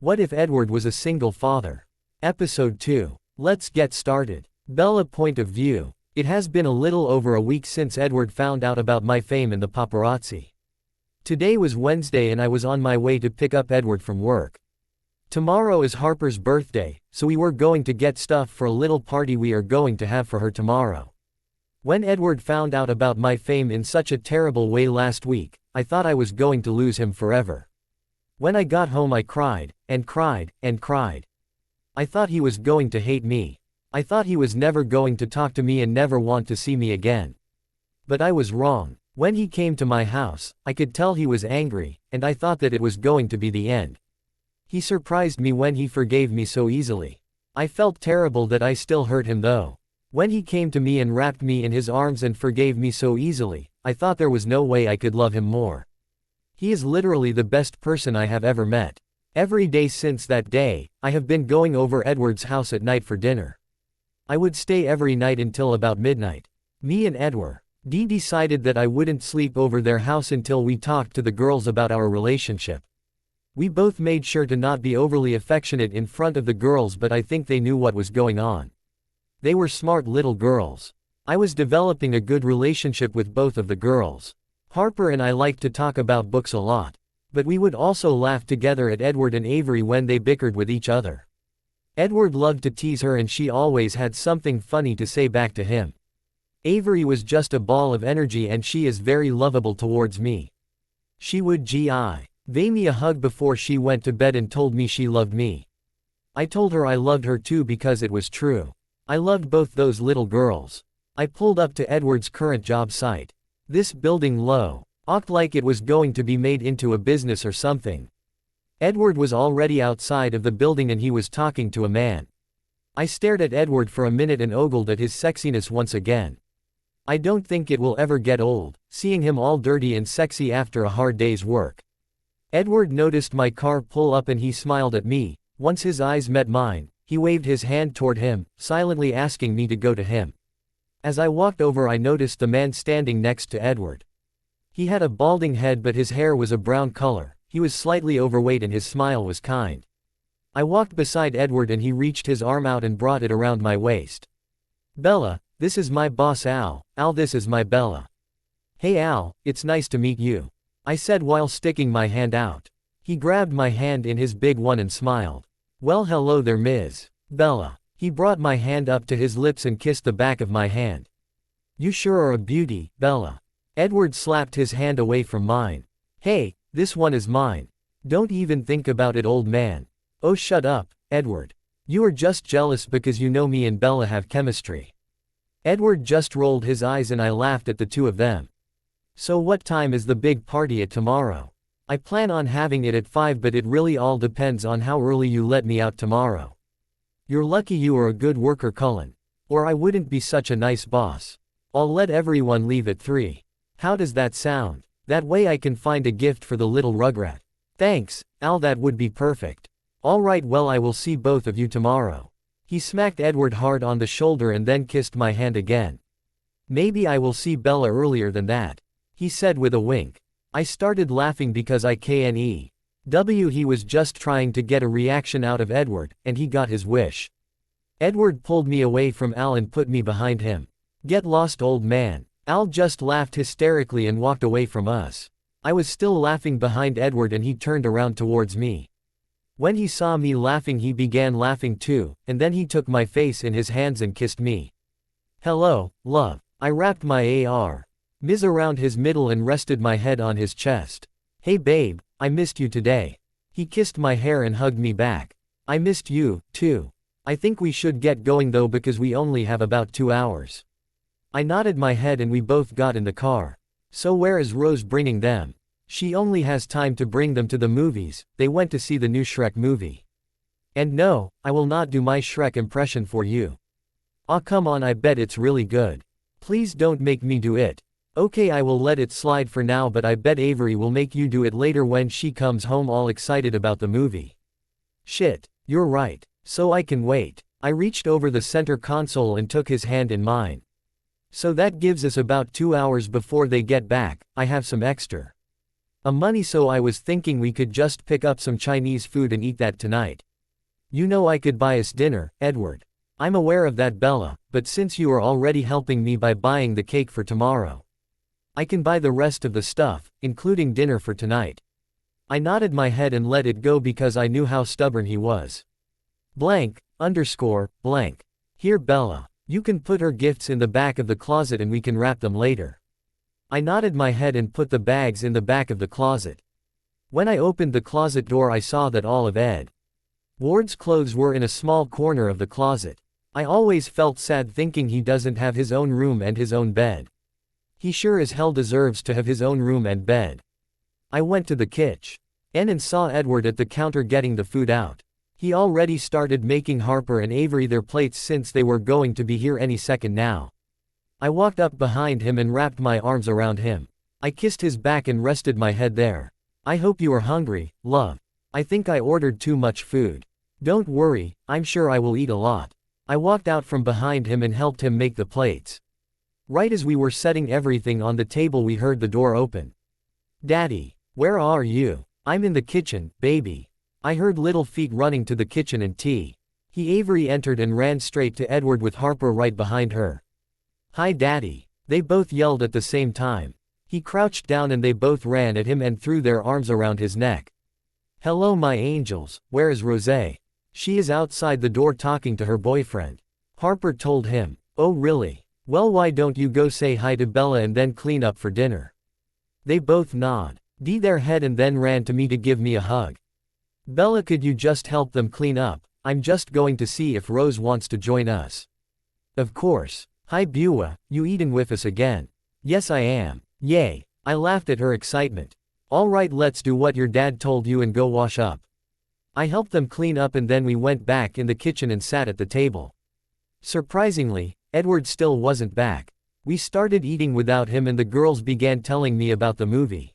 What if Edward was a single father? Episode 2. Let's get started. Bella point of view. It has been a little over a week since Edward found out about my fame in the paparazzi. Today was Wednesday and I was on my way to pick up Edward from work. Tomorrow is Harper's birthday, so we were going to get stuff for a little party we are going to have for her tomorrow. When Edward found out about my fame in such a terrible way last week, I thought I was going to lose him forever. When I got home I cried, and cried, and cried. I thought he was going to hate me. I thought he was never going to talk to me and never want to see me again. But I was wrong. When he came to my house, I could tell he was angry, and I thought that it was going to be the end. He surprised me when he forgave me so easily. I felt terrible that I still hurt him though. When he came to me and wrapped me in his arms and forgave me so easily, I thought there was no way I could love him more. He is literally the best person I have ever met. Every day since that day, I have been going over Edward's house at night for dinner. I would stay every night until about midnight. Me and Edward decided that I wouldn't sleep over their house until we talked to the girls about our relationship. We both made sure to not be overly affectionate in front of the girls, but I think they knew what was going on. They were smart little girls. I was developing a good relationship with both of the girls. Harper and I liked to talk about books a lot. But we would also laugh together at Edward and Avery when they bickered with each other. Edward loved to tease her and she always had something funny to say back to him. Avery was just a ball of energy and she is very lovable towards me. She would give me a hug before she went to bed and told me she loved me. I told her I loved her too because it was true. I loved both those little girls. I pulled up to Edward's current job site. This building looked like it was going to be made into a business or something. Edward was already outside of the building and he was talking to a man. I stared at Edward for a minute and ogled at his sexiness once again. I don't think it will ever get old, seeing him all dirty and sexy after a hard day's work. Edward noticed my car pull up and he smiled at me. Once his eyes met mine, he waved his hand toward him, silently asking me to go to him. As I walked over I noticed the man standing next to Edward. He had a balding head but his hair was a brown color, he was slightly overweight and his smile was kind. I walked beside Edward and he reached his arm out and brought it around my waist. "Bella, this is my boss Al. Al, this is my Bella." "Hey Al, it's nice to meet you," I said while sticking my hand out. He grabbed my hand in his big one and smiled. "Well, hello there, Ms. Bella." He brought my hand up to his lips and kissed the back of my hand. "You sure are a beauty, Bella." Edward slapped his hand away from mine. "Hey, this one is mine. Don't even think about it, old man." "Oh, shut up, Edward. You are just jealous because you know me and Bella have chemistry." Edward just rolled his eyes and I laughed at the two of them. "So what time is the big party at tomorrow?" "I plan on having it at 5 but it really all depends on how early you let me out tomorrow." "You're lucky you are a good worker, Cullen. Or I wouldn't be such a nice boss. I'll let everyone leave at 3. How does that sound? That way I can find a gift for the little rugrat." "Thanks, Al, that would be perfect." "Alright, well I will see both of you tomorrow." He smacked Edward hard on the shoulder and then kissed my hand again. "Maybe I will see Bella earlier than that," he said with a wink. I started laughing because he was just trying to get a reaction out of Edward, and he got his wish. Edward pulled me away from Al and put me behind him. "Get lost, old man." Al just laughed hysterically and walked away from us. I was still laughing behind Edward and he turned around towards me. When he saw me laughing he began laughing too, and then he took my face in his hands and kissed me. "Hello, love." I wrapped my arms around his middle and rested my head on his chest. "Hey babe, I missed you today." He kissed my hair and hugged me back. "I missed you, too. I think we should get going though because we only have about 2 hours." I nodded my head and we both got in the car. "So where is Rose bringing them?" "She only has time to bring them to the movies. They went to see the new Shrek movie." "And no, I will not do my Shrek impression for you." "Aw, come on, I bet it's really good. Please don't make me do it." "Okay, I will let it slide for now, but I bet Avery will make you do it later when she comes home all excited about the movie." "Shit, you're right. So I can wait." I reached over the center console and took his hand in mine. "So that gives us about 2 hours before they get back. I have some extra." Money, so I was thinking we could just pick up some Chinese food and eat that tonight. You know I could buy us dinner, Edward. I'm aware of that, Bella, but since you are already helping me by buying the cake for tomorrow, I can buy the rest of the stuff, including dinner for tonight. I nodded my head and let it go because I knew how stubborn he was. Blank. Here, Bella. You can put her gifts in the back of the closet and we can wrap them later. I nodded my head and put the bags in the back of the closet. When I opened the closet door, I saw that all of Edward's clothes were in a small corner of the closet. I always felt sad thinking he doesn't have his own room and his own bed. He sure as hell deserves to have his own room and bed. I went to the kitchen and saw Edward at the counter getting the food out. He already started making Harper and Avery their plates since they were going to be here any second now. I walked up behind him and wrapped my arms around him. I kissed his back and rested my head there. I hope you are hungry, love. I think I ordered too much food. Don't worry, I'm sure I will eat a lot. I walked out from behind him and helped him make the plates. Right as we were setting everything on the table, we heard the door open. Daddy, where are you? I'm in the kitchen, baby. I heard little feet running to the kitchen and Avery entered and ran straight to Edward with Harper right behind her. Hi, Daddy. They both yelled at the same time. He crouched down and they both ran at him and threw their arms around his neck. Hello, my angels. Where is Rosé? She is outside the door talking to her boyfriend. Harper told him. Oh really? Well, why don't you go say hi to Bella and then clean up for dinner? They both nodded their head and then ran to me to give me a hug. Bella, could you just help them clean up? I'm just going to see if Rose wants to join us. Of course. Hi Beulah, you eating with us again? Yes I am. Yay. I laughed at her excitement. Alright, let's do what your dad told you and go wash up. I helped them clean up and then we went back in the kitchen and sat at the table. Surprisingly, Edward still wasn't back. We started eating without him and the girls began telling me about the movie.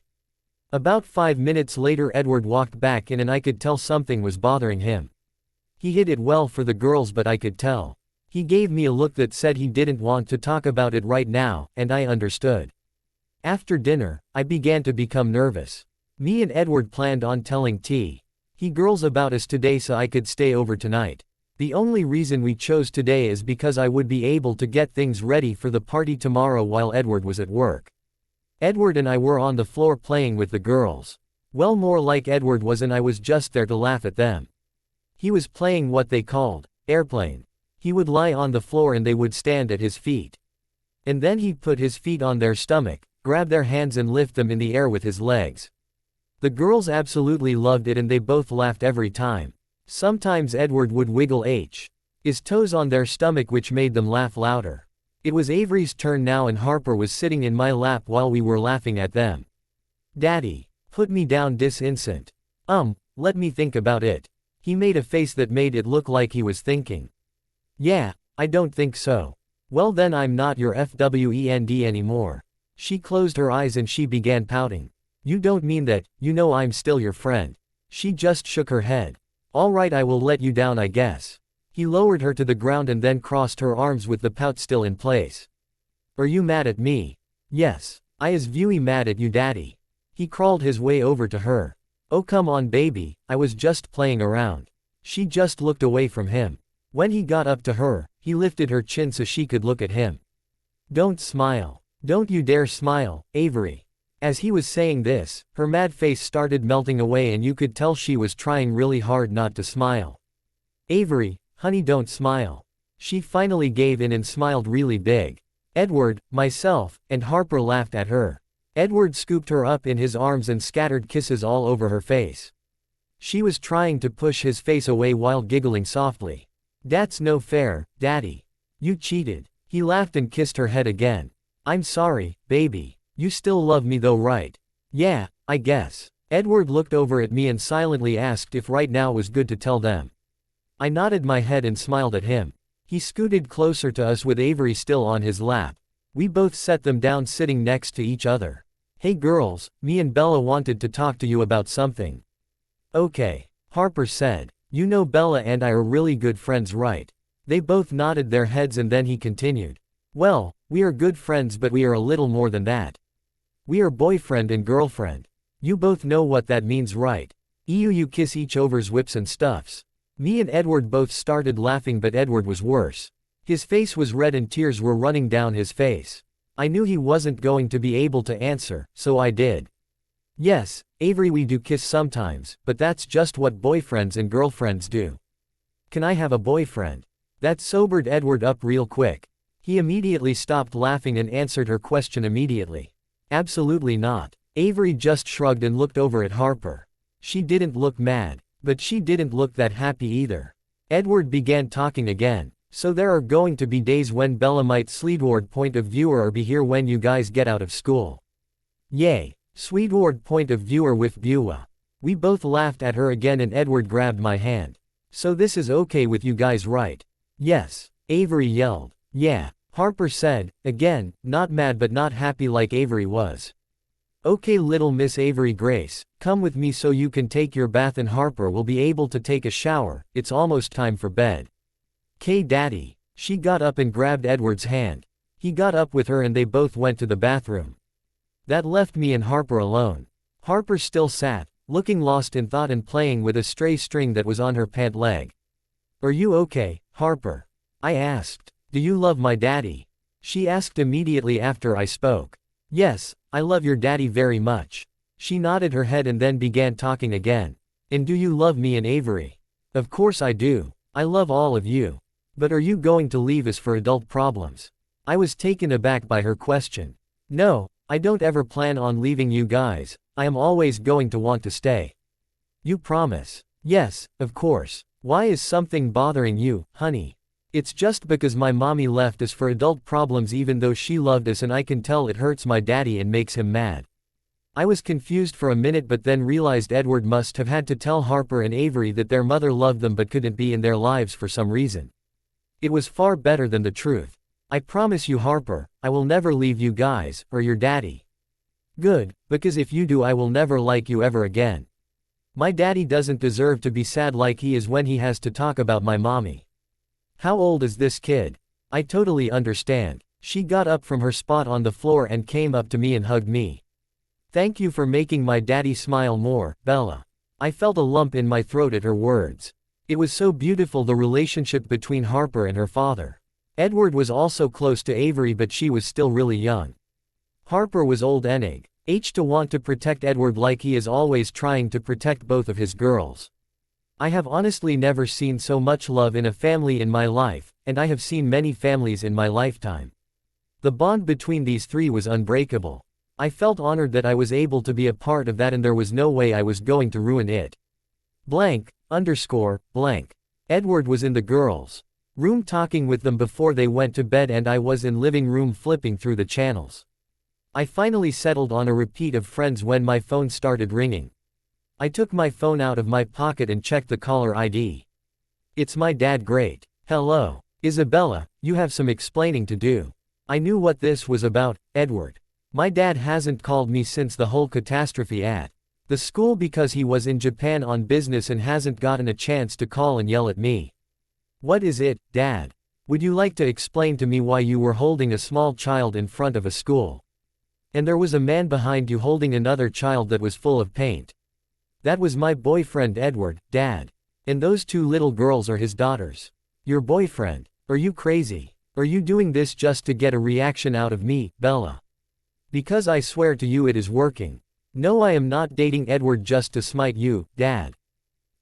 About 5 minutes later, Edward walked back in and I could tell something was bothering him. He hid it well for the girls, but I could tell. He gave me a look that said he didn't want to talk about it right now, and I understood. After dinner, I began to become nervous. Me and Edward planned on telling he girls about us today so I could stay over tonight. The only reason we chose today is because I would be able to get things ready for the party tomorrow while Edward was at work. Edward and I were on the floor playing with the girls. Well, more like Edward was and I was just there to laugh at them. He was playing what they called airplane. He would lie on the floor and they would stand at his feet. And then he'd put his feet on their stomach, grab their hands and lift them in the air with his legs. The girls absolutely loved it and they both laughed every time. Sometimes Edward would wiggle his toes on their stomach, which made them laugh louder. It was Avery's turn now and Harper was sitting in my lap while we were laughing at them. Daddy, put me down this instant. Let me think about it. He made a face that made it look like he was thinking. Yeah, I don't think so. Well then I'm not your friend anymore. She closed her eyes and she began pouting. You don't mean that, you know I'm still your friend. She just shook her head. Alright, I will let you down, I guess. He lowered her to the ground and then crossed her arms with the pout still in place. Are you mad at me? Yes, I is very mad at you, Daddy. He crawled his way over to her. Oh come on baby, I was just playing around. She just looked away from him. When he got up to her, he lifted her chin so she could look at him. Don't smile. Don't you dare smile, Avery. As he was saying this, her mad face started melting away and you could tell she was trying really hard not to smile. Avery, honey, don't smile. She finally gave in and smiled really big. Edward, myself, and Harper laughed at her. Edward scooped her up in his arms and scattered kisses all over her face. She was trying to push his face away while giggling softly. That's no fair, Daddy. You cheated. He laughed and kissed her head again. I'm sorry, baby. You still love me though, right? Yeah, I guess. Edward looked over at me and silently asked if right now was good to tell them. I nodded my head and smiled at him. He scooted closer to us with Avery still on his lap. We both set them down sitting next to each other. Hey girls, me and Bella wanted to talk to you about something. Okay, Harper said. You know Bella and I are really good friends, right? They both nodded their heads and then he continued. Well, we are good friends but we are a little more than that. We are boyfriend and girlfriend. You both know what that means, right? You kiss each other's whips and stuffs. Me and Edward both started laughing, but Edward was worse. His face was red and tears were running down his face. I knew he wasn't going to be able to answer, so I did. Yes, Avery, we do kiss sometimes, but that's just what boyfriends and girlfriends do. Can I have a boyfriend? That sobered Edward up real quick. He immediately stopped laughing and answered her question immediately. Absolutely not. Avery just shrugged and looked over at Harper. She didn't look mad, but she didn't look that happy either. Edward began talking again. So there are going to be days when Bella might Sweetward point of viewer or be here when you guys get out of school. Yay. Sweetward point of viewer with Beulah. We both laughed at her again and Edward grabbed my hand. So this is okay with you guys, right? Yes. Avery yelled. Yeah. Harper said, again, not mad but not happy like Avery was. Okay, little Miss Avery Grace, come with me so you can take your bath and Harper will be able to take a shower, it's almost time for bed. "'Kay Daddy." She got up and grabbed Edward's hand. He got up with her and they both went to the bathroom. That left me and Harper alone. Harper still sat, looking lost in thought and playing with a stray string that was on her pant leg. "Are you okay, Harper?" I asked. "Do you love my daddy?" She asked immediately after I spoke. "Yes, I love your daddy very much." She nodded her head and then began talking again. "And do you love me and Avery?" "Of course I do. I love all of you. But are you going to leave us for adult problems?" I was taken aback by her question. "No, I don't ever plan on leaving you guys, I am always going to want to stay." "You promise?" "Yes, of course. Why is something bothering you, honey?" "It's just because my mommy left us for adult problems even though she loved us and I can tell it hurts my daddy and makes him mad." I was confused for a minute but then realized Edward must have had to tell Harper and Avery that their mother loved them but couldn't be in their lives for some reason. It was far better than the truth. "I promise you, Harper, I will never leave you guys, or your daddy." "Good, because if you do I will never like you ever again. My daddy doesn't deserve to be sad like he is when he has to talk about my mommy." "How old is this kid?" "I totally understand." She got up from her spot on the floor and came up to me and hugged me. "Thank you for making my daddy smile more, Bella." I felt a lump in my throat at her words. It was so beautiful, the relationship between Harper and her father. Edward was also close to Avery but she was still really young. Harper was old enough to want to protect Edward like he is always trying to protect both of his girls. I have honestly never seen so much love in a family in my life, and I have seen many families in my lifetime. The bond between these three was unbreakable. I felt honored that I was able to be a part of that and there was no way I was going to ruin it. Blank. Edward was in the girls' room talking with them before they went to bed and I was in living room flipping through the channels. I finally settled on a repeat of Friends when my phone started ringing. I took my phone out of my pocket and checked the caller ID. "It's my dad. Great. Hello. Isabella, you have some explaining to do." I knew what this was about, Edward. My dad hasn't called me since the whole catastrophe at the school because he was in Japan on business and hasn't gotten a chance to call and yell at me. "What is it, Dad? Would you like to explain to me why you were holding a small child in front of a school? And there was a man behind you holding another child that was full of paint. That was my boyfriend Edward, Dad. And those two little girls are his daughters." "Your boyfriend? Are you crazy? Are you doing this just to get a reaction out of me, Bella?" "Because I swear to you it is working. No, I am not dating Edward just to smite you, Dad.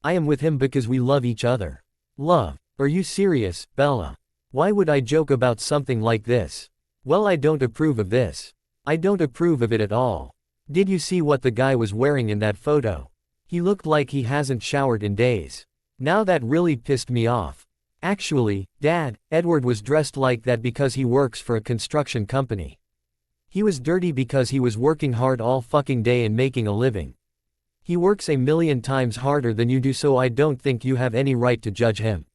I am with him because we love each other." "Love? Are you serious, Bella? Why would I joke about something like this?" "Well, I don't approve of this. I don't approve of it at all. Did you see what the guy was wearing in that photo? He looked like he hasn't showered in days. Now that really pissed me off. Actually, Dad, Edward was dressed like that because he works for a construction company. He was dirty because he was working hard all fucking day and making a living. He works a million times harder than you do, so I don't think you have any right to judge him."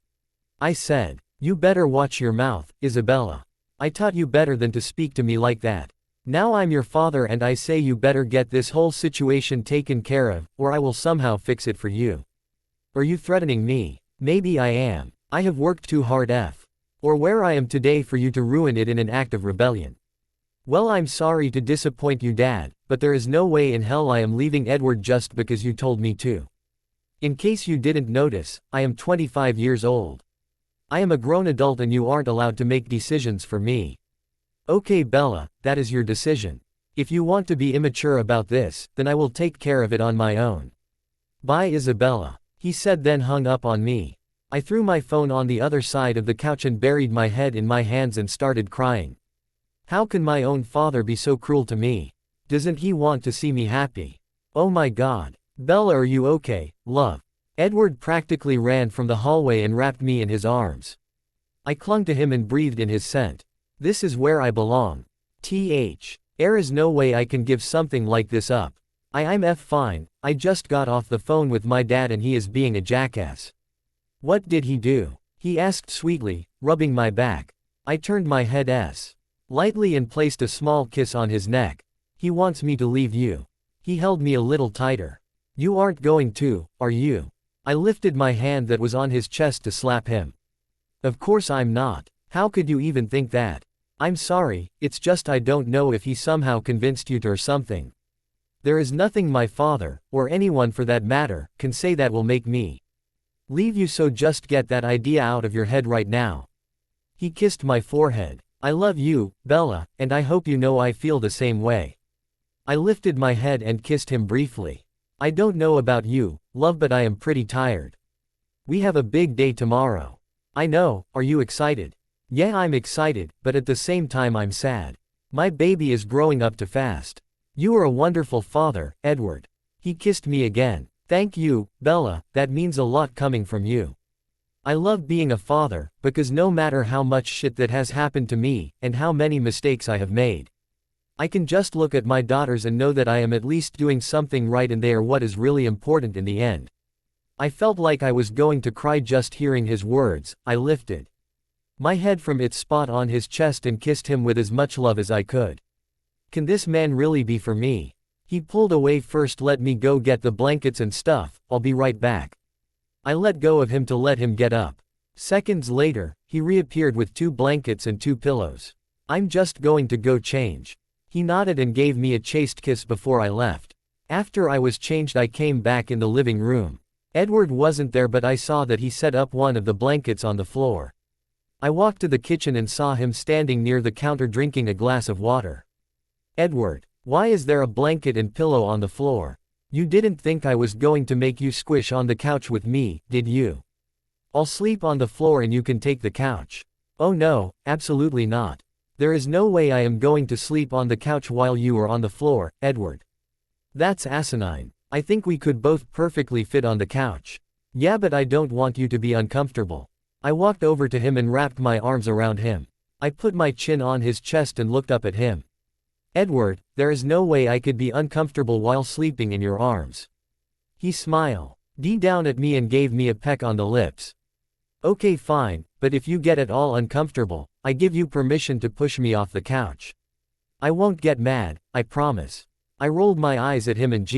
I said, "You better watch your mouth, Isabella. I taught you better than to speak to me like that. Now I'm your father and I say you better get this whole situation taken care of, or I will somehow fix it for you." "Are you threatening me?" "Maybe I am. I have worked too hard or where I am today for you to ruin it in an act of rebellion." Well, I'm sorry to disappoint you, Dad, but there is no way in hell I am leaving Edward just because you told me to. In case you didn't notice, I am 25 years old. I am a grown adult and you aren't allowed to make decisions for me. Okay, Bella, that is your decision. If you want to be immature about this, then I will take care of it on my own. Bye, Isabella, he said, then hung up on me. I threw my phone on the other side of the couch and buried my head in my hands and started crying. How can my own father be so cruel to me? Doesn't he want to see me happy? Oh my God. Bella, are you okay, love? Edward practically ran from the hallway and wrapped me in his arms. I clung to him and breathed in his scent. This is where I belong. There is no way I can give something like this up. I'm fine, I just got off the phone with my dad and he is being a jackass. What did he do? He asked sweetly, rubbing my back. I turned my head lightly and placed a small kiss on his neck. He wants me to leave you. He held me a little tighter. You aren't going to, are you? I lifted my hand that was on his chest to slap him. Of course I'm not. How could you even think that? I'm sorry, it's just I don't know if he somehow convinced you to or something. There is nothing my father, or anyone for that matter, can say that will make me leave you, so just get that idea out of your head right now. He kissed my forehead. I love you, Bella, and I hope you know I feel the same way. I lifted my head and kissed him briefly. I don't know about you, love, but I am pretty tired. We have a big day tomorrow. I know, are you excited? Yeah, I'm excited, but at the same time I'm sad. My baby is growing up too fast. You are a wonderful father, Edward. He kissed me again. Thank you, Bella, that means a lot coming from you. I love being a father, because no matter how much shit that has happened to me, and how many mistakes I have made, I can just look at my daughters and know that I am at least doing something right and they are what is really important in the end. I felt like I was going to cry just hearing his words. I lifted my head from its spot on his chest and kissed him with as much love as I could. Can this man really be for me? He pulled away first. Let me go get the blankets and stuff, I'll be right back. I let go of him to let him get up. Seconds later, he reappeared with 2 blankets and 2 pillows. I'm just going to go change. He nodded and gave me a chaste kiss before I left. After I was changed, I came back in the living room. Edward wasn't there, but I saw that he set up one of the blankets on the floor. I walked to the kitchen and saw him standing near the counter drinking a glass of water. Edward, why is there a blanket and pillow on the floor? You didn't think I was going to make you squish on the couch with me, did you? I'll sleep on the floor and you can take the couch. Oh no, absolutely not. There is no way I am going to sleep on the couch while you are on the floor, Edward. That's asinine. I think we could both perfectly fit on the couch. Yeah, but I don't want you to be uncomfortable. I walked over to him and wrapped my arms around him. I put my chin on his chest and looked up at him. Edward, there is no way I could be uncomfortable while sleeping in your arms. He smiled down at me and gave me a peck on the lips. Okay, fine, but if you get at all uncomfortable, I give you permission to push me off the couch. I won't get mad, I promise. I rolled my eyes at him and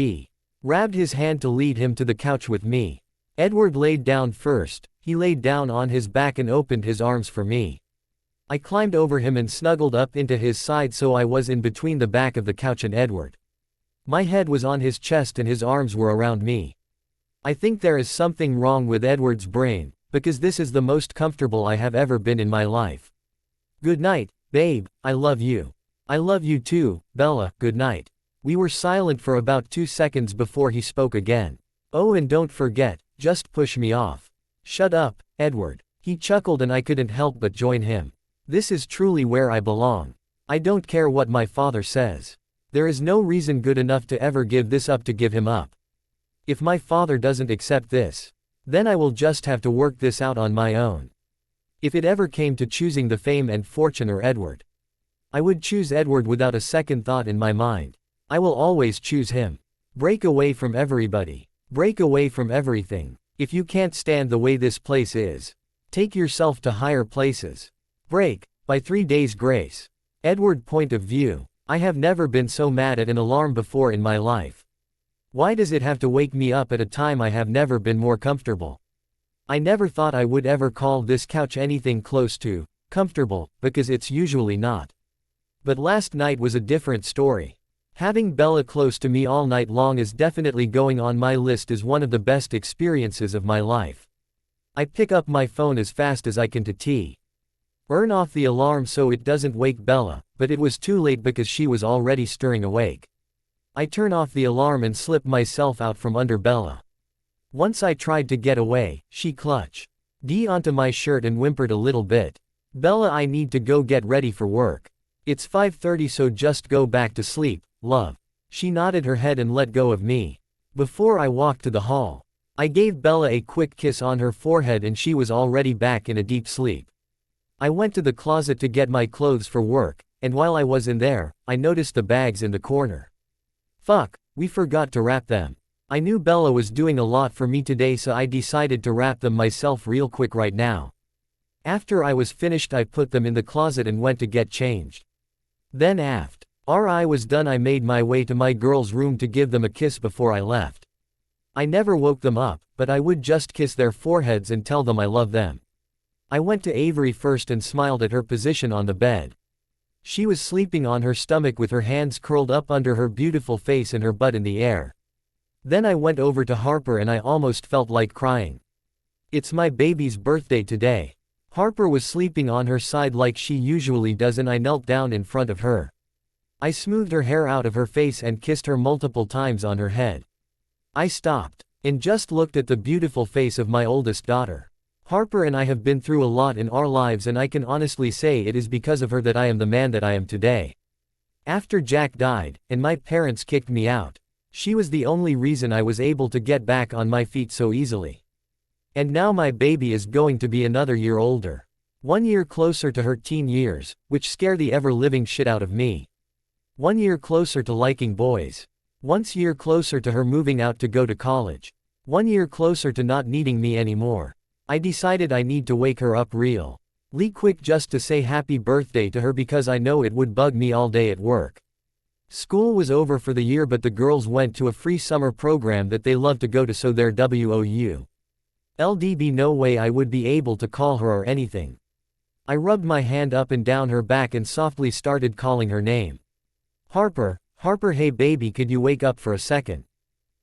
grabbed his hand to lead him to the couch with me. Edward laid down first. He laid down on his back and opened his arms for me. I climbed over him and snuggled up into his side so I was in between the back of the couch and Edward. My head was on his chest and his arms were around me. I think there is something wrong with Edward's brain, because this is the most comfortable I have ever been in my life. Good night, babe, I love you. I love you too, Bella, good night. We were silent for about 2 seconds before he spoke again. Oh, and don't forget, just push me off. Shut up, Edward. He chuckled and I couldn't help but join him. This is truly where I belong. I don't care what my father says. There is no reason good enough to ever give this up to give him up. If my father doesn't accept this, then I will just have to work this out on my own. If it ever came to choosing the fame and fortune or Edward, I would choose Edward without a second thought in my mind. I will always choose him. Break away from everybody. Break away from everything. If you can't stand the way this place is, take yourself to higher places. Break, by 3 days grace. Edward point of view. I have never been so mad at an alarm before in my life. Why does it have to wake me up at a time I have never been more comfortable? I never thought I would ever call this couch anything close to comfortable, because it's usually not. But last night was a different story. Having Bella close to me all night long is definitely going on my list as one of the best experiences of my life. I pick up my phone as fast as I can to turn off the alarm so it doesn't wake Bella, but it was too late because she was already stirring awake. I turn off the alarm and slip myself out from under Bella. Once I tried to get away, she clutched onto my shirt and whimpered a little bit. Bella, I need to go get ready for work. It's 5:30, so just go back to sleep, love. She nodded her head and let go of me. Before I walked to the hall, I gave Bella a quick kiss on her forehead and she was already back in a deep sleep. I went to the closet to get my clothes for work, and while I was in there, I noticed the bags in the corner. Fuck, we forgot to wrap them. I knew Bella was doing a lot for me today, so I decided to wrap them myself real quick right now. After I was finished, I put them in the closet and went to get changed. Then after I was done, I made my way to my girls' room to give them a kiss before I left. I never woke them up, but I would just kiss their foreheads and tell them I love them. I went to Avery first and smiled at her position on the bed. She was sleeping on her stomach with her hands curled up under her beautiful face and her butt in the air. Then I went over to Harper and I almost felt like crying. It's my baby's birthday today. Harper was sleeping on her side like she usually does and I knelt down in front of her. I smoothed her hair out of her face and kissed her multiple times on her head. I stopped and just looked at the beautiful face of my oldest daughter. Harper and I have been through a lot in our lives, and I can honestly say it is because of her that I am the man that I am today. After Jack died, and my parents kicked me out, she was the only reason I was able to get back on my feet so easily. And now my baby is going to be another year older. 1 year closer to her teen years, which scare the ever-living shit out of me. 1 year closer to liking boys. 1 year closer to her moving out to go to college. 1 year closer to not needing me anymore. I decided I need to wake her up really quick just to say happy birthday to her because I know it would bug me all day at work. School was over for the year, but the girls went to a free summer program that they love to go to, so their WOU. No way I would be able to call her or anything. I rubbed my hand up and down her back and softly started calling her name. Harper, Harper, hey baby, could you wake up for a second?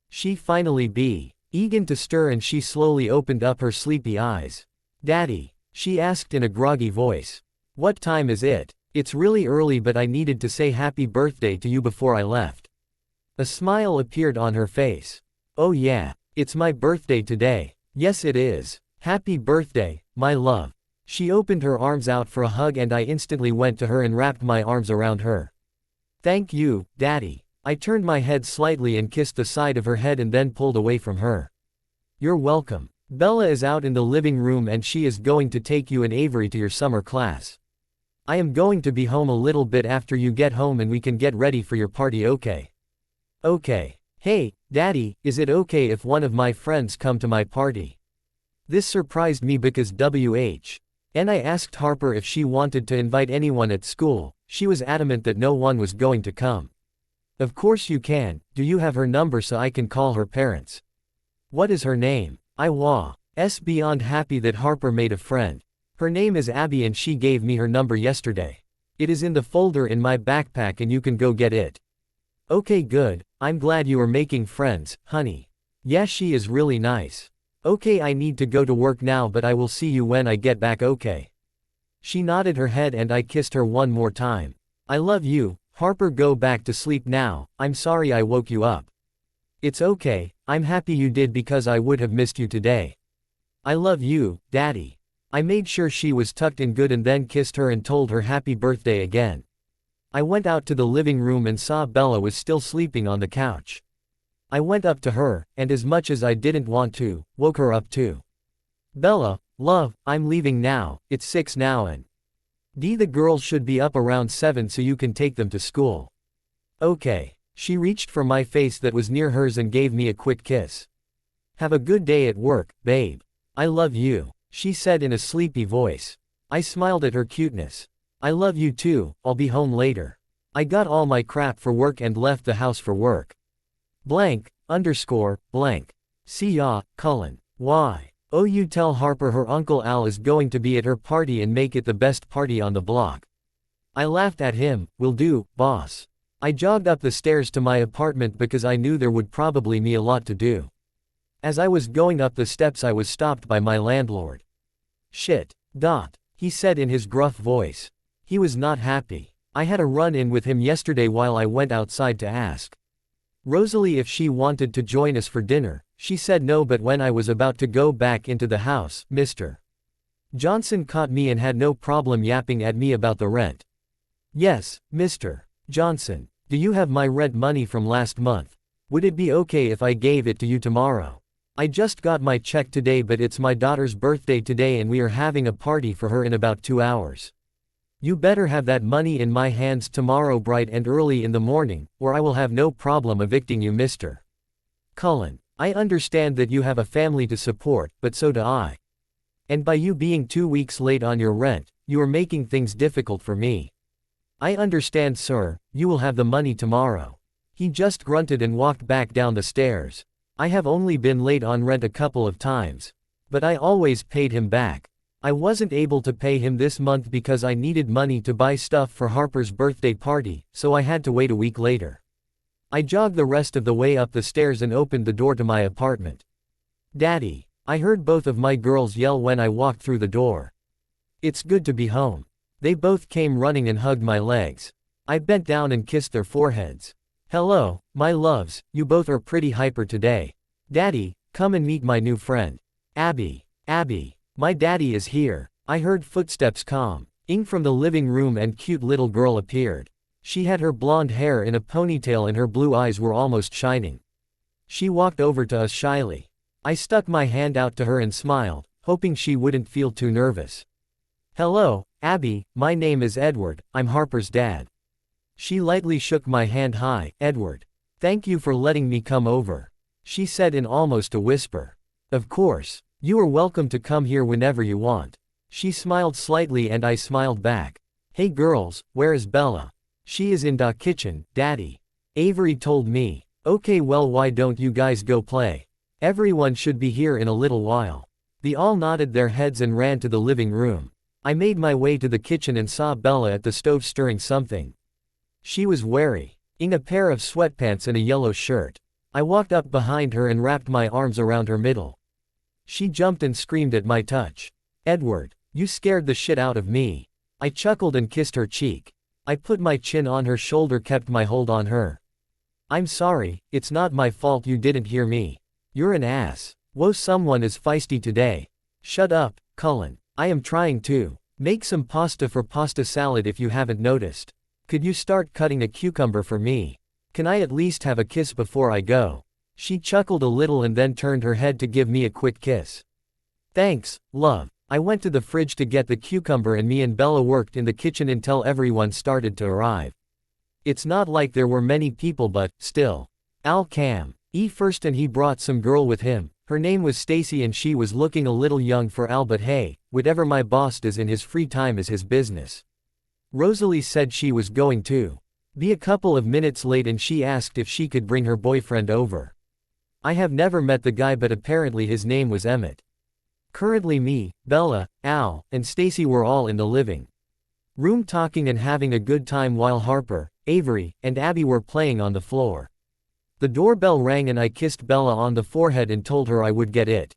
She finally began to stir and she slowly opened up her sleepy eyes. Daddy, she asked in a groggy voice. What time is it? It's really early, but I needed to say happy birthday to you before I left. A smile appeared on her face. Oh yeah, it's my birthday today. Yes it is. Happy birthday, my love. She opened her arms out for a hug and I instantly went to her and wrapped my arms around her. Thank you, Daddy. I turned my head slightly and kissed the side of her head and then pulled away from her. You're welcome. Bella is out in the living room and she is going to take you and Avery to your summer class. I am going to be home a little bit after you get home and we can get ready for your party, okay? Okay. Hey, Daddy, is it okay if one of my friends come to my party? This surprised me because and I asked Harper if she wanted to invite anyone at school. She was adamant that no one was going to come. Of course you can. Do you have her number so I can call her parents? What is her name? I was beyond happy that Harper made a friend. Her name is Abby and she gave me her number yesterday. It is in the folder in my backpack and you can go get it. Okay, good. I'm glad you are making friends, honey. Yeah, she is really nice. Okay, I need to go to work now, but I will see you when I get back, okay? She nodded her head and I kissed her one more time. I love you, Harper. Go back to sleep now. I'm sorry I woke you up. It's okay, I'm happy you did because I would have missed you today. I love you, Daddy. I made sure she was tucked in good and then kissed her and told her happy birthday again. I went out to the living room and saw Bella was still sleeping on the couch. I went up to her, and as much as I didn't want to, woke her up too. Bella, love, I'm leaving now. It's 6 now and the girls should be up around 7 so you can take them to school. Okay. She reached for my face that was near hers and gave me a quick kiss. Have a good day at work, babe. I love you, she said in a sleepy voice. I smiled at her cuteness. I love you too. I'll be home later. I got all my crap for work and left the house for work. Blank, underscore, blank. See ya, Cullen. Why? Oh, you tell Harper her Uncle Al is going to be at her party and make it the best party on the block. I laughed at him. Will do, boss. I jogged up the stairs to my apartment because I knew there would probably be a lot to do. As I was going up the steps I was stopped by my landlord. Shit. He said in his gruff voice. He was not happy. I had a run-in with him yesterday while I went outside to ask Rosalie if she wanted to join us for dinner. She said no, but when I was about to go back into the house, Mr. Johnson caught me and had no problem yapping at me about the rent. Yes, Mr. Johnson. Do you have my rent money from last month? Would it be okay if I gave it to you tomorrow? I just got my check today, but it's my daughter's birthday today and we are having a party for her in about 2 hours. You better have that money in my hands tomorrow bright and early in the morning, or I will have no problem evicting you, Mr. Cullen. I understand that you have a family to support, but so do I. And by you being 2 weeks late on your rent, you are making things difficult for me. I understand, sir. You will have the money tomorrow. He just grunted and walked back down the stairs. I have only been late on rent a couple of times. But I always paid him back. I wasn't able to pay him this month because I needed money to buy stuff for Harper's birthday party, so I had to wait a week later. I jogged the rest of the way up the stairs and opened the door to my apartment. Daddy. I heard both of my girls yell when I walked through the door. It's good to be home. They both came running and hugged my legs. I bent down and kissed their foreheads. Hello, my loves, you both are pretty hyper today. Daddy, come and meet my new friend. Abby. My daddy is here. I heard footsteps coming from the living room and cute little girl appeared. She had her blonde hair in a ponytail and her blue eyes were almost shining. She walked over to us shyly. I stuck my hand out to her and smiled, hoping she wouldn't feel too nervous. Hello, Abby, my name is Edward, I'm Harper's dad. She lightly shook my hand. Hi, Edward. Thank you for letting me come over. She said in almost a whisper. Of course. You are welcome to come here whenever you want. She smiled slightly and I smiled back. Hey girls, where is Bella? She is in the kitchen, Daddy. Avery told me. Okay, well, why don't you guys go play? Everyone should be here in a little while. They all nodded their heads and ran to the living room. I made my way to the kitchen and saw Bella at the stove stirring something. She was wearing a pair of sweatpants and a yellow shirt. I walked up behind her and wrapped my arms around her middle. She jumped and screamed at my touch. Edward, you scared the shit out of me. I chuckled and kissed her cheek. I put my chin on her shoulder, kept my hold on her. I'm sorry, it's not my fault you didn't hear me. You're an ass. Whoa, someone is feisty today. Shut up, Cullen. I am trying to make some pasta for pasta salad if you haven't noticed. Could you start cutting a cucumber for me? Can I at least have a kiss before I go? She chuckled a little and then turned her head to give me a quick kiss. Thanks, love. I went to the fridge to get the cucumber and me and Bella worked in the kitchen until everyone started to arrive. It's not like there were many people, but still. Al came first and he brought some girl with him. Her name was Stacy and she was looking a little young for Al, but hey, whatever my boss does in his free time is his business. Rosalie said she was going to be a couple of minutes late and she asked if she could bring her boyfriend over. I have never met the guy, but apparently his name was Emmett. Currently me, Bella, Al, and Stacy were all in the living room talking and having a good time while Harper, Avery, and Abby were playing on the floor. The doorbell rang and I kissed Bella on the forehead and told her I would get it.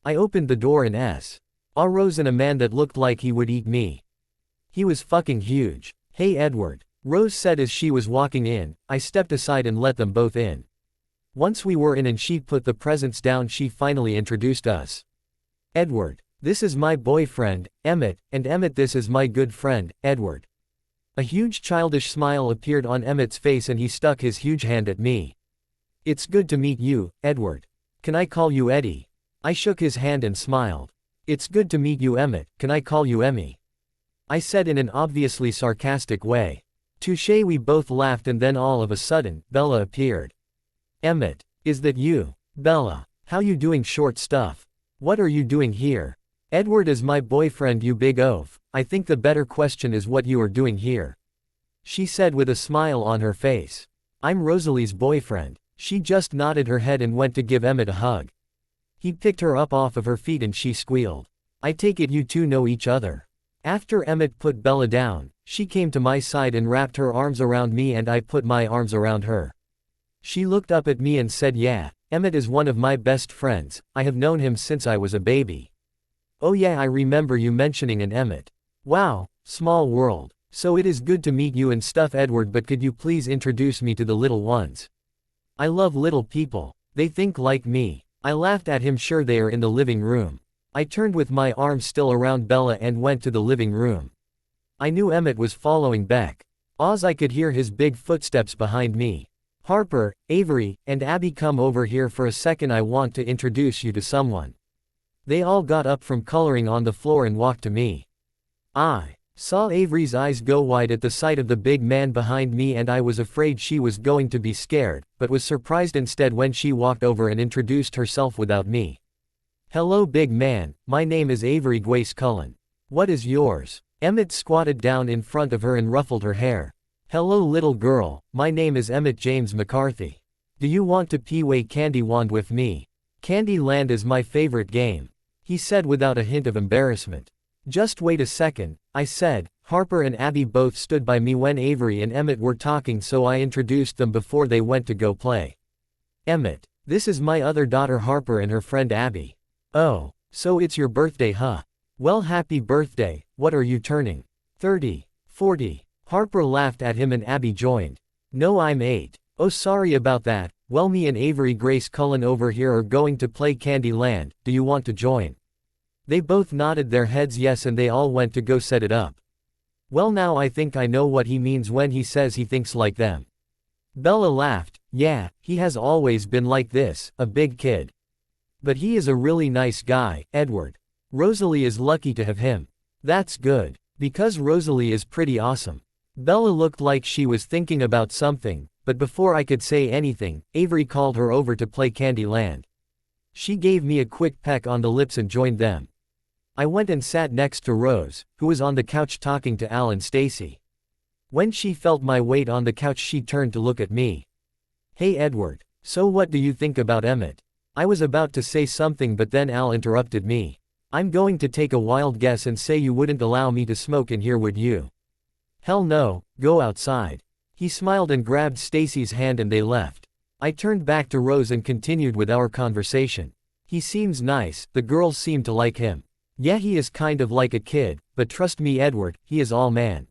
I opened the door and rose in a man that looked like he would eat me. He was fucking huge. Hey Edward, Rose said as she was walking in. I stepped aside and let them both in. Once we were in and she put the presents down, she finally introduced us. Edward, this is my boyfriend, Emmett, and Emmett, this is my good friend, Edward. A huge childish smile appeared on Emmett's face and he stuck his huge hand at me. It's good to meet you, Edward. Can I call you Eddie? I shook his hand and smiled. It's good to meet you, Emmett. Can I call you Emmy? I said in an obviously sarcastic way. Touché, we both laughed and then all of a sudden, Bella appeared. Emmett, is that you? Bella, how you doing, short stuff? What are you doing here? Edward is my boyfriend, you big oaf. I think the better question is what you are doing here. She said with a smile on her face. I'm Rosalie's boyfriend. She just nodded her head and went to give Emmett a hug. He picked her up off of her feet and she squealed. I take it you two know each other. After Emmett put Bella down, she came to my side and wrapped her arms around me and I put my arms around her. She looked up at me and said, "Yeah, Emmett is one of my best friends, I have known him since I was a baby." "Oh yeah, I remember you mentioning an Emmett. Wow, small world. So it is good to meet you and stuff, Edward, but could you please introduce me to the little ones? I love little people. They think like me." I laughed at him. "Sure, they are in the living room." I turned with my arms still around Bella and went to the living room. I knew Emmett was following Beck. I could hear his big footsteps behind me. "Harper, Avery, and Abby, come over here for a second. I want to introduce you to someone." They all got up from coloring on the floor and walked to me. I saw Avery's eyes go wide at the sight of the big man behind me and I was afraid she was going to be scared, but was surprised instead when she walked over and introduced herself without me. "Hello big man, my name is Avery Grace Cullen. What is yours?" Emmett squatted down in front of her and ruffled her hair. "Hello little girl, my name is Emmett James McCarthy. Do you want to play Candy Wand with me? Candy Land is my favorite game," he said without a hint of embarrassment. "Just wait a second," I said. Harper and Abby both stood by me when Avery and Emmett were talking, so I introduced them before they went to go play. "Emmett, this is my other daughter Harper and her friend Abby." "Oh, so it's your birthday, huh? Well, happy birthday. What are you turning? 30, 40. Harper laughed at him and Abby joined. "No, I'm 8. "Oh, sorry about that. Well, me and Avery Grace Cullen over here are going to play Candy Land. Do you want to join?" They both nodded their heads yes, and they all went to go set it up. "Well, now I think I know what he means when he says he thinks like them." Bella laughed. "Yeah, he has always been like this, a big kid. But he is a really nice guy, Edward. Rosalie is lucky to have him." "That's good. Because Rosalie is pretty awesome." Bella looked like she was thinking about something, but before I could say anything, Avery called her over to play Candy Land. She gave me a quick peck on the lips and joined them. I went and sat next to Rose, who was on the couch talking to Al and Stacy. When she felt my weight on the couch, she turned to look at me. "Hey Edward, so what do you think about Emmett?" I was about to say something, but then Al interrupted me. "I'm going to take a wild guess and say you wouldn't allow me to smoke in here, would you?" "Hell no, go outside." He smiled and grabbed Stacy's hand and they left. I turned back to Rose and continued with our conversation. "He seems nice, the girls seem to like him. Yeah, he is kind of like a kid, but trust me Edward, he is all man,"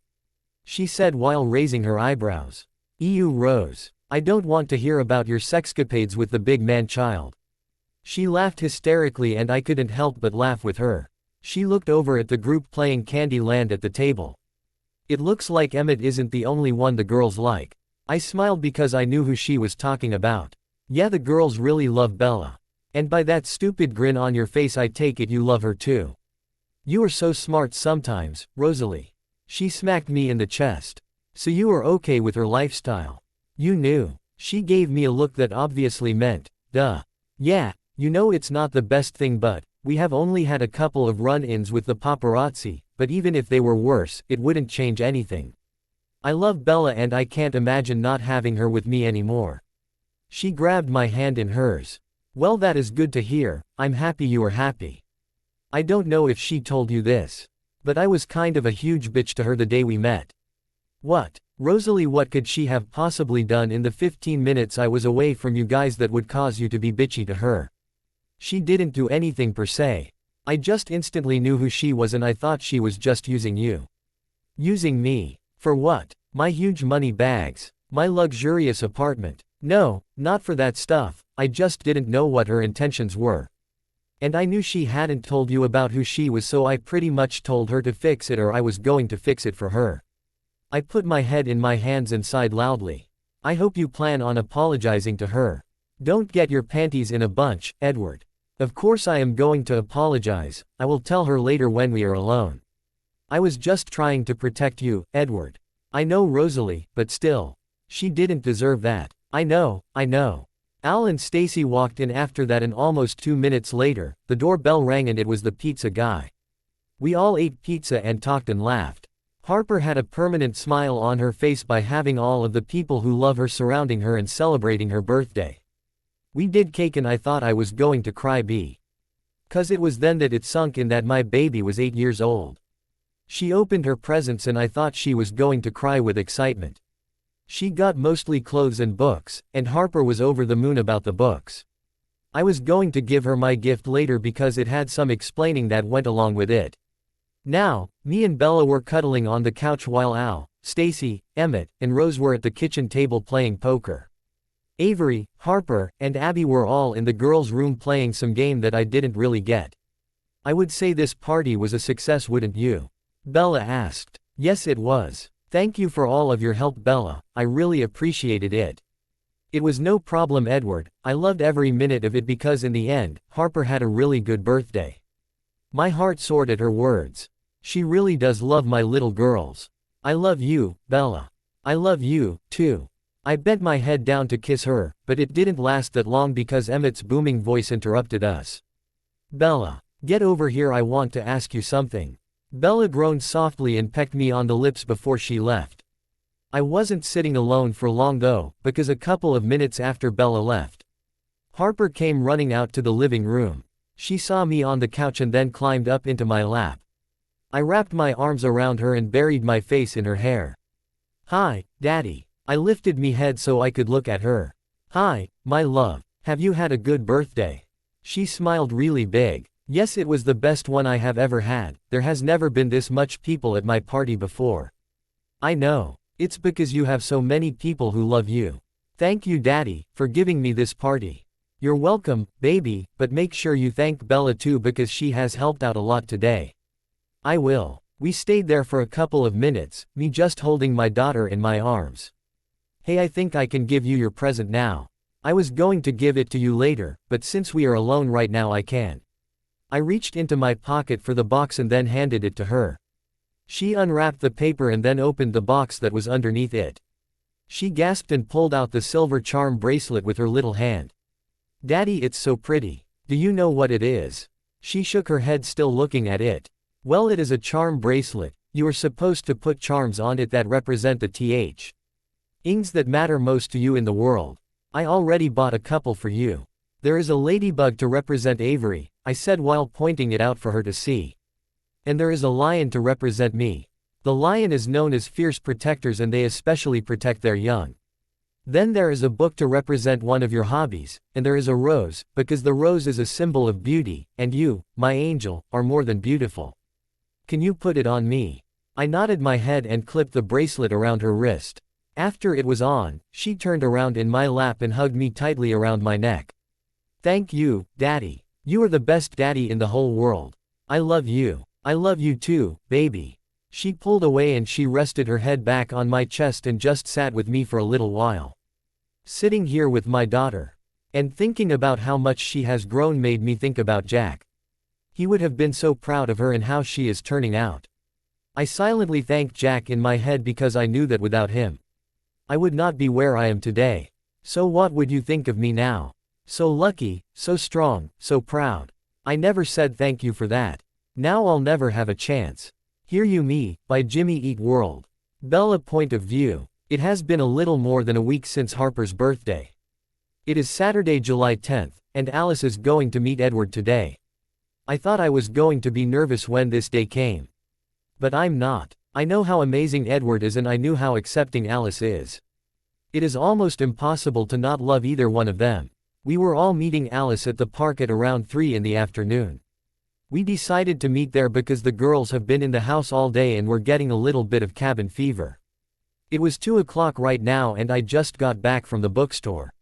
she said while raising her eyebrows. "Ew Rose, I don't want to hear about your sexcapades with the big man child." She laughed hysterically and I couldn't help but laugh with her. She looked over at the group playing Candy Land at the table. "It looks like Emmett isn't the only one the girls like." I smiled because I knew who she was talking about. "Yeah, the girls really love Bella. And by that stupid grin on your face I take it you love her too. You are so smart sometimes, Rosalie." She smacked me in the chest. "So you are okay with her lifestyle? You knew." She gave me a look that obviously meant, duh. "Yeah, you know it's not the best thing, but we have only had a couple of run-ins with the paparazzi, but even if they were worse, it wouldn't change anything. I love Bella and I can't imagine not having her with me anymore." She grabbed my hand in hers. "Well, that is good to hear, I'm happy you are happy. I don't know if she told you this, but I was kind of a huge bitch to her the day we met." "What?" "Rosalie, what could she have possibly done in the 15 minutes I was away from you guys that would cause you to be bitchy to her? She didn't do anything per se. I just instantly knew who she was and I thought she was just using you." "Using me? For what? My huge money bags? My luxurious apartment? No, not for that stuff. I just didn't know what her intentions were. And I knew she hadn't told you about who she was, so I pretty much told her to fix it or I was going to fix it for her." I put my head in my hands and sighed loudly. "I hope you plan on apologizing to her. Don't get your panties in a bunch, Edward." "Of course I am going to apologize, I will tell her later when we are alone. I was just trying to protect you, Edward." "I know Rosalie, but still. She didn't deserve that." I know. Al and Stacy walked in after that and almost 2 minutes later, the doorbell rang and it was the pizza guy. We all ate pizza and talked and laughed. Harper had a permanent smile on her face by having all of the people who love her surrounding her and celebrating her birthday. We did cake and I thought I was going to cry 'cause it was then that it sunk in that my baby was 8 years old. She opened her presents and I thought she was going to cry with excitement. She got mostly clothes and books, and Harper was over the moon about the books. I was going to give her my gift later because it had some explaining that went along with it. Now, me and Bella were cuddling on the couch while Al, Stacy, Emmett, and Rose were at the kitchen table playing poker. Avery, Harper, and Abby were all in the girls' room playing some game that I didn't really get. I would say this party was a success, wouldn't you? Bella asked. Yes, it was. Thank you for all of your help, Bella, I really appreciated it. It was no problem, Edward, I loved every minute of it because in the end, Harper had a really good birthday. My heart soared at her words. She really does love my little girls. I love you, Bella. I love you, too. I bent my head down to kiss her, but it didn't last that long because Emmett's booming voice interrupted us. Bella, get over here, I want to ask you something. Bella groaned softly and pecked me on the lips before she left. I wasn't sitting alone for long though, because a couple of minutes after Bella left, Harper came running out to the living room. She saw me on the couch and then climbed up into my lap. I wrapped my arms around her and buried my face in her hair. Hi, Daddy. I lifted me head so I could look at her. Hi, my love. Have you had a good birthday? She smiled really big. Yes, it was the best one I have ever had. There has never been this much people at my party before. I know. It's because you have so many people who love you. Thank you, Daddy, for giving me this party. You're welcome, baby, but make sure you thank Bella too because she has helped out a lot today. I will. We stayed there for a couple of minutes, me just holding my daughter in my arms. Hey, I think I can give you your present now. I was going to give it to you later, but since we are alone right now I can. I reached into my pocket for the box and then handed it to her. She unwrapped the paper and then opened the box that was underneath it. She gasped and pulled out the silver charm bracelet with her little hand. Daddy, it's so pretty. Do you know what it is? She shook her head, still looking at it. Well, it is a charm bracelet. You are supposed to put charms on it that represent the things that matter most to you in the world. I already bought a couple for you. There is a ladybug to represent Avery, I said while pointing it out for her to see. And there is a lion to represent me. The lion is known as fierce protectors and they especially protect their young. Then there is a book to represent one of your hobbies, and there is a rose, because the rose is a symbol of beauty, and you, my angel, are more than beautiful. Can you put it on me? I nodded my head and clipped the bracelet around her wrist. After it was on, she turned around in my lap and hugged me tightly around my neck. Thank you, Daddy. You are the best daddy in the whole world. I love you. I love you too, baby. She pulled away and she rested her head back on my chest and just sat with me for a little while. Sitting here with my daughter and thinking about how much she has grown made me think about Jack. He would have been so proud of her and how she is turning out. I silently thanked Jack in my head because I knew that without him, I would not be where I am today. So what would you think of me now? So lucky, so strong, so proud. I never said thank you for that. Now I'll never have a chance. Hear You Me, by Jimmy Eat World. Bella point of view. It has been a little more than a week since Harper's birthday. It is Saturday, July 10th, and Alice is going to meet Edward today. I thought I was going to be nervous when this day came. But I'm not. I know how amazing Edward is and I knew how accepting Alice is. It is almost impossible to not love either one of them. We were all meeting Alice at the park at around 3 in the afternoon. We decided to meet there because the girls have been in the house all day and were getting a little bit of cabin fever. It was 2 o'clock right now and I just got back from the bookstore.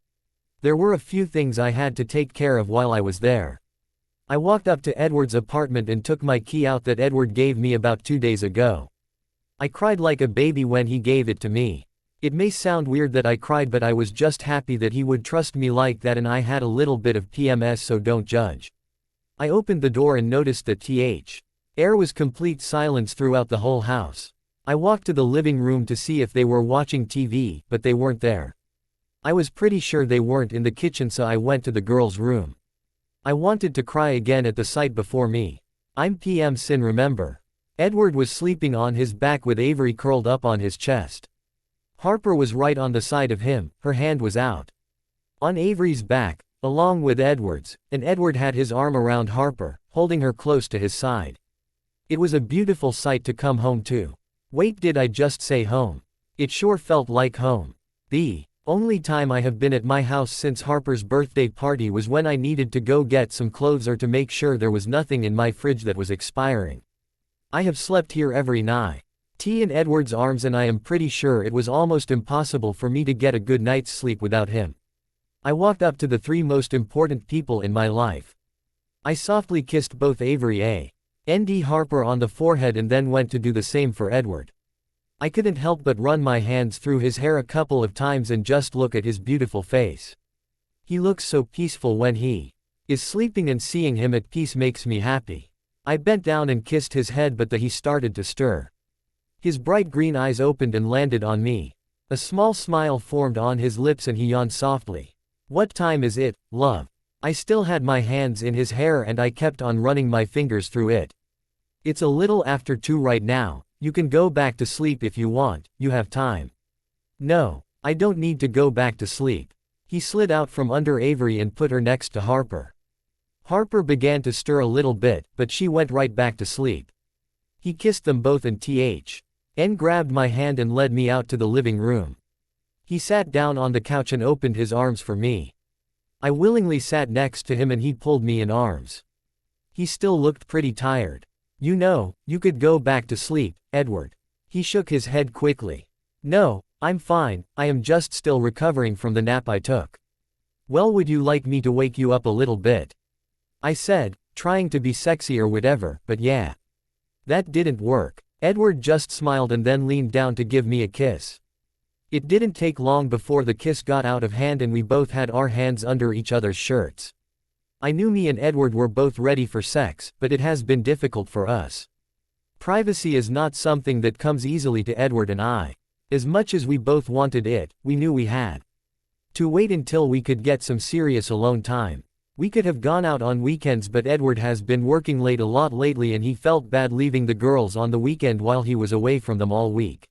There were a few things I had to take care of while I was there. I walked up to Edward's apartment and took my key out that Edward gave me about 2 days ago. I cried like a baby when he gave it to me. It may sound weird that I cried, but I was just happy that he would trust me like that, and I had a little bit of PMS, so don't judge. I opened the door and noticed that there was complete silence throughout the whole house. I walked to the living room to see if they were watching TV, but they weren't there. I was pretty sure they weren't in the kitchen, so I went to the girls' room. I wanted to cry again at the sight before me. I'm PM Sin, remember? Edward was sleeping on his back with Avery curled up on his chest. Harper was right on the side of him, her hand was out on Avery's back, along with Edward's, and Edward had his arm around Harper, holding her close to his side. It was a beautiful sight to come home to. Wait, did I just say home? It sure felt like home. The only time I have been at my house since Harper's birthday party was when I needed to go get some clothes or to make sure there was nothing in my fridge that was expiring. I have slept here every night. In Edward's arms, and I am pretty sure it was almost impossible for me to get a good night's sleep without him. I walked up to the three most important people in my life. I softly kissed both Avery and Harper on the forehead and then went to do the same for Edward. I couldn't help but run my hands through his hair a couple of times and just look at his beautiful face. He looks so peaceful when he is sleeping, and seeing him at peace makes me happy. I bent down and kissed his head, but he started to stir. His bright green eyes opened and landed on me. A small smile formed on his lips and he yawned softly. What time is it, love? I still had my hands in his hair and I kept on running my fingers through it. It's a little after 2 right now. You can go back to sleep if you want, you have time. No, I don't need to go back to sleep. He slid out from under Avery and put her next to Harper. Harper began to stir a little bit, but she went right back to sleep. He kissed them both and grabbed my hand and led me out to the living room. He sat down on the couch and opened his arms for me. I willingly sat next to him and he pulled me in arms. He still looked pretty tired. You know, you could go back to sleep, Edward. He shook his head quickly. No, I'm fine, I am just still recovering from the nap I took. Well, would you like me to wake you up a little bit? I said, trying to be sexy or whatever, but yeah. That didn't work. Edward just smiled and then leaned down to give me a kiss. It didn't take long before the kiss got out of hand and we both had our hands under each other's shirts. I knew me and Edward were both ready for sex, but it has been difficult for us. Privacy is not something that comes easily to Edward and I. As much as we both wanted it, we knew we had to wait until we could get some serious alone time. We could have gone out on weekends, but Edward has been working late a lot lately and he felt bad leaving the girls on the weekend while he was away from them all week.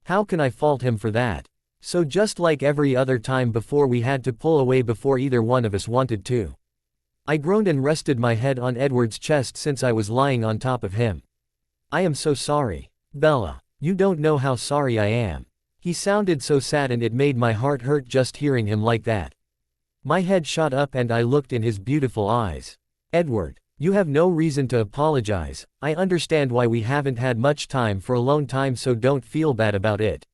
How can I fault him for that? So just like every other time before, we had to pull away before either one of us wanted to. I groaned and rested my head on Edward's chest since I was lying on top of him. I am so sorry. Bella, you don't know how sorry I am. He sounded so sad and it made my heart hurt just hearing him like that. My head shot up and I looked in his beautiful eyes. Edward, you have no reason to apologize. I understand why we haven't had much time for alone time, so don't feel bad about it.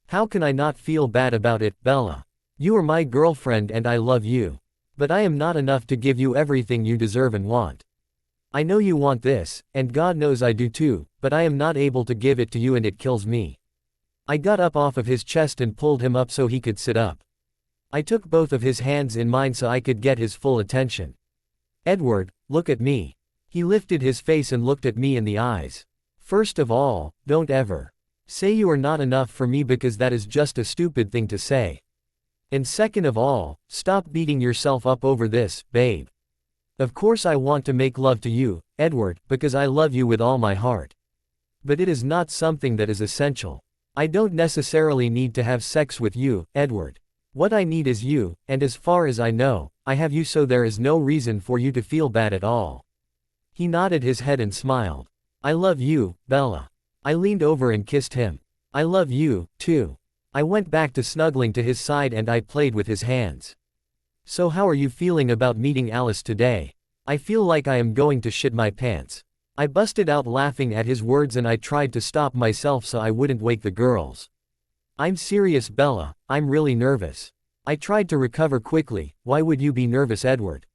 How can I not feel bad about it, Bella? You are my girlfriend and I love you. But I am not enough to give you everything you deserve and want. I know you want this, and God knows I do too, but I am not able to give it to you and it kills me. I got up off of his chest and pulled him up so he could sit up. I took both of his hands in mine so I could get his full attention. Edward, look at me. He lifted his face and looked at me in the eyes. First of all, don't ever say you are not enough for me, because that is just a stupid thing to say. And second of all, stop beating yourself up over this, babe. Of course I want to make love to you, Edward, because I love you with all my heart. But it is not something that is essential. I don't necessarily need to have sex with you, Edward. What I need is you, and as far as I know, I have you, so there is no reason for you to feel bad at all. He nodded his head and smiled. I love you, Bella. I leaned over and kissed him. I love you, too. I went back to snuggling to his side and I played with his hands. So how are you feeling about meeting Alice today? I feel like I am going to shit my pants. I busted out laughing at his words and I tried to stop myself so I wouldn't wake the girls. I'm serious, Bella, I'm really nervous. I tried to recover quickly. Why would you be nervous, Edward?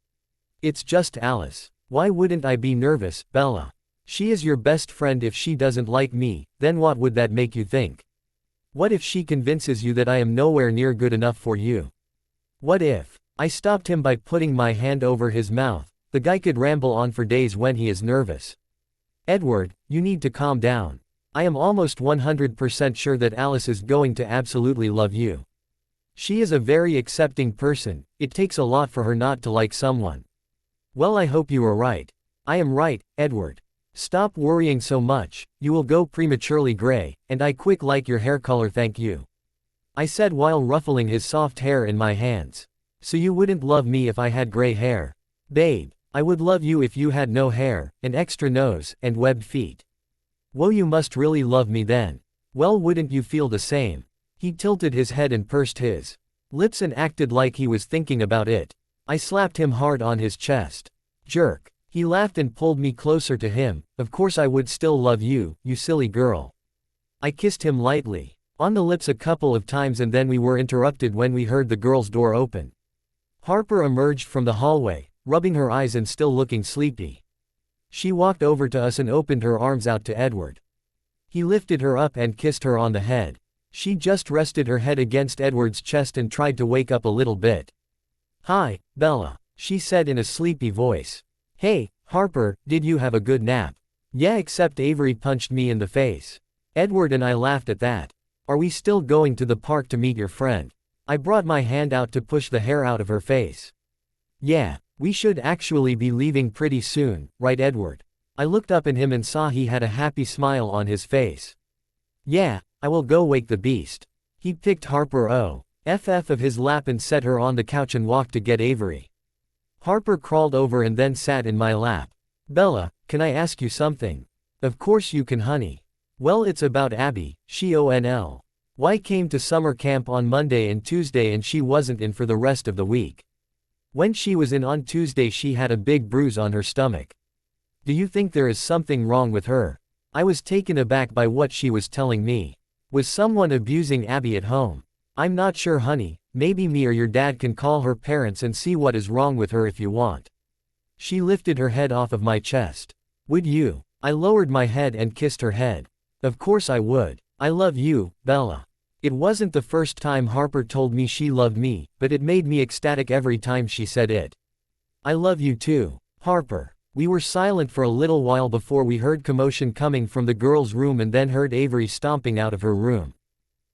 It's just Alice. Why wouldn't I be nervous, Bella? She is your best friend. If she doesn't like me, then what would that make you think? What if she convinces you that I am nowhere near good enough for you? What if? I stopped him by putting my hand over his mouth. The guy could ramble on for days when he is nervous. Edward, you need to calm down. I am almost 100% sure that Alice is going to absolutely love you. She is a very accepting person. It takes a lot for her not to like someone. Well, I hope you are right. I am right, Edward. Stop worrying so much. You will go prematurely gray, and I quick like your hair color, thank you. I said while ruffling his soft hair in my hands. So you wouldn't love me if I had gray hair? Babe, I would love you if you had no hair, an extra nose, and webbed feet. Whoa, you must really love me then. Well, wouldn't you feel the same? He tilted his head and pursed his lips and acted like he was thinking about it. I slapped him hard on his chest. Jerk. He laughed and pulled me closer to him. Of course I would still love you, you silly girl. I kissed him lightly on the lips a couple of times, and then we were interrupted when we heard the girl's door open. Harper emerged from the hallway, rubbing her eyes and still looking sleepy. She walked over to us and opened her arms out to Edward. He lifted her up and kissed her on the head. She just rested her head against Edward's chest and tried to wake up a little bit. "Hi, Bella," she said in a sleepy voice. "Hey, Harper, did you have a good nap?" "Yeah, except Avery punched me in the face." Edward and I laughed at that. "Are we still going to the park to meet your friend?" I brought my hand out to push the hair out of her face. "Yeah, we should actually be leaving pretty soon, right Edward?" I looked up at him and saw he had a happy smile on his face. "Yeah, I will go wake the beast." He picked Harper off of his lap and set her on the couch and walked to get Avery. Harper crawled over and then sat in my lap. "Bella, can I ask you something?" "Of course you can, honey." "Well, it's about Abby. Why came to summer camp on Monday and Tuesday and she wasn't in for the rest of the week. When she was in on Tuesday she had a big bruise on her stomach. Do you think there is something wrong with her?" I was taken aback by what she was telling me. Was someone abusing Abby at home? "I'm not sure, honey. Maybe me or your dad can call her parents and see what is wrong with her if you want." She lifted her head off of my chest. "Would you?" I lowered my head and kissed her head. "Of course I would. I love you, Bella." It wasn't the first time Harper told me she loved me, but it made me ecstatic every time she said it. "I love you too, Harper." We were silent for a little while before we heard commotion coming from the girls' room and then heard Avery stomping out of her room.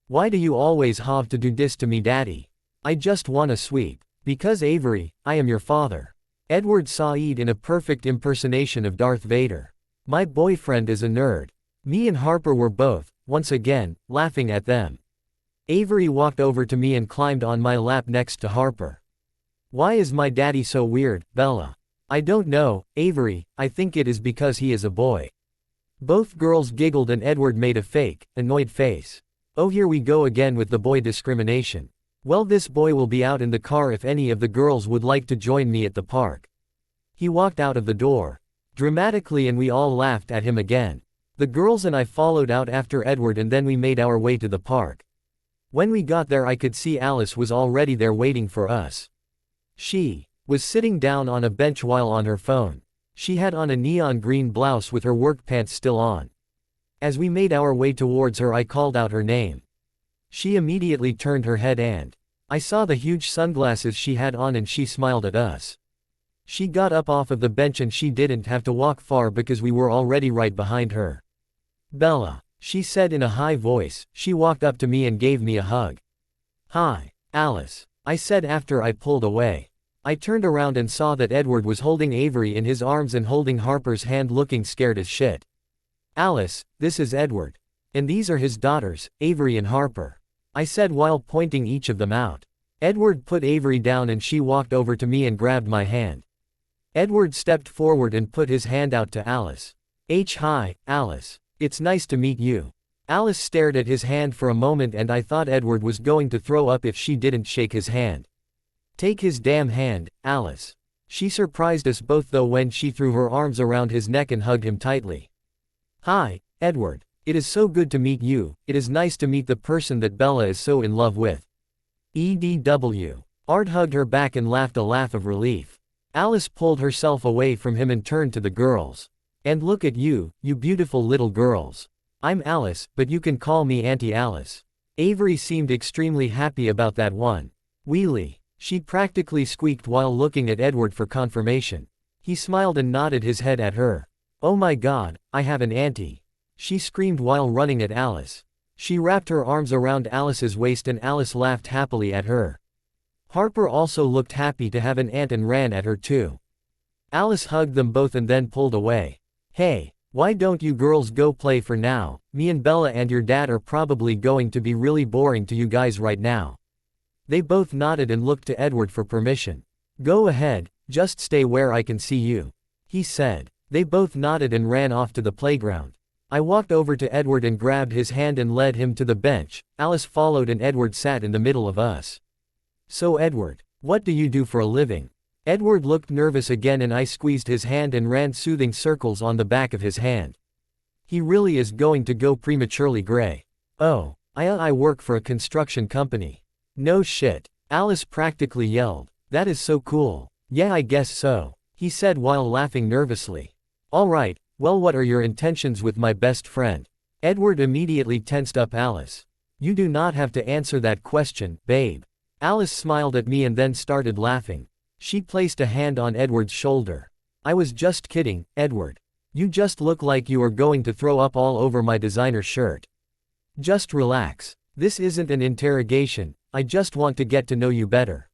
"Why do you always have to do this to me, Daddy? I just wanna sweep." "Because Avery, I am your father." Edward sighed in a perfect impersonation of Darth Vader. "My boyfriend is a nerd." Me and Harper were both, once again, laughing at them. Avery walked over to me and climbed on my lap next to Harper. "Why is my daddy so weird, Bella?" "I don't know, Avery, I think it is because he is a boy." Both girls giggled and Edward made a fake, annoyed face. "Oh, here we go again with the boy discrimination. Well, this boy will be out in the car if any of the girls would like to join me at the park." He walked out of the door dramatically and we all laughed at him again. The girls and I followed out after Edward and then we made our way to the park. When we got there I could see Alice was already there waiting for us. She was sitting down on a bench while on her phone. She had on a neon green blouse with her work pants still on. As we made our way towards her I called out her name. She immediately turned her head and I saw the huge sunglasses she had on and she smiled at us. She got up off of the bench and she didn't have to walk far because we were already right behind her. "Bella," she said in a high voice. She walked up to me and gave me a hug. "Hi, Alice," I said after I pulled away. I turned around and saw that Edward was holding Avery in his arms and holding Harper's hand looking scared as shit. "Alice, this is Edward. And these are his daughters, Avery and Harper," I said while pointing each of them out. Edward put Avery down and she walked over to me and grabbed my hand. Edward stepped forward and put his hand out to Alice. Hi, Alice. It's nice to meet you." Alice stared at his hand for a moment and I thought Edward was going to throw up if she didn't shake his hand. "Take his damn hand, Alice." She surprised us both though when she threw her arms around his neck and hugged him tightly. "Hi, Edward. It is so good to meet you. It is nice to meet the person that Bella is so in love with." EDW. Art hugged her back and laughed a laugh of relief. Alice pulled herself away from him and turned to the girls. "And look at you, you beautiful little girls. I'm Alice, but you can call me Auntie Alice." Avery seemed extremely happy about that one. "Wheelie," she practically squeaked while looking at Edward for confirmation. He smiled and nodded his head at her. "Oh my God, I have an auntie," she screamed while running at Alice. She wrapped her arms around Alice's waist and Alice laughed happily at her. Harper also looked happy to have an aunt and ran at her too. Alice hugged them both and then pulled away. "Hey, why don't you girls go play for now? Me and Bella and your dad are probably going to be really boring to you guys right now." They both nodded and looked to Edward for permission. "Go ahead, Just stay where I can see you," he said. They both nodded and ran off to the playground. I walked over to Edward and grabbed his hand and led him to the bench. Alice followed and Edward sat in the middle of us. "So Edward, what do you do for a living?" Edward looked nervous again and I squeezed his hand and ran soothing circles on the back of his hand. He really is going to go prematurely gray. "Oh, I work for a construction company." "No shit," Alice practically yelled. "That is so cool." "Yeah, I guess so," he said while laughing nervously. "All right, well, what are your intentions with my best friend?" Edward immediately tensed up. "Alice, you do not have to answer that question, babe." Alice smiled at me and then started laughing. She placed a hand on Edward's shoulder. "I was just kidding, Edward. You just look like you are going to throw up all over my designer shirt. Just relax. This isn't an interrogation, I just want to get to know you better."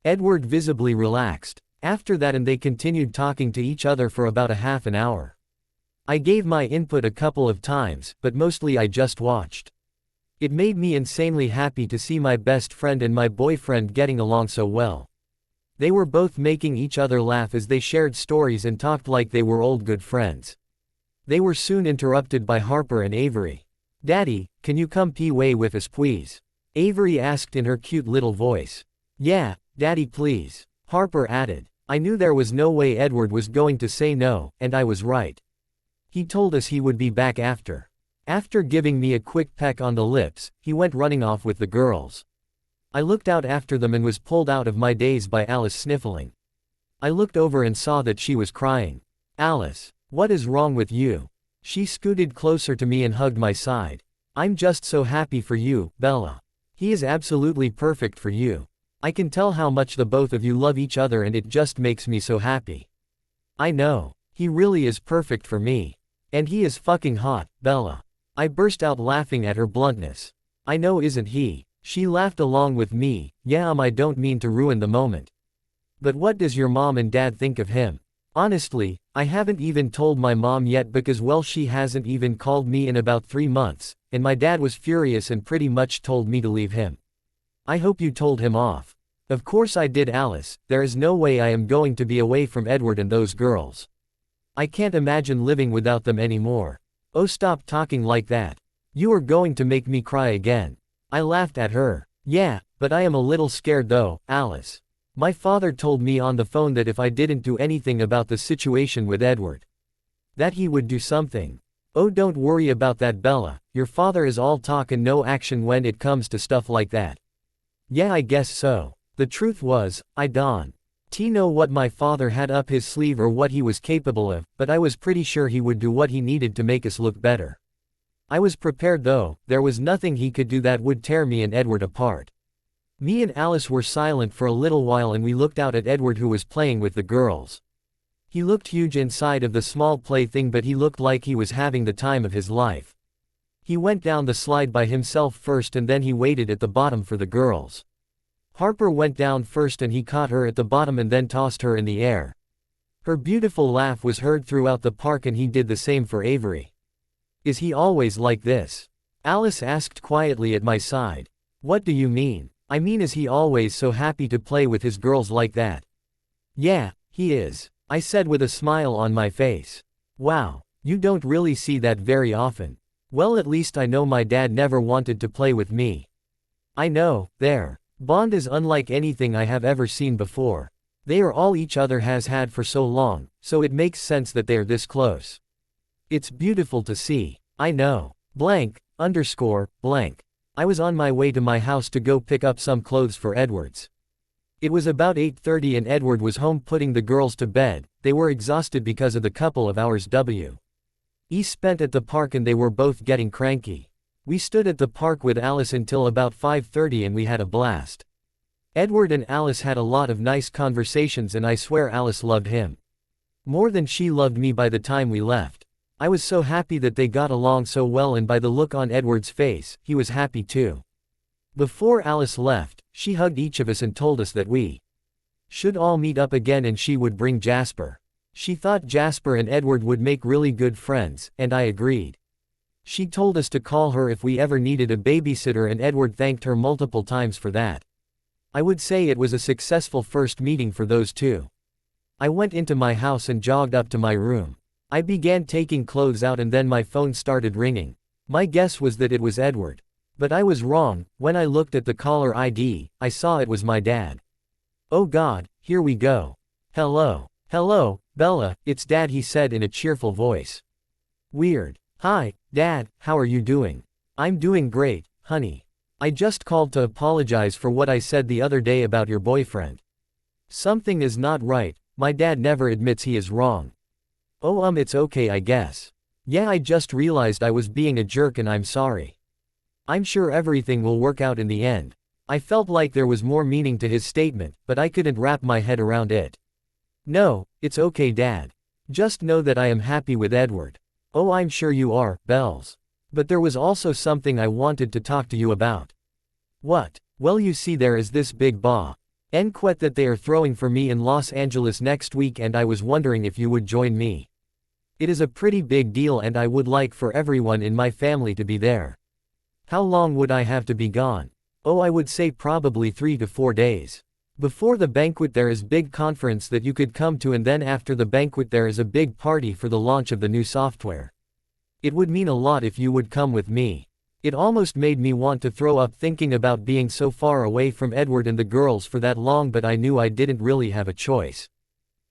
Edward visibly relaxed. After that and they continued talking to each other for about a half an hour. I gave my input a couple of times, but mostly I just watched. It made me insanely happy to see my best friend and my boyfriend getting along so well. They were both making each other laugh as they shared stories and talked like they were old good friends. They were soon interrupted by Harper and Avery. "Daddy, can you come pee way with us please?" Avery asked in her cute little voice. "Yeah, Daddy please," Harper added. I knew there was no way Edward was going to say no, and I was right. He told us he would be back after. After giving me a quick peck on the lips, he went running off with the girls. I looked out after them and was pulled out of my daze by Alice sniffling. I looked over and saw that she was crying. "Alice, what is wrong with you?" She scooted closer to me and hugged my side. "I'm just so happy for you, Bella. He is absolutely perfect for you. I can tell how much the both of you love each other and it just makes me so happy." "I know. He really is perfect for me. And he is fucking hot, Bella." I burst out laughing at her bluntness. "I know, isn't he?" She laughed along with me. "Yeah, I don't mean to ruin the moment. But what does your mom and dad think of him?" "Honestly, I haven't even told my mom yet because well she hasn't even called me in about 3 months, and my dad was furious and pretty much told me to leave him." "I hope you told him off." "Of course I did, Alice. There is no way I am going to be away from Edward and those girls. I can't imagine living without them anymore." "Oh, stop talking like that. You are going to make me cry again." I laughed at her. "Yeah, but I am a little scared though, Alice. My father told me on the phone that if I didn't do anything about the situation with Edward, that he would do something." "Oh, don't worry about that, Bella. Your father is all talk and no action when it comes to stuff like that." "Yeah, I guess so." The truth was, I don't know what my father had up his sleeve or what he was capable of, but I was pretty sure he would do what he needed to make us look better. I was prepared though, there was nothing he could do that would tear me and Edward apart. Me and Alice were silent for a little while and we looked out at Edward who was playing with the girls. He looked huge inside of the small plaything but he looked like he was having the time of his life. He went down the slide by himself first and then he waited at the bottom for the girls. Harper went down first and he caught her at the bottom and then tossed her in the air. Her beautiful laugh was heard throughout the park and he did the same for Avery. "Is he always like this?" Alice asked quietly at my side. "What do you mean?" "I mean, is he always so happy to play with his girls like that?" "Yeah, he is," I said with a smile on my face. "Wow, you don't really see that very often." "Well, at least I know my dad never wanted to play with me." "I know, their bond is unlike anything I have ever seen before. They are all each other has had for so long, so it makes sense that they are this close. It's beautiful to see." "I know. Blank. I was on my way to my house to go pick up some clothes for Edward's. It was about 8:30 and Edward was home putting the girls to bed. They were exhausted because of the couple of hours we spent at the park and they were both getting cranky. We stood at the park with Alice until about 5:30 and we had a blast. Edward and Alice had a lot of nice conversations and I swear Alice loved him more than she loved me by the time we left. I was so happy that they got along so well and by the look on Edward's face, he was happy too. Before Alice left, she hugged each of us and told us that we should all meet up again and she would bring Jasper. She thought Jasper and Edward would make really good friends, and I agreed. She told us to call her if we ever needed a babysitter and Edward thanked her multiple times for that. I would say it was a successful first meeting for those two. I went into my house and jogged up to my room. I began taking clothes out and then my phone started ringing. My guess was that it was Edward. But I was wrong. When I looked at the caller ID, I saw it was my dad. Oh God, here we go. Hello. Hello, Bella, it's Dad, he said in a cheerful voice. Weird. Hi, Dad, how are you doing? I'm doing great, honey. I just called to apologize for what I said the other day about your boyfriend. Something is not right. My dad never admits he is wrong. Oh, it's okay, I guess. Yeah, I just realized I was being a jerk and I'm sorry. I'm sure everything will work out in the end. I felt like there was more meaning to his statement, but I couldn't wrap my head around it. No, it's okay, Dad. Just know that I am happy with Edward. Oh, I'm sure you are, Bells. But there was also something I wanted to talk to you about. What? Well, you see, there is this big banquet that they are throwing for me in Los Angeles next week and I was wondering if you would join me. It is a pretty big deal and I would like for everyone in my family to be there. How long would I have to be gone? Oh, I would say probably 3 to 4 days. Before the banquet there is big conference that you could come to and then after the banquet there is a big party for the launch of the new software. It would mean a lot if you would come with me. It almost made me want to throw up thinking about being so far away from Edward and the girls for that long, but I knew I didn't really have a choice.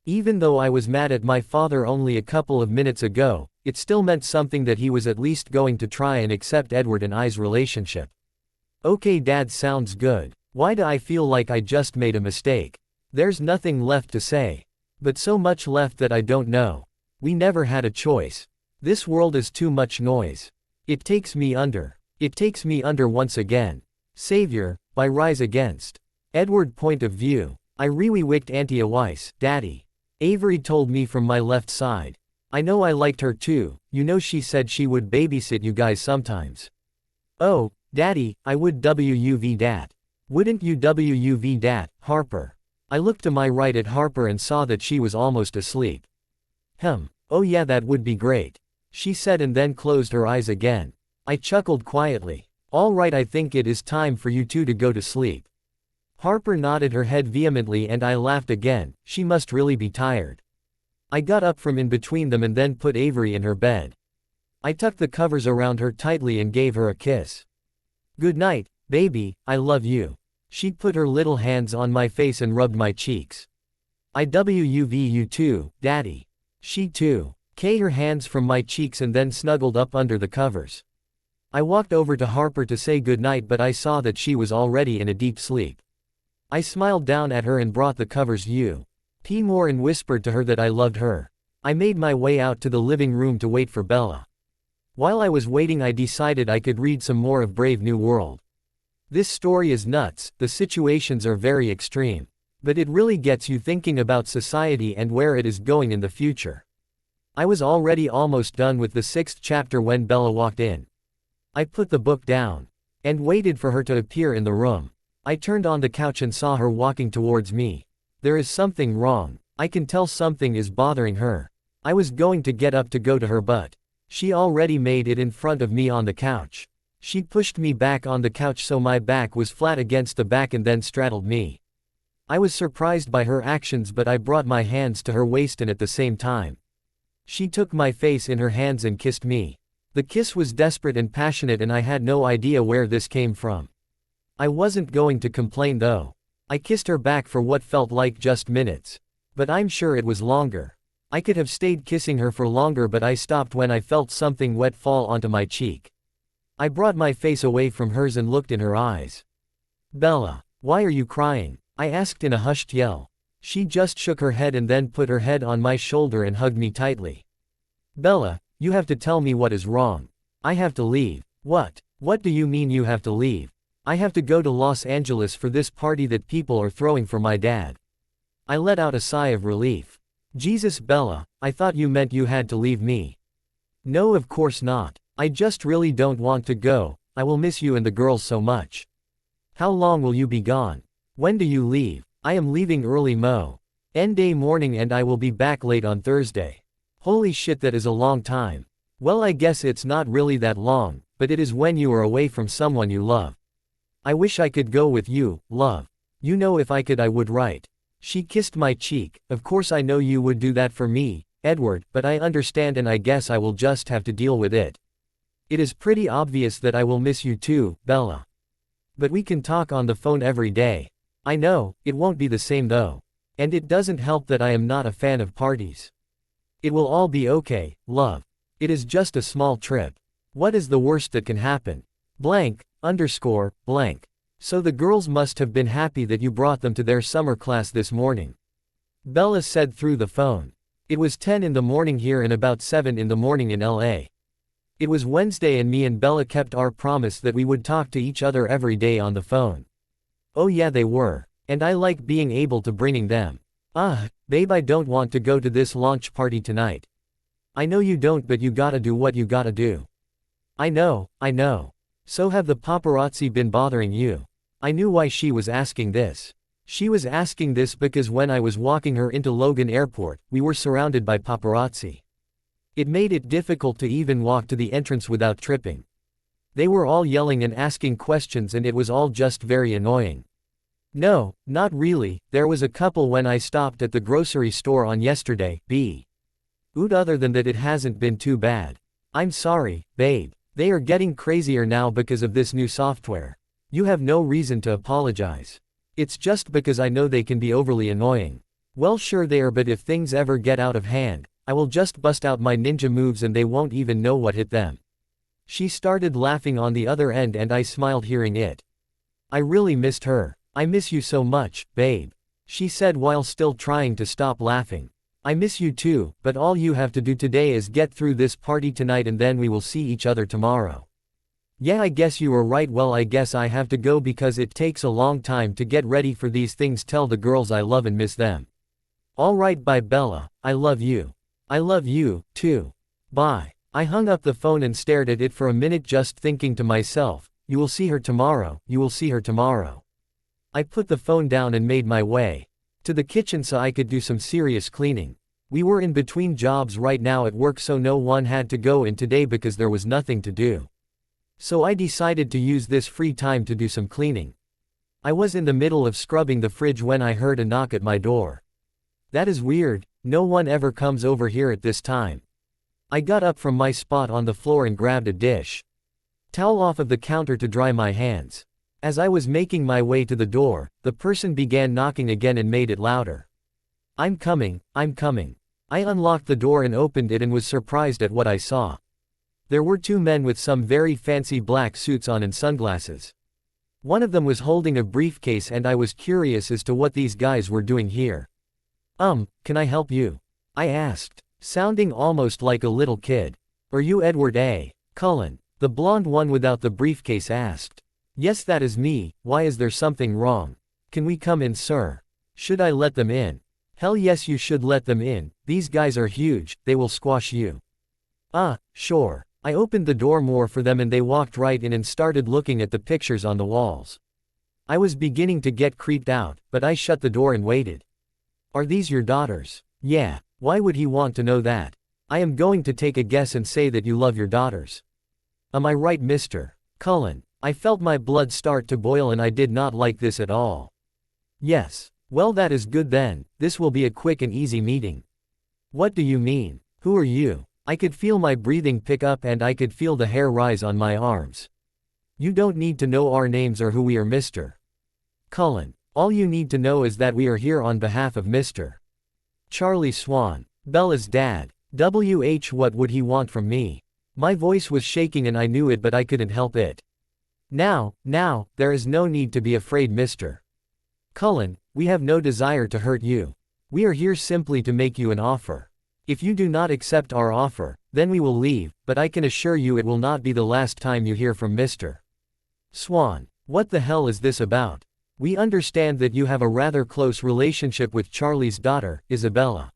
Even though I was mad at my father only a couple of minutes ago, it still meant something that he was at least going to try and accept Edward and I's relationship. Okay, Dad, sounds good. Why do I feel like I just made a mistake? There's nothing left to say. But so much left that I don't know. We never had a choice. This world is too much noise. It takes me under. It takes me under once again. Savior, by Rise Against. Edward point of view. I really wicked Auntie Weiss, Daddy. Avery told me from my left side. I know I liked her too, you know she said she would babysit you guys sometimes. Oh, Daddy, I would WUV dat. Wouldn't you WUV dat, Harper? I looked to my right at Harper and saw that she was almost asleep. Oh yeah, that would be great, she said and then closed her eyes again. I chuckled quietly. All right, I think it is time for you two to go to sleep. Harper nodded her head vehemently and I laughed again, she must really be tired. I got up from in between them and then put Avery in her bed. I tucked the covers around her tightly and gave her a kiss. Good night, baby, I love you. She put her little hands on my face and rubbed my cheeks. I WUV you too, Daddy. She too. K her hands from my cheeks and then snuggled up under the covers. I walked over to Harper to say goodnight, but I saw that she was already in a deep sleep. I smiled down at her and brought the covers U.P. more and whispered to her that I loved her. I made my way out to the living room to wait for Bella. While I was waiting, I decided I could read some more of Brave New World. This story is nuts, the situations are very extreme. But it really gets you thinking about society and where it is going in the future. I was already almost done with the 6th chapter when Bella walked in. I put the book down and waited for her to appear in the room. I turned on the couch and saw her walking towards me. There is something wrong. I can tell something is bothering her. I was going to get up to go to her, but she already made it in front of me on the couch. She pushed me back on the couch so my back was flat against the back and then straddled me. I was surprised by her actions, but I brought my hands to her waist and at the same time, she took my face in her hands and kissed me. The kiss was desperate and passionate and I had no idea where this came from. I wasn't going to complain though. I kissed her back for what felt like just minutes. But I'm sure it was longer. I could have stayed kissing her for longer, but I stopped when I felt something wet fall onto my cheek. I brought my face away from hers and looked in her eyes. Bella, why are you crying? I asked in a hushed yell. She just shook her head and then put her head on my shoulder and hugged me tightly. Bella, you have to tell me what is wrong. I have to leave. What? What do you mean you have to leave? I have to go to Los Angeles for this party that people are throwing for my dad. I let out a sigh of relief. Jesus, Bella, I thought you meant you had to leave me. No, of course not. I just really don't want to go. I will miss you and the girls so much. How long will you be gone? When do you leave? I am leaving early Monday morning and I will be back late on Thursday. Holy shit, that is a long time. Well, I guess it's not really that long, but it is when you are away from someone you love. I wish I could go with you, love. You know, if I could I would, right? She kissed my cheek. Of course I know you would do that for me, Edward, but I understand and I guess I will just have to deal with it. It is pretty obvious that I will miss you too, Bella. But we can talk on the phone every day. I know, it won't be the same though. And it doesn't help that I am not a fan of parties. It will all be okay, love. It is just a small trip. What is the worst that can happen? Blank. So the girls must have been happy that you brought them to their summer class this morning. Bella said through the phone. It was 10 in the morning here and about 7 in the morning in LA. It was Wednesday and me and Bella kept our promise that we would talk to each other every day on the phone. Oh yeah, they were. And I like being able to bringing them. Babe, I don't want to go to this launch party tonight. I know you don't, but you gotta do what you gotta do. I know. So have the paparazzi been bothering you? I knew why she was asking this. She was asking this because when I was walking her into Logan Airport, we were surrounded by paparazzi. It made it difficult to even walk to the entrance without tripping. They were all yelling and asking questions and it was all just very annoying. No, not really, there was a couple when I stopped at the grocery store on yesterday, other than that it hasn't been too bad. I'm sorry, babe. They are getting crazier now because of this new software. You have no reason to apologize. It's just because I know they can be overly annoying. Well sure they are, but if things ever get out of hand, I will just bust out my ninja moves and they won't even know what hit them. She started laughing on the other end and I smiled hearing it. I really missed her. I miss you so much, babe. She said while still trying to stop laughing. I miss you too, but all you have to do today is get through this party tonight and then we will see each other tomorrow. Yeah, I guess you were right. Well, I guess I have to go because it takes a long time to get ready for these things. Tell the girls I love and miss them. Alright, bye Bella, I love you. I love you, too. Bye. I hung up the phone and stared at it for a minute just thinking to myself, you will see her tomorrow, you will see her tomorrow. I put the phone down and made my way to the kitchen so I could do some serious cleaning. We were in between jobs right now at work, so no one had to go in today because there was nothing to do. So I decided to use this free time to do some cleaning. I was in the middle of scrubbing the fridge when I heard a knock at my door. That is weird, no one ever comes over here at this time. I got up from my spot on the floor and grabbed a dish towel off of the counter to dry my hands. As I was making my way to the door, the person began knocking again and made it louder. I'm coming. I unlocked the door and opened it and was surprised at what I saw. There were two men with some very fancy black suits on and sunglasses. One of them was holding a briefcase and I was curious as to what these guys were doing here. Can I help you? I asked, sounding almost like a little kid. Are you Edward A. Cullen? The blonde one without the briefcase asked. Yes, that is me. Why, is there something wrong? Can we come in, sir? Should I let them in? Hell yes, you should let them in. These guys are huge, they will squash you. Sure. I opened the door more for them and they walked right in and started looking at the pictures on the walls. I was beginning to get creeped out, but I shut the door and waited. Are these your daughters? Yeah. Why would he want to know that? I am going to take a guess and say that you love your daughters. Am I right, Mr. Cullen? I felt my blood start to boil and I did not like this at all. Yes. Well, that is good then, this will be a quick and easy meeting. What do you mean? Who are you? I could feel my breathing pick up and I could feel the hair rise on my arms. You don't need to know our names or who we are, Mr. Cullen. All you need to know is that we are here on behalf of Mr. Charlie Swan, Bella's dad. What would he want from me? My voice was shaking and I knew it, but I couldn't help it. Now, there is no need to be afraid, Mr. Cullen, we have no desire to hurt you. We are here simply to make you an offer. If you do not accept our offer, then we will leave, but I can assure you it will not be the last time you hear from Mr. Swan. What the hell is this about? We understand that you have a rather close relationship with Charlie's daughter, Isabella.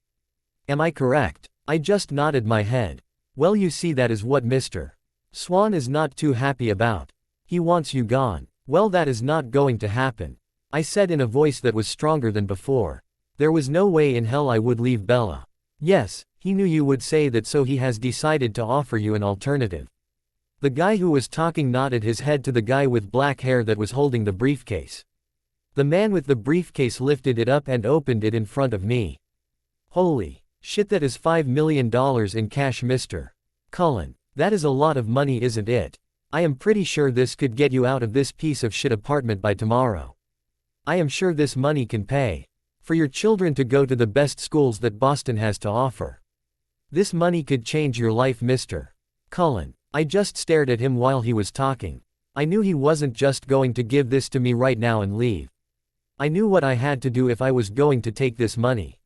Am I correct? I just nodded my head. Well, you see, that is what Mr. Swan is not too happy about. He wants you gone. Well, that is not going to happen, I said in a voice that was stronger than before. There was no way in hell I would leave Bella. Yes, he knew you would say that, so he has decided to offer you an alternative. The guy who was talking nodded his head to the guy with black hair that was holding the briefcase. The man with the briefcase lifted it up and opened it in front of me. Holy shit, that is $5 million in cash, Mr. Cullen. That is a lot of money, isn't it? I am pretty sure this could get you out of this piece of shit apartment by tomorrow. I am sure this money can pay for your children to go to the best schools that Boston has to offer. This money could change your life, Mr. Cullen. I just stared at him while he was talking. I knew he wasn't just going to give this to me right now and leave. I knew what I had to do if I was going to take this money.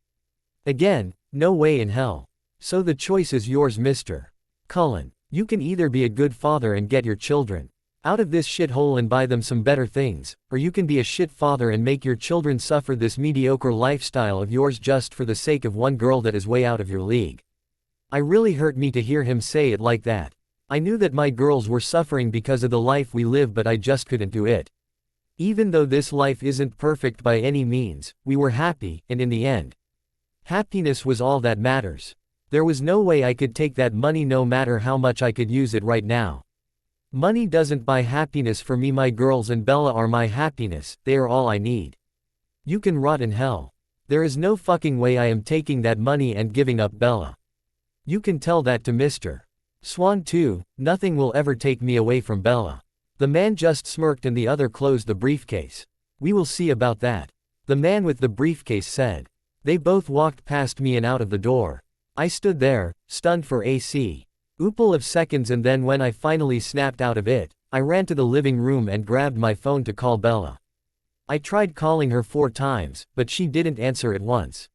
Again, no way in hell. So the choice is yours, Mr. Cullen. You can either be a good father and get your children out of this shithole and buy them some better things, or you can be a shit father and make your children suffer this mediocre lifestyle of yours just for the sake of one girl that is way out of your league. It really hurt me to hear him say it like that. I knew that my girls were suffering because of the life we live, but I just couldn't do it. Even though this life isn't perfect by any means, we were happy, and in the end, happiness was all that matters. There was no way I could take that money no matter how much I could use it right now. Money doesn't buy happiness for me. My girls and Bella are my happiness, they are all I need. You can rot in hell. There is no fucking way I am taking that money and giving up Bella. You can tell that to Mr. Swan too. Nothing will ever take me away from Bella. The man just smirked and the other closed the briefcase. We will see about that, the man with the briefcase said. They both walked past me and out of the door. I stood there, stunned for a couple of seconds, and then when I finally snapped out of it, I ran to the living room and grabbed my phone to call Bella. I tried calling her 4 times, but she didn't answer at once.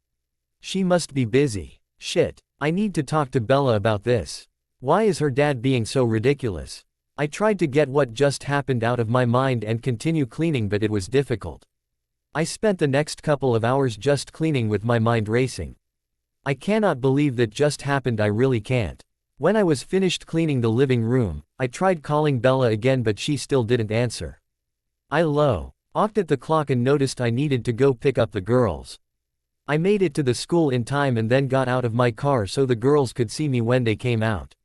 She must be busy. Shit, I need to talk to Bella about this. Why is her dad being so ridiculous? I tried to get what just happened out of my mind and continue cleaning, but it was difficult. I spent the next couple of hours just cleaning with my mind racing. I cannot believe that just happened, I really can't. When I was finished cleaning the living room, I tried calling Bella again, but she still didn't answer. I looked at the clock and noticed I needed to go pick up the girls. I made it to the school in time and then got out of my car so the girls could see me when they came out.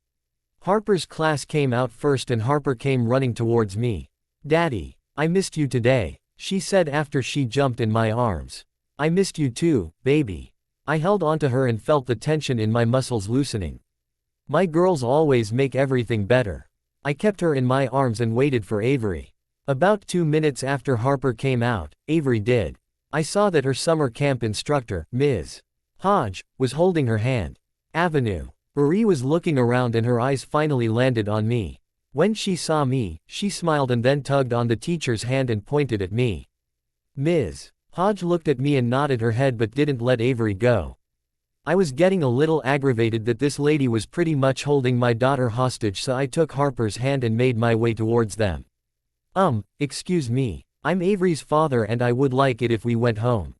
Harper's class came out first and Harper came running towards me. "Daddy, I missed you today," she said after she jumped in my arms. "I missed you too, baby." I held onto her and felt the tension in my muscles loosening. My girls always make everything better. I kept her in my arms and waited for Avery. About 2 minutes after Harper came out, Avery did. I saw that her summer camp instructor, Ms. Hodge, was holding her hand. Avenue. Marie was looking around and her eyes finally landed on me. When she saw me, she smiled and then tugged on the teacher's hand and pointed at me. Ms. Hodge looked at me and nodded her head but didn't let Avery go. I was getting a little aggravated that this lady was pretty much holding my daughter hostage, so I took Harper's hand and made my way towards them. Excuse me, I'm Avery's father and I would like it if we went home."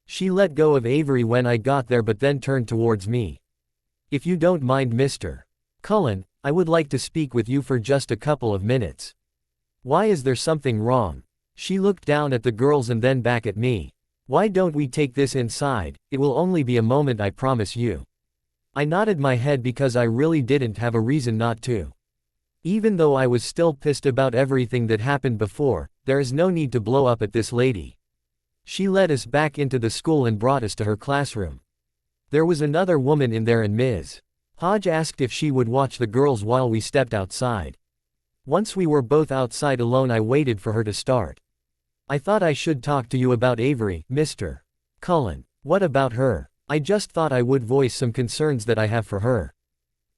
She let go of Avery when I got there but then turned towards me. "If you don't mind, Mr. Cullen, I would like to speak with you for just a couple of minutes." "Why, is there something wrong?" She looked down at the girls and then back at me. "Why don't we take this inside? It will only be a moment, I promise you." I nodded my head because I really didn't have a reason not to. Even though I was still pissed about everything that happened before, there is no need to blow up at this lady. She led us back into the school and brought us to her classroom. There was another woman in there and Ms. Hodge asked if she would watch the girls while we stepped outside. Once we were both outside alone, I waited for her to start. "I thought I should talk to you about Avery, Mr. Cullen." "What about her?" "I just thought I would voice some concerns that I have for her."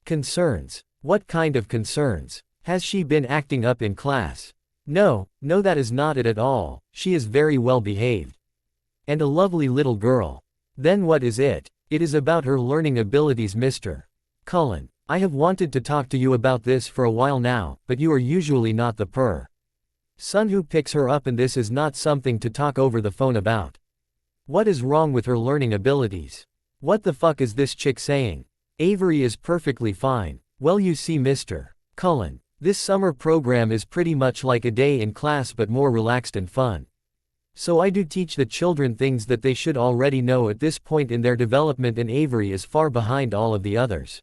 "Concerns? What kind of concerns? Has she been acting up in class?" No, that is not it at all. She is very well behaved. And a lovely little girl." "Then what is it?" "It is about her learning abilities, Mr. Cullen. I have wanted to talk to you about this for a while now, but you are usually not the son who picks her up, and this is not something to talk over the phone about. What is wrong with her learning abilities? What the fuck is this chick saying? Avery is perfectly fine." "Well, you see, Mr. Cullen, this summer program is pretty much like a day in class but more relaxed and fun. So I do teach the children things that they should already know at this point in their development, and Avery is far behind all of the others."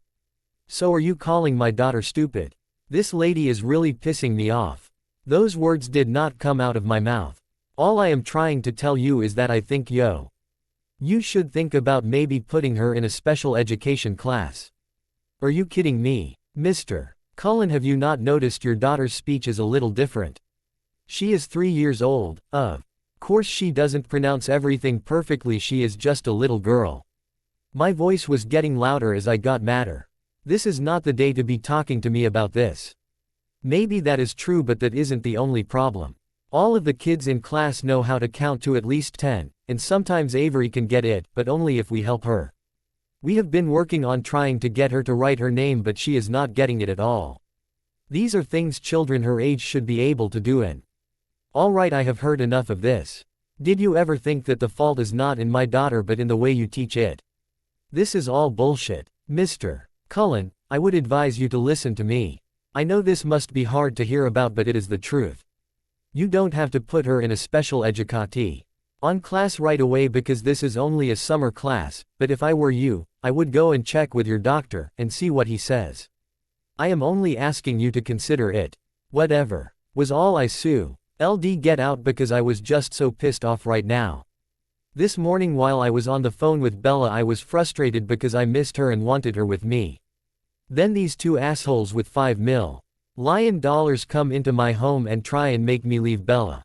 "So are you calling my daughter stupid?" This lady is really pissing me off. Those words did not come out of my mouth. All I am trying to tell you is that I think you should think about maybe putting her in a special education class. Are you kidding me? Mr. Cullen, have you not noticed your daughter's speech is a little different? She is 3 years old. Of course she doesn't pronounce everything perfectly, she is just a little girl. My voice was getting louder as I got madder. This is not the day to be talking to me about this. Maybe that is true, but that isn't the only problem. All of the kids in class know how to count to at least 10, and sometimes Avery can get it, but only if we help her. We have been working on trying to get her to write her name, but she is not getting it at all. These are things children her age should be able to do. And alright, I have heard enough of this. Did you ever think that the fault is not in my daughter but in the way you teach it? This is all bullshit. Mr. Cullen, I would advise you to listen to me. I know this must be hard to hear about, but it is the truth. You don't have to put her in a special educatee on class right away because this is only a summer class, but if I were you, I would go and check with your doctor and see what he says. I am only asking you to consider it. Whatever. Was all I sue. LD get out because I was just so pissed off right now. This morning while I was on the phone with Bella I was frustrated because I missed her and wanted her with me. Then these two assholes with $5 million come into my home and try and make me leave Bella.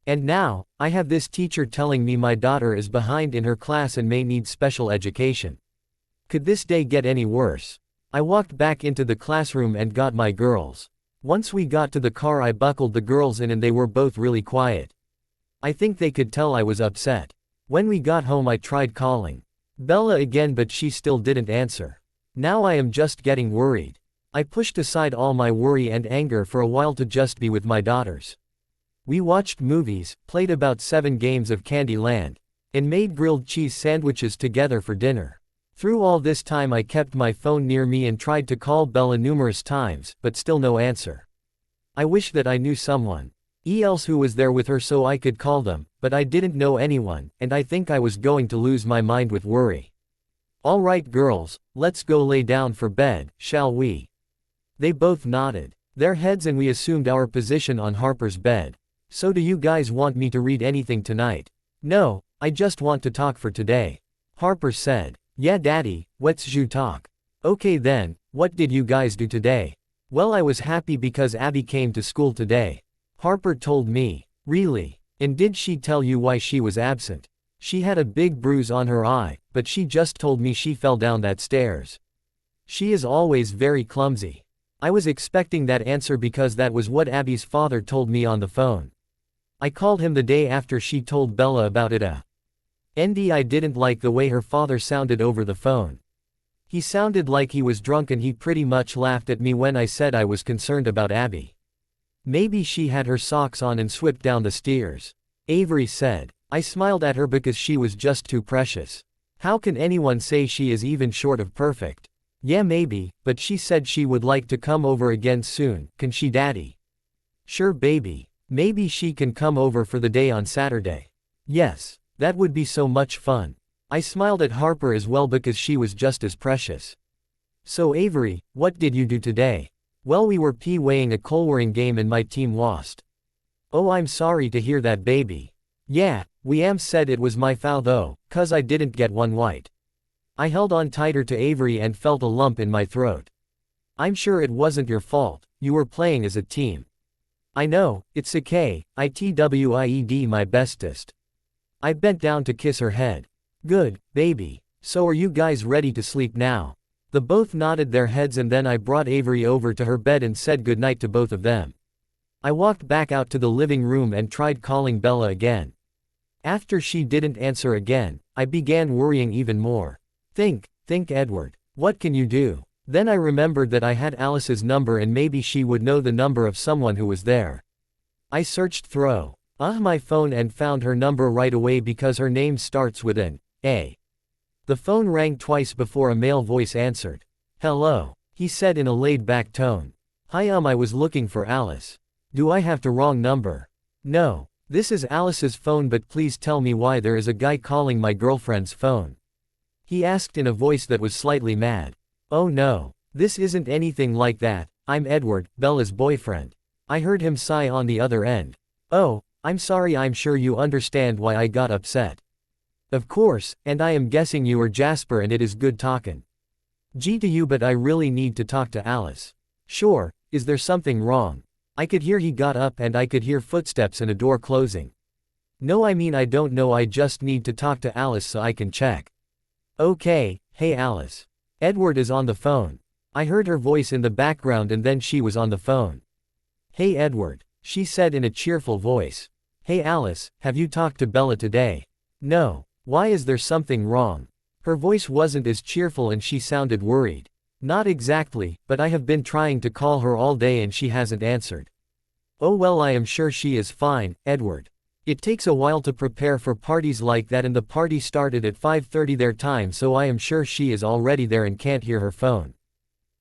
And now, I have this teacher telling me my daughter is behind in her class and may need special education. Could this day get any worse? I walked back into the classroom and got my girls. Once we got to the car I buckled the girls in and they were both really quiet. I think they could tell I was upset. When we got home I tried calling Bella again but she still didn't answer. Now I am just getting worried. I pushed aside all my worry and anger for a while to just be with my daughters. We watched movies, played about 7 games of Candyland, and made grilled cheese sandwiches together for dinner. Through all this time I kept my phone near me and tried to call Bella numerous times, but still no answer. I wish that I knew someone else who was there with her so I could call them, but I didn't know anyone, and I think I was going to lose my mind with worry. Alright girls, let's go lay down for bed, shall we? They both nodded their heads and we assumed our position on Harper's bed. So do you guys want me to read anything tonight? No, I just want to talk for today. Harper said. Yeah daddy, let's you talk. Okay then, what did you guys do today? Well I was happy because Abby came to school today. Harper told me. Really? And did she tell you why she was absent? She had a big bruise on her eye, but she just told me she fell down that stairs. She is always very clumsy. I was expecting that answer because that was what Abby's father told me on the phone. I called him the day after she told Bella about it. I didn't like the way her father sounded over the phone. He sounded like he was drunk and he pretty much laughed at me when I said I was concerned about Abby. Maybe she had her socks on and slipped down the stairs. Avery said. I smiled at her because she was just too precious. How can anyone say she is even short of perfect? Yeah maybe, but she said she would like to come over again soon, can she daddy? Sure baby. Maybe she can come over for the day on Saturday. Yes, that would be so much fun. I smiled at Harper as well because she was just as precious. So Avery, what did you do today? Well we were weighing a coloring game and my team lost. Oh I'm sorry to hear that baby. Yeah, we said it was my foul though, cause I didn't get one white. I held on tighter to Avery and felt a lump in my throat. I'm sure it wasn't your fault, you were playing as a team. I know, it's okay, ITWIED my bestest. I bent down to kiss her head. Good, baby. So are you guys ready to sleep now? The both nodded their heads and then I brought Avery over to her bed and said goodnight to both of them. I walked back out to the living room and tried calling Bella again. After she didn't answer again, I began worrying even more. Think Edward. What can you do? Then I remembered that I had Alice's number and maybe she would know the number of someone who was there. I searched through my phone and found her number right away because her name starts with an A. The phone rang twice before a male voice answered. Hello, he said in a laid-back tone. Hi I was looking for Alice. Do I have the wrong number? No, this is Alice's phone but please tell me why there is a guy calling my girlfriend's phone. He asked in a voice that was slightly mad. Oh no, this isn't anything like that, I'm Edward, Bella's boyfriend. I heard him sigh on the other end. Oh, I'm sorry, I'm sure you understand why I got upset. Of course, and I am guessing you are Jasper and it is good talkin'. Gee to you, but I really need to talk to Alice. Sure, is there something wrong? I could hear he got up and I could hear footsteps and a door closing. No, I mean I don't know, I just need to talk to Alice so I can check. Okay, hey Alice. Edward is on the phone. I heard her voice in the background and then she was on the phone. Hey Edward, she said in a cheerful voice. Hey Alice, have you talked to Bella today? No. Why, is there something wrong? Her voice wasn't as cheerful and she sounded worried. Not exactly, but I have been trying to call her all day and she hasn't answered. Oh well, I am sure she is fine, Edward. It takes a while to prepare for parties like that and the party started at 5:30 their time, so I am sure she is already there and can't hear her phone.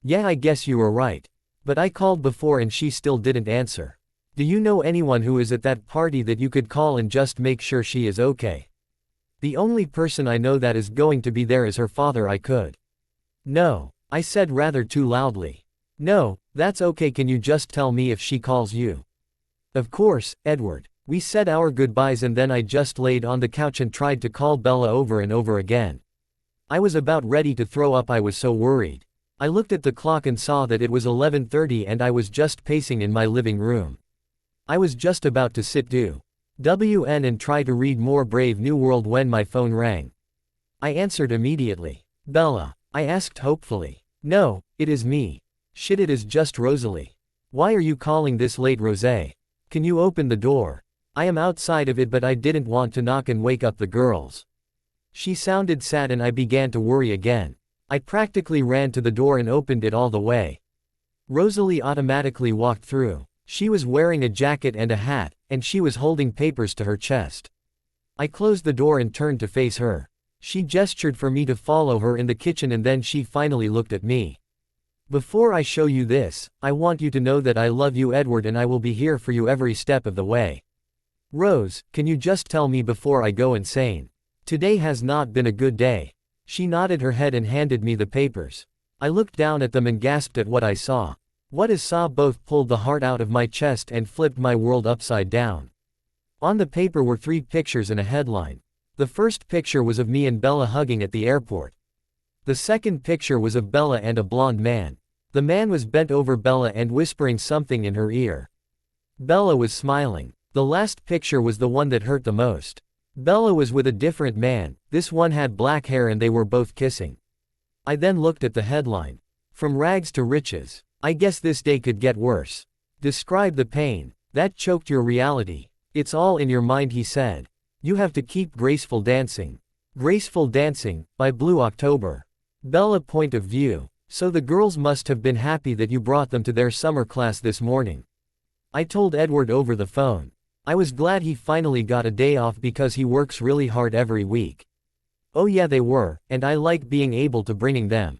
Yeah, I guess you were right. But I called before and she still didn't answer. Do you know anyone who is at that party that you could call and just make sure she is okay? The only person I know that is going to be there is her father. I could. No, I said rather too loudly. No, that's okay, can you just tell me if she calls you? Of course, Edward. We said our goodbyes and then I just laid on the couch and tried to call Bella over and over again. I was about ready to throw up, I was so worried. I looked at the clock and saw that it was 11:30 and I was just pacing in my living room. I was just about to sit WN and try to read more Brave New World when my phone rang. I answered immediately. Bella, I asked hopefully. No, it is me. Shit, it is just Rosalie. Why are you calling this late, Rosé? Can you open the door? I am outside of it but I didn't want to knock and wake up the girls. She sounded sad and I began to worry again. I practically ran to the door and opened it all the way. Rosalie automatically walked through. She was wearing a jacket and a hat, and she was holding papers to her chest. I closed the door and turned to face her. She gestured for me to follow her in the kitchen and then she finally looked at me. Before I show you this, I want you to know that I love you, Edward, and I will be here for you every step of the way. Rose, can you just tell me before I go insane? Today has not been a good day. She nodded her head and handed me the papers. I looked down at them and gasped at what I saw. What I saw both pulled the heart out of my chest and flipped my world upside down. On the paper were 3 pictures and a headline. The first picture was of me and Bella hugging at the airport. The second picture was of Bella and a blonde man. The man was bent over Bella and whispering something in her ear. Bella was smiling. The last picture was the one that hurt the most. Bella was with a different man, this one had black hair and they were both kissing. I then looked at the headline. From rags to riches. I guess this day could get worse. Describe the pain that choked your reality. It's all in your mind, he said. You have to keep graceful dancing. Graceful Dancing, by Blue October. Bella point of view. So the girls must have been happy that you brought them to their summer class this morning. I told Edward over the phone. I was glad he finally got a day off because he works really hard every week. Oh yeah, they were, and I like being able to bringing them.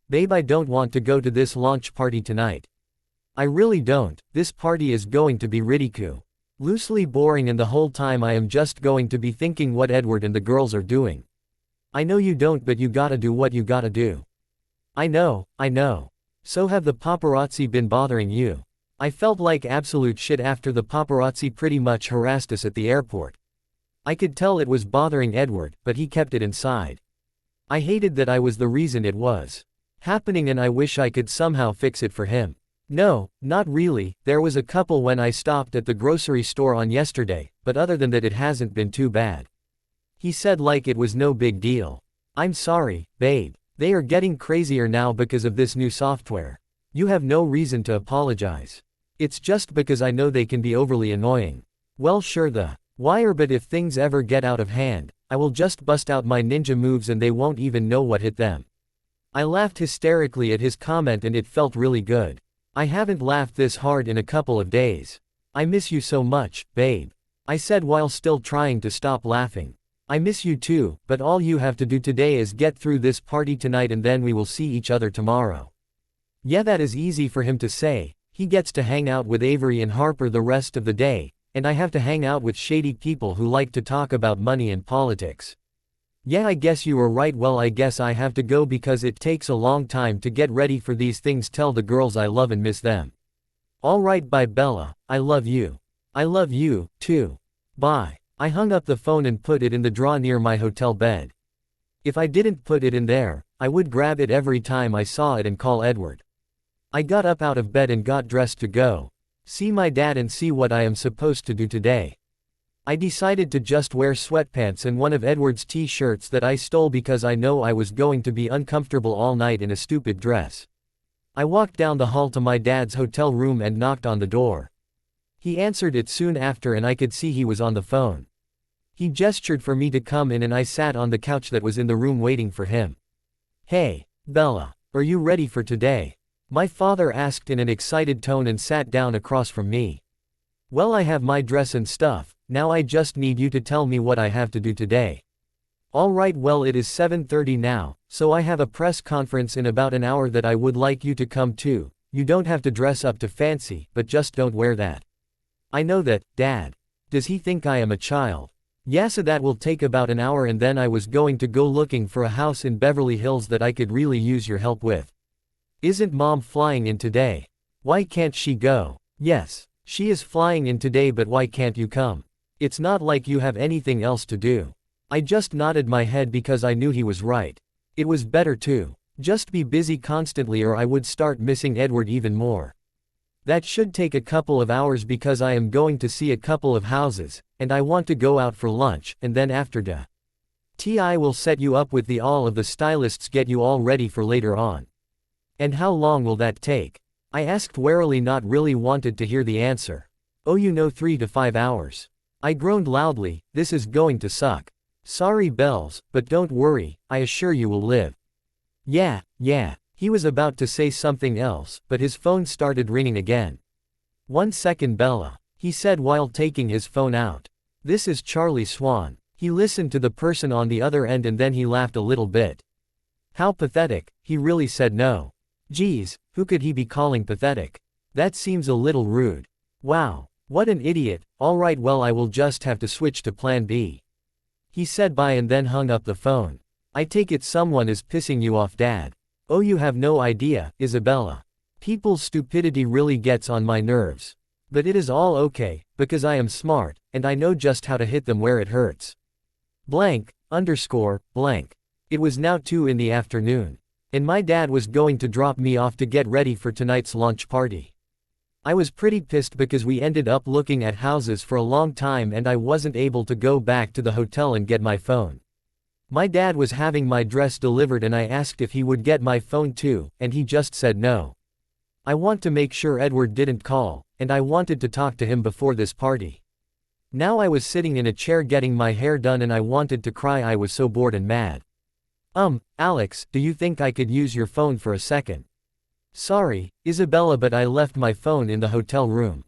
Babe, I don't want to go to this launch party tonight. I really don't. This party is going to be ridicule. Loosely boring, and the whole time I am just going to be thinking what Edward and the girls are doing. I know you don't, but you gotta do what you gotta do. I know. So have the paparazzi been bothering you? I felt like absolute shit after the paparazzi pretty much harassed us at the airport. I could tell it was bothering Edward, but he kept it inside. I hated that I was the reason it was happening and I wish I could somehow fix it for him. No, not really, there was a couple when I stopped at the grocery store on yesterday, but other than that it hasn't been too bad. He said like it was no big deal. I'm sorry, babe. They are getting crazier now because of this new software. You have no reason to apologize. It's just because I know they can be overly annoying. Well, sure the wire, but if things ever get out of hand, I will just bust out my ninja moves and they won't even know what hit them. I laughed hysterically at his comment and it felt really good. I haven't laughed this hard in a couple of days. I miss you so much, babe. I said while still trying to stop laughing. I miss you too, but all you have to do today is get through this party tonight and then we will see each other tomorrow. Yeah, that is easy for him to say. He gets to hang out with Avery and Harper the rest of the day, and I have to hang out with shady people who like to talk about money and politics. Yeah, I guess you were right. Well, I guess I have to go because it takes a long time to get ready for these things. Tell the girls I love and miss them. Alright, bye Bella, I love you. I love you, too. Bye. I hung up the phone and put it in the drawer near my hotel bed. If I didn't put it in there, I would grab it every time I saw it and call Edward. I got up out of bed and got dressed to go see my dad and see what I am supposed to do today. I decided to just wear sweatpants and one of Edward's t-shirts that I stole because I know I was going to be uncomfortable all night in a stupid dress. I walked down the hall to my dad's hotel room and knocked on the door. He answered it soon after and I could see he was on the phone. He gestured for me to come in and I sat on the couch that was in the room waiting for him. "Hey, Bella, are you ready for today?" My father asked in an excited tone and sat down across from me. "Well, I have my dress and stuff, now I just need you to tell me what I have to do today." "Alright, well it is 7:30 now, so I have a press conference in about an hour that I would like you to come to. You don't have to dress up to fancy, but just don't wear that." "I know that, Dad." "Does he think I am a child?" "Yes, that will take about an hour and then I was going to go looking for a house in Beverly Hills that I could really use your help with." "Isn't Mom flying in today? Why can't she go?" "Yes, she is flying in today, but why can't you come? It's not like you have anything else to do." I just nodded my head because I knew he was right. It was better to just be busy constantly or I would start missing Edward even more. "That should take a couple of hours because I am going to see a couple of houses, and I want to go out for lunch, and then after I will set you up with all of the stylists, get you all ready for later on." "And how long will that take?" I asked warily, not really wanted to hear the answer. "Oh, 3 to 5 hours. I groaned loudly, "This is going to suck." "Sorry, Bells, but don't worry, I assure you will live." Yeah. He was about to say something else, but his phone started ringing again. "1 second, Bella," he said while taking his phone out. "This is Charlie Swan." He listened to the person on the other end and then he laughed a little bit. How pathetic, he really said no. Geez, who could he be calling pathetic? That seems a little rude. Wow, what an idiot. Alright, well I will just have to switch to plan B. He said bye and then hung up the phone. "I take it someone is pissing you off, Dad." "Oh, you have no idea, Isabella. People's stupidity really gets on my nerves. But it is all okay, because I am smart, and I know just how to hit them where it hurts. Blank. It was now 2 in the afternoon. And my dad was going to drop me off to get ready for tonight's lunch party. I was pretty pissed because we ended up looking at houses for a long time and I wasn't able to go back to the hotel and get my phone. My dad was having my dress delivered and I asked if he would get my phone too, and he just said no. I want to make sure Edward didn't call, and I wanted to talk to him before this party. Now I was sitting in a chair getting my hair done and I wanted to cry. I was so bored and mad. Alex, do you think I could use your phone for a second?" "Sorry, Isabella, but I left my phone in the hotel room."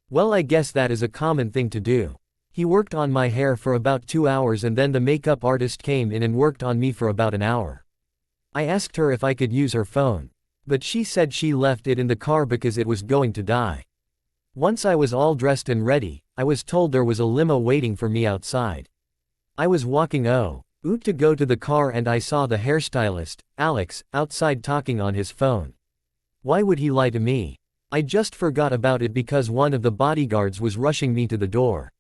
"Well, I guess that is a common thing to do." He worked on my hair for about 2 hours and then the makeup artist came in and worked on me for about an hour. I asked her if I could use her phone. But she said she left it in the car because it was going to die. Once I was all dressed and ready, I was told there was a limo waiting for me outside. I was walking to go to the car and I saw the hairstylist, Alex, outside talking on his phone. Why would he lie to me? I just forgot about it because one of the bodyguards was rushing me to the door.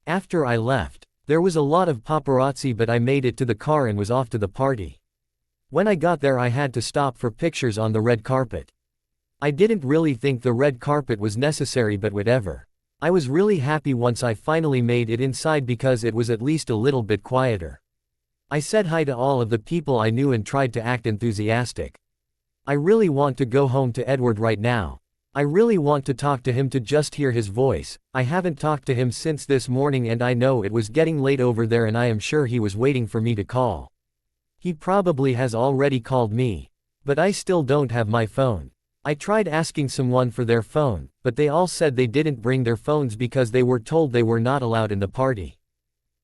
After I left, there was a lot of paparazzi, but I made it to the car and was off to the party. When I got there I had to stop for pictures on the red carpet. I didn't really think the red carpet was necessary, but whatever. I was really happy once I finally made it inside because it was at least a little bit quieter. I said hi to all of the people I knew and tried to act enthusiastic. I really want to go home to Edward right now. I really want to talk to him, to just hear his voice. I haven't talked to him since this morning and I know it was getting late over there and I am sure he was waiting for me to call. He probably has already called me. But I still don't have my phone. I tried asking someone for their phone, but they all said they didn't bring their phones because they were told they were not allowed in the party.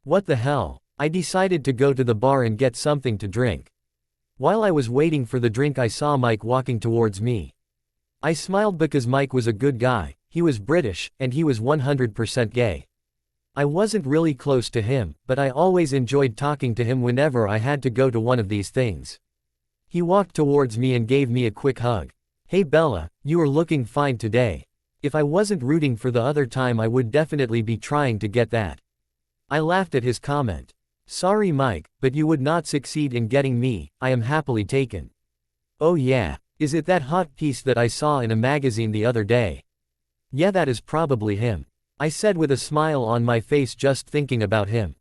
What the hell? I decided to go to the bar and get something to drink. While I was waiting for the drink I saw Mike walking towards me. I smiled because Mike was a good guy, he was British, and he was 100% gay. I wasn't really close to him, but I always enjoyed talking to him whenever I had to go to one of these things. He walked towards me and gave me a quick hug. "Hey Bella, you are looking fine today." If I wasn't rooting for the other time I would definitely be trying to get that. I laughed at his comment. Sorry Mike, but you would not succeed in getting me, I am happily taken. Oh yeah, is it that hot piece that I saw in a magazine the other day? Yeah, that is probably him, I said with a smile on my face just thinking about him.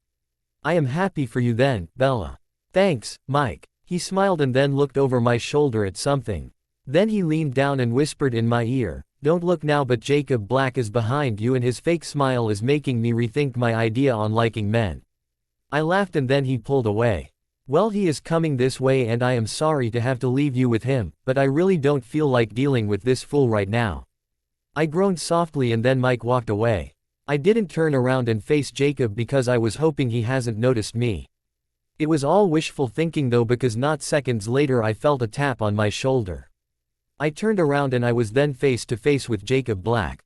I am happy for you then, Bella. Thanks, Mike. He smiled and then looked over my shoulder at something. Then he leaned down and whispered in my ear, don't look now but Jacob Black is behind you, and his fake smile is making me rethink my idea on liking men. I laughed and then he pulled away. Well, he is coming this way and I am sorry to have to leave you with him, but I really don't feel like dealing with this fool right now. I groaned softly and then Mike walked away. I didn't turn around and face Jacob because I was hoping he hasn't noticed me. It was all wishful thinking though, because not seconds later I felt a tap on my shoulder. I turned around and I was then face to face with Jacob Black.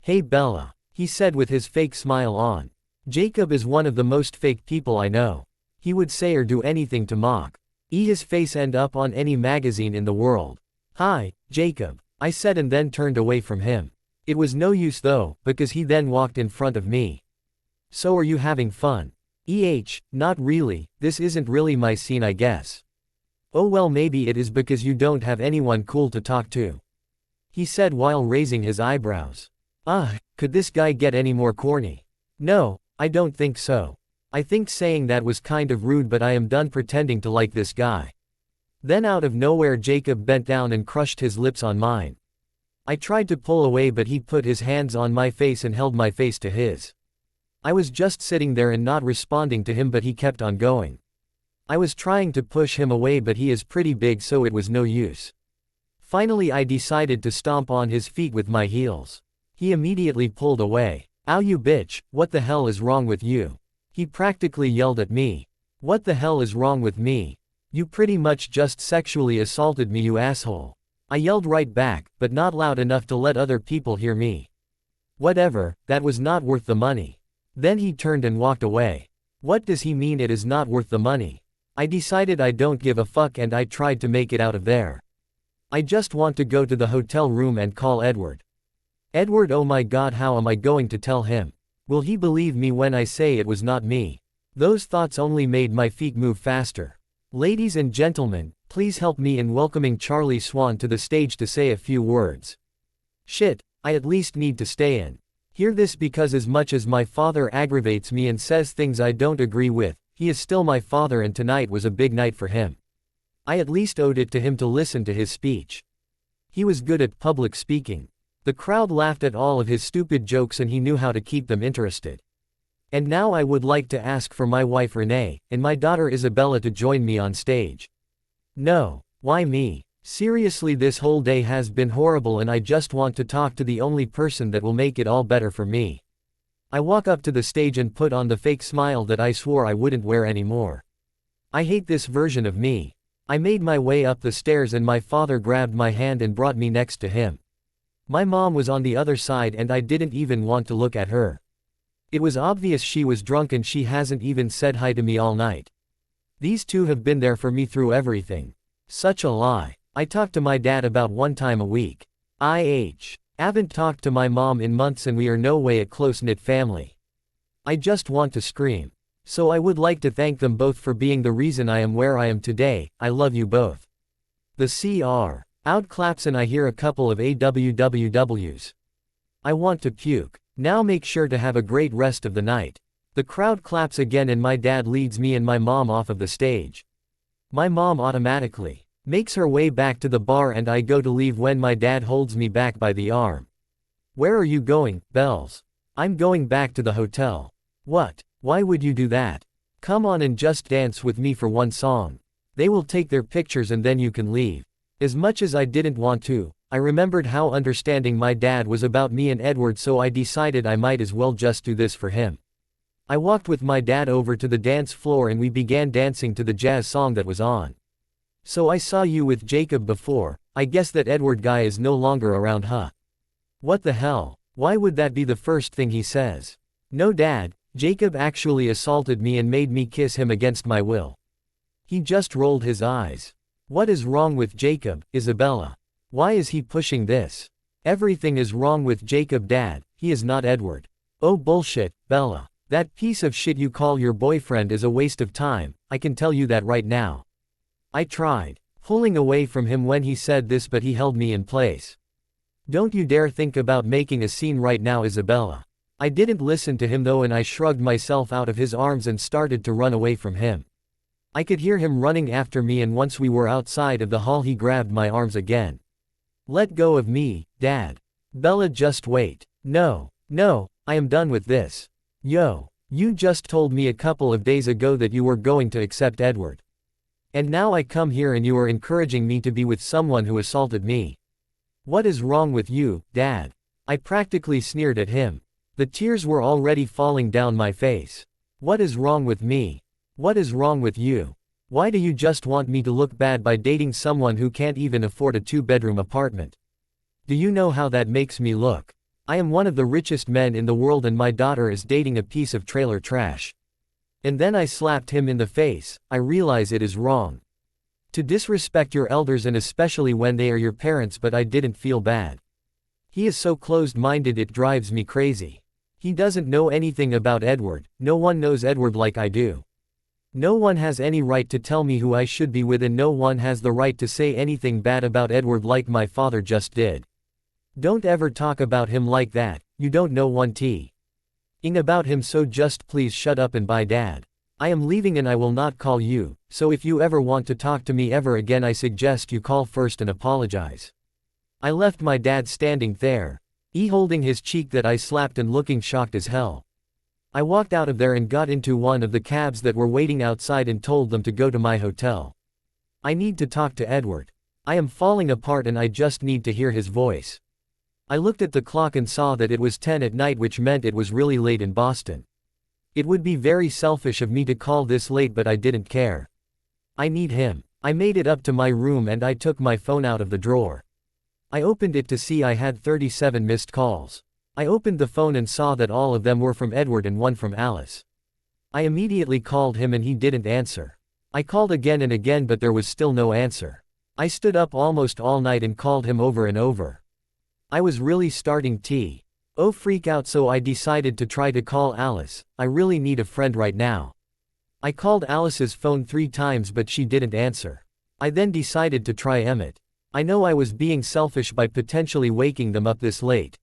Hey Bella, he said with his fake smile on. Jacob is one of the most fake people I know. He would say or do anything to mock. His face end up on any magazine in the world. Hi, Jacob, I said and then turned away from him. It was no use though, because he then walked in front of me. So are you having fun? Not really, this isn't really my scene I guess. Oh well, maybe it is because you don't have anyone cool to talk to. He said while raising his eyebrows. Could this guy get any more corny? No, I don't think so. I think saying that was kind of rude, but I am done pretending to like this guy. Then out of nowhere Jacob bent down and crushed his lips on mine. I tried to pull away but he put his hands on my face and held my face to his. I was just sitting there and not responding to him, but he kept on going. I was trying to push him away but he is pretty big so it was no use. Finally I decided to stomp on his feet with my heels. He immediately pulled away. Ow you bitch, what the hell is wrong with you? He practically yelled at me. What the hell is wrong with me? You pretty much just sexually assaulted me, you asshole. I yelled right back, but not loud enough to let other people hear me. Whatever, that was not worth the money. Then he turned and walked away. What does he mean it is not worth the money? I decided I don't give a fuck and I tried to make it out of there. I just want to go to the hotel room and call Edward. Edward, oh my god, how am I going to tell him? Will he believe me when I say it was not me? Those thoughts only made my feet move faster. Ladies and gentlemen, please help me in welcoming Charlie Swan to the stage to say a few words. Shit, I at least need to stay in. Hear this, because as much as my father aggravates me and says things I don't agree with, he is still my father and tonight was a big night for him. I at least owed it to him to listen to his speech. He was good at public speaking. The crowd laughed at all of his stupid jokes and he knew how to keep them interested. And now I would like to ask for my wife Renee, and my daughter Isabella to join me on stage. No, why me? Seriously, this whole day has been horrible and I just want to talk to the only person that will make it all better for me. I walk up to the stage and put on the fake smile that I swore I wouldn't wear anymore. I hate this version of me. I made my way up the stairs and my father grabbed my hand and brought me next to him. My mom was on the other side and I didn't even want to look at her. It was obvious she was drunk and she hasn't even said hi to me all night. These two have been there for me through everything. Such a lie. I talk to my dad about one time a week. Haven't talked to my mom in months and we are no way a close-knit family. I just want to scream. So I would like to thank them both for being the reason I am where I am today. I love you both. The CR. Out claps and I hear a couple of AWWWs. I want to puke. Now make sure to have a great rest of the night. The crowd claps again and my dad leads me and my mom off of the stage. My mom automatically makes her way back to the bar and I go to leave when my dad holds me back by the arm. Where are you going, Bells? I'm going back to the hotel. What? Why would you do that? Come on and just dance with me for one song. They will take their pictures and then you can leave. As much as I didn't want to, I remembered how understanding my dad was about me and Edward, so I decided I might as well just do this for him. I walked with my dad over to the dance floor and we began dancing to the jazz song that was on. So I saw you with Jacob before, I guess that Edward guy is no longer around, huh? What the hell? Why would that be the first thing he says? No dad, Jacob actually assaulted me and made me kiss him against my will. He just rolled his eyes. What is wrong with Jacob, Isabella? Why is he pushing this? Everything is wrong with Jacob, Dad. He is not Edward. Oh bullshit, Bella. That piece of shit you call your boyfriend is a waste of time, I can tell you that right now. I tried pulling away from him when he said this, but he held me in place. Don't you dare think about making a scene right now, Isabella. I didn't listen to him though, and I shrugged myself out of his arms and started to run away from him. I could hear him running after me, and once we were outside of the hall he grabbed my arms again. Let go of me, Dad. Bella, just wait. No, I am done with this. Yo, you just told me a couple of days ago that you were going to accept Edward. And now I come here and you are encouraging me to be with someone who assaulted me. What is wrong with you, Dad? I practically sneered at him. The tears were already falling down my face. What is wrong with me? What is wrong with you? Why do you just want me to look bad by dating someone who can't even afford a 2-bedroom apartment? Do you know how that makes me look? I am one of the richest men in the world and my daughter is dating a piece of trailer trash. And then I slapped him in the face. I realize it is wrong to disrespect your elders, and especially when they are your parents, but I didn't feel bad. He is so closed-minded, it drives me crazy. He doesn't know anything about Edward. No one knows Edward like I do. No one has any right to tell me who I should be with, and no one has the right to say anything bad about Edward like my father just did. Don't ever talk about him like that. You don't know one thing about him, so just please shut up and bye, Dad. I am leaving and I will not call you, so if you ever want to talk to me ever again, I suggest you call first and apologize. I left my dad standing there, holding his cheek that I slapped and looking shocked as hell. I walked out of there and got into one of the cabs that were waiting outside and told them to go to my hotel. I need to talk to Edward. I am falling apart and I just need to hear his voice. I looked at the clock and saw that it was 10 at night, which meant it was really late in Boston. It would be very selfish of me to call this late, but I didn't care. I need him. I made it up to my room and I took my phone out of the drawer. I opened it to see I had 37 missed calls. I opened the phone and saw that all of them were from Edward and one from Alice. I immediately called him and he didn't answer. I called again and again, but there was still no answer. I stood up almost all night and called him over and over. I was really starting to freak out, so I decided to try to call Alice. I really need a friend right now. I called Alice's phone 3 times, but she didn't answer. I then decided to try Emmett. I know I was being selfish by potentially waking them up this late,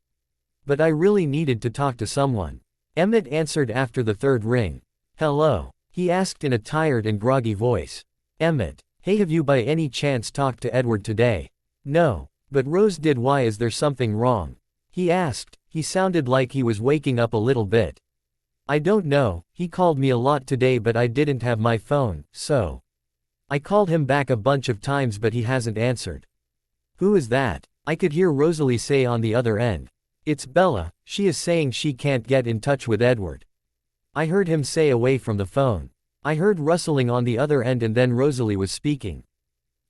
but I really needed to talk to someone. Emmett answered after the 3rd ring. Hello? He asked in a tired and groggy voice. Emmett. Hey, have you by any chance talked to Edward today? No. But Rose did. Why, is there something wrong? He asked. He sounded like he was waking up a little bit. I don't know. He called me a lot today, but I didn't have my phone, so I called him back a bunch of times, but he hasn't answered. Who is that? I could hear Rosalie say on the other end. It's Bella. She is saying she can't get in touch with Edward. I heard him say away from the phone. I heard rustling on the other end and then Rosalie was speaking.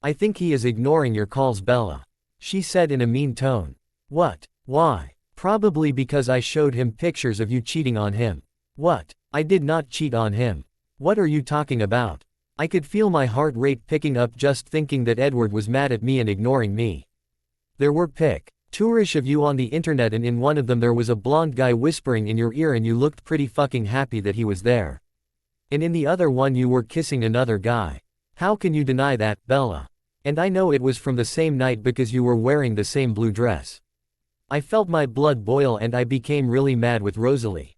I think he is ignoring your calls, Bella. She said in a mean tone. What? Why? Probably because I showed him pictures of you cheating on him. What? I did not cheat on him. What are you talking about? I could feel my heart rate picking up just thinking that Edward was mad at me and ignoring me. There were pictures of you on the internet, and in one of them there was a blonde guy whispering in your ear and you looked pretty fucking happy that he was there. And in the other one you were kissing another guy. How can you deny that, Bella? And I know it was from the same night because you were wearing the same blue dress. I felt my blood boil and I became really mad with Rosalie.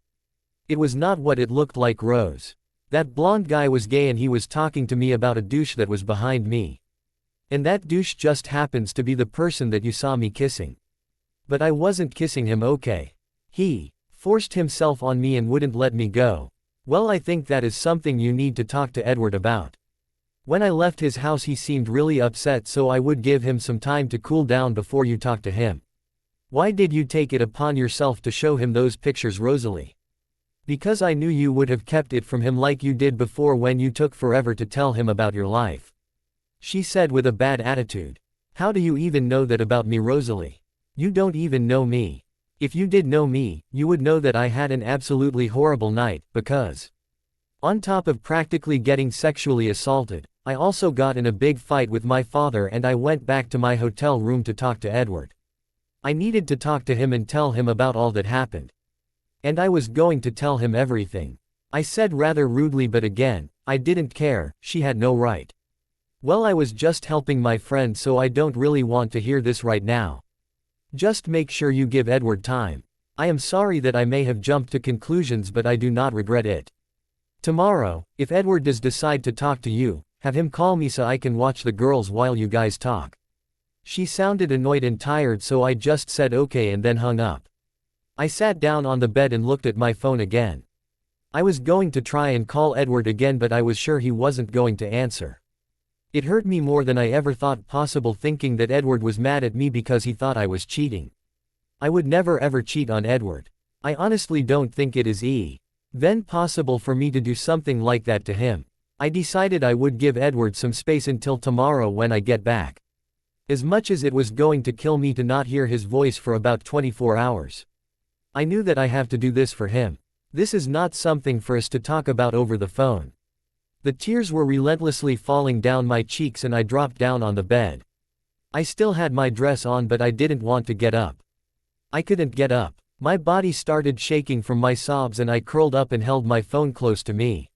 It was not what it looked like, Rose. That blonde guy was gay and he was talking to me about a douche that was behind me. And that douche just happens to be the person that you saw me kissing. But I wasn't kissing him, okay? He forced himself on me and wouldn't let me go. Well, I think that is something you need to talk to Edward about. When I left his house he seemed really upset, so I would give him some time to cool down before you talk to him. Why did you take it upon yourself to show him those pictures, Rosalie? Because I knew you would have kept it from him like you did before when you took forever to tell him about your life. She said with a bad attitude. How do you even know that about me, Rosalie? You don't even know me. If you did know me, you would know that I had an absolutely horrible night, because on top of practically getting sexually assaulted, I also got in a big fight with my father and I went back to my hotel room to talk to Edward. I needed to talk to him and tell him about all that happened. And I was going to tell him everything. I said rather rudely, but again, I didn't care, she had no right. Well, I was just helping my friend, so I don't really want to hear this right now. Just make sure you give Edward time. I am sorry that I may have jumped to conclusions, but I do not regret it. Tomorrow, if Edward does decide to talk to you, have him call me so I can watch the girls while you guys talk. She sounded annoyed and tired, so I just said okay and then hung up. I sat down on the bed and looked at my phone again. I was going to try and call Edward again, but I was sure he wasn't going to answer. It hurt me more than I ever thought possible, thinking that Edward was mad at me because he thought I was cheating. I would never ever cheat on Edward. I honestly don't think it is even possible for me to do something like that to him. I decided I would give Edward some space until tomorrow when I get back. As much as it was going to kill me to not hear his voice for about 24 hours. I knew that I have to do this for him. This is not something for us to talk about over the phone. The tears were relentlessly falling down my cheeks and I dropped down on the bed. I still had my dress on, but I didn't want to get up. I couldn't get up. My body started shaking from my sobs and I curled up and held my phone close to me.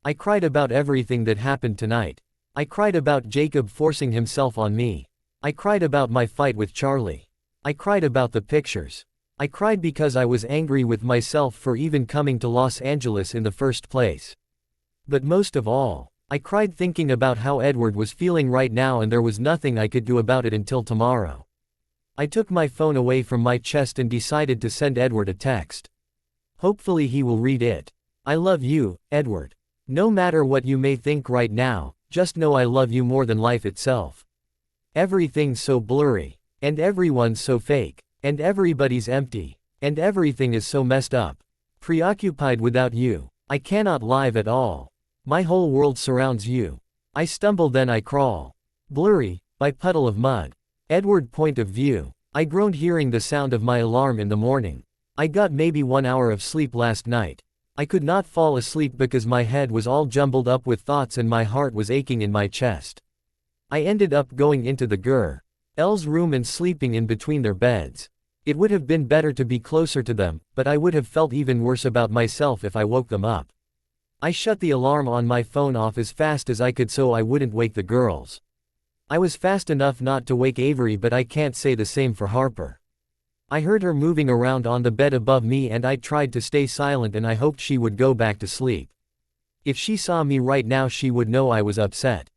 I cried about everything that happened tonight. I cried about Jacob forcing himself on me. I cried about my fight with Charlie. I cried about the pictures. I cried because I was angry with myself for even coming to Los Angeles in the first place. But most of all, I cried thinking about how Edward was feeling right now, and there was nothing I could do about it until tomorrow. I took my phone away from my chest and decided to send Edward a text. Hopefully he will read it. I love you, Edward. No matter what you may think right now, just know I love you more than life itself. Everything's so blurry, and everyone's so fake, and everybody's empty, and everything is so messed up. Preoccupied without you, I cannot live at all. My whole world surrounds you. I stumble then I crawl. Blurry, by puddle of mud. Edward point of view. I groaned hearing the sound of my alarm in the morning. I got maybe 1 hour of sleep last night. I could not fall asleep because my head was all jumbled up with thoughts and my heart was aching in my chest. I ended up going into the girls' room and sleeping in between their beds. It would have been better to be closer to them, but I would have felt even worse about myself if I woke them up. I shut the alarm on my phone off as fast as I could so I wouldn't wake the girls. I was fast enough not to wake Avery, but I can't say the same for Harper. I heard her moving around on the bed above me and I tried to stay silent and I hoped she would go back to sleep. If she saw me right now she would know I was upset.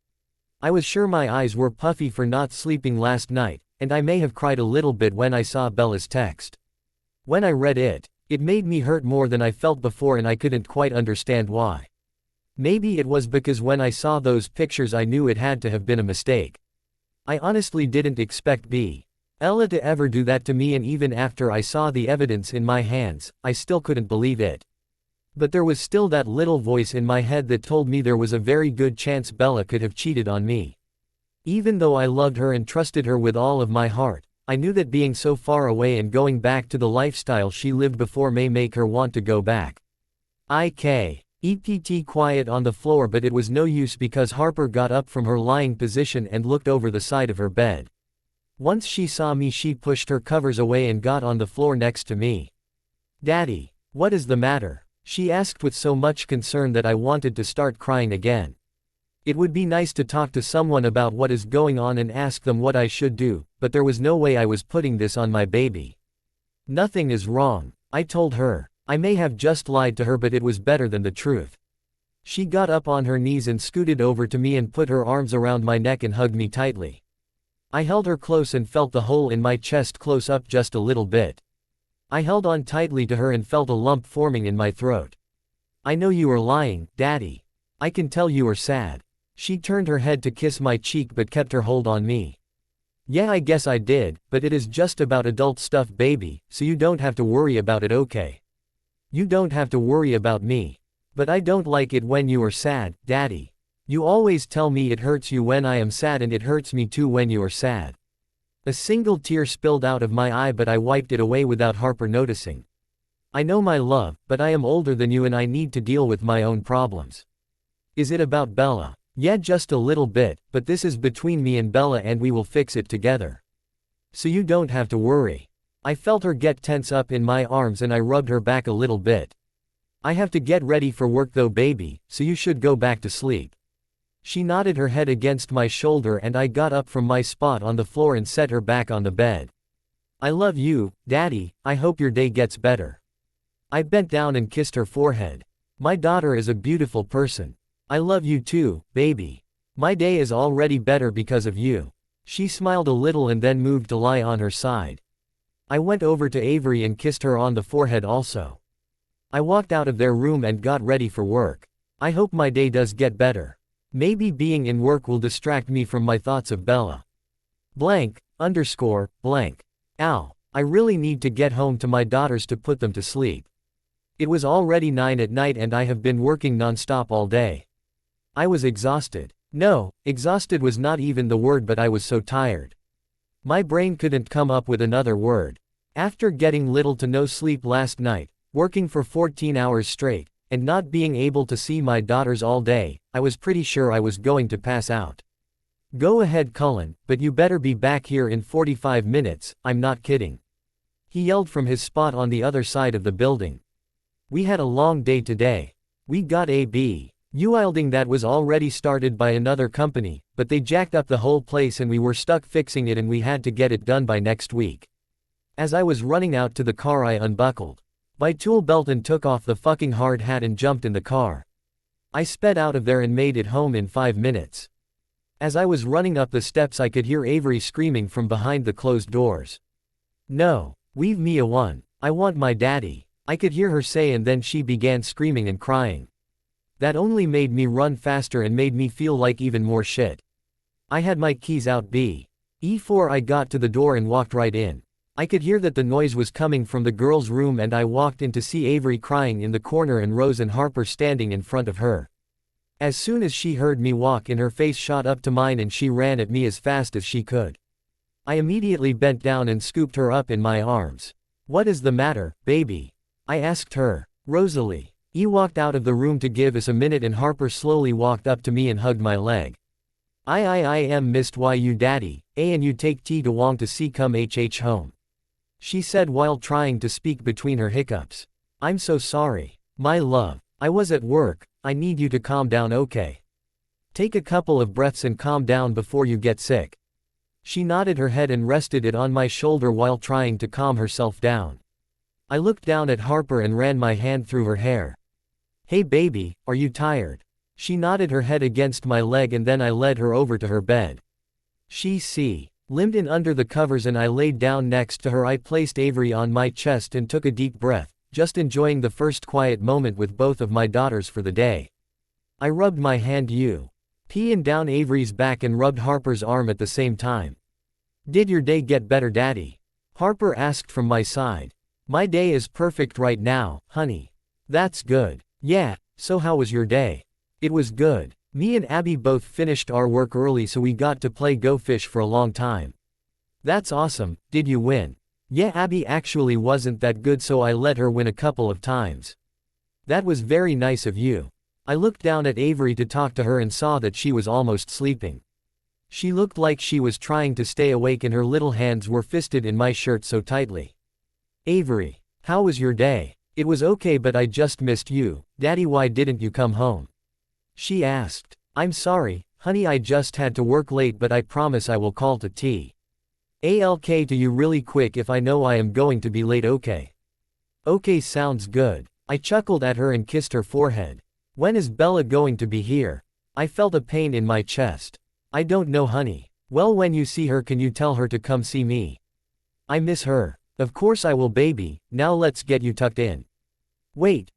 I was sure my eyes were puffy for not sleeping last night, and I may have cried a little bit when I saw Bella's text. When I read it, it made me hurt more than I felt before and I couldn't quite understand why. Maybe it was because when I saw those pictures I knew it had to have been a mistake. I honestly didn't expect Bella to ever do that to me, and even after I saw the evidence in my hands, I still couldn't believe it. But there was still that little voice in my head that told me there was a very good chance Bella could have cheated on me. Even though I loved her and trusted her with all of my heart, I knew that being so far away and going back to the lifestyle she lived before may make her want to go back. EPT quiet on the floor, but it was no use because Harper got up from her lying position and looked over the side of her bed. Once she saw me she pushed her covers away and got on the floor next to me. "Daddy, what is the matter?" she asked with so much concern that I wanted to start crying again. It would be nice to talk to someone about what is going on and ask them what I should do, but there was no way I was putting this on my baby. "Nothing is wrong," I told her. I may have just lied to her, but it was better than the truth. She got up on her knees and scooted over to me and put her arms around my neck and hugged me tightly. I held her close and felt the hole in my chest close up just a little bit. I held on tightly to her and felt a lump forming in my throat. "I know you are lying, Daddy. I can tell you are sad." She turned her head to kiss my cheek but kept her hold on me. "Yeah, I guess I did, but it is just about adult stuff, baby, so you don't have to worry about it, okay? You don't have to worry about me. But I don't like it when you are sad, Daddy. You always tell me it hurts you when I am sad, and it hurts me too when you are sad." A single tear spilled out of my eye, but I wiped it away without Harper noticing. "I know, my love, but I am older than you and I need to deal with my own problems." "Is it about Bella?" "Yeah, just a little bit, but this is between me and Bella and we will fix it together." so you don't have to worry. I felt her get tense up in my arms and I rubbed her back a little bit. I have to get ready for work though baby, so you should go back to sleep. She nodded her head against my shoulder and I got up from my spot on the floor and set her back on the bed. I love you, Daddy, I hope your day gets better. I bent down and kissed her forehead. My daughter is a beautiful person. I love you too, baby. My day is already better because of you. She smiled a little and then moved to lie on her side. I went over to Avery and kissed her on the forehead also. I walked out of their room and got ready for work. I hope my day does get better. Maybe being in work will distract me from my thoughts of Bella. Blank. Ow. I really need to get home to my daughters to put them to sleep. It was already 9 at night and I have been working non-stop all day. I was exhausted. No, exhausted was not even the word, but I was so tired. My brain couldn't come up with another word. After getting little to no sleep last night, working for 14 hours straight, and not being able to see my daughters all day, I was pretty sure I was going to pass out. Go ahead Cullen, but you better be back here in 45 minutes, I'm not kidding. He yelled from his spot on the other side of the building. We had a long day today. We got a building that was already started by another company, but they jacked up the whole place and we were stuck fixing it and we had to get it done by next week. As I was running out to the car I unbuckled my tool belt and took off the fucking hard hat and jumped in the car. I sped out of there and made it home in 5 minutes. As I was running up the steps I could hear Avery screaming from behind the closed doors. No, leave me alone. I want my daddy. I could hear her say, and then she began screaming and crying. That only made me run faster and made me feel like even more shit. I had my keys out before I got to the door and walked right in. I could hear that the noise was coming from the girls' room and I walked in to see Avery crying in the corner and Rose and Harper standing in front of her. As soon as she heard me walk in, her face shot up to mine and she ran at me as fast as she could. I immediately bent down and scooped her up in my arms. What is the matter, baby? I asked her. Rosalie. He walked out of the room to give us a minute and Harper slowly walked up to me and hugged my leg. I am missed you daddy, and you take tea to Wong to see come home. She said while trying to speak between her hiccups. I'm so sorry. My love. I was at work, I need you to calm down, okay? Take a couple of breaths and calm down before you get sick. She nodded her head and rested it on my shoulder while trying to calm herself down. I looked down at Harper and ran my hand through her hair. Hey baby, are you tired? She nodded her head against my leg and then I led her over to her bed. She limped in under the covers and I laid down next to her. I placed Avery on my chest and took a deep breath, just enjoying the first quiet moment with both of my daughters for the day. I rubbed my hand and down Avery's back and rubbed Harper's arm at the same time. Did your day get better, Daddy? Harper asked from my side. My day is perfect right now, honey. That's good. Yeah, so how was your day? It was good. Me and Abby both finished our work early so we got to play Go Fish for a long time. That's awesome. Did you win? Yeah, Abby actually wasn't that good so I let her win a couple of times. That was very nice of you. I looked down at Avery to talk to her and saw that she was almost sleeping. She looked like she was trying to stay awake and her little hands were fisted in my shirt so tightly. Avery, how was your day? It was okay but I just missed you, Daddy. Why didn't you come home? She asked. I'm sorry, honey, I just had to work late but I promise I will call to tea. Alk to you really quick if I know I am going to be late, okay? Okay, sounds good. I chuckled at her and kissed her forehead. When is Bella going to be here? I felt a pain in my chest. I don't know, honey. Well, when you see her can you tell her to come see me? I miss her. Of course I will, baby. Now let's get you tucked in. Wait,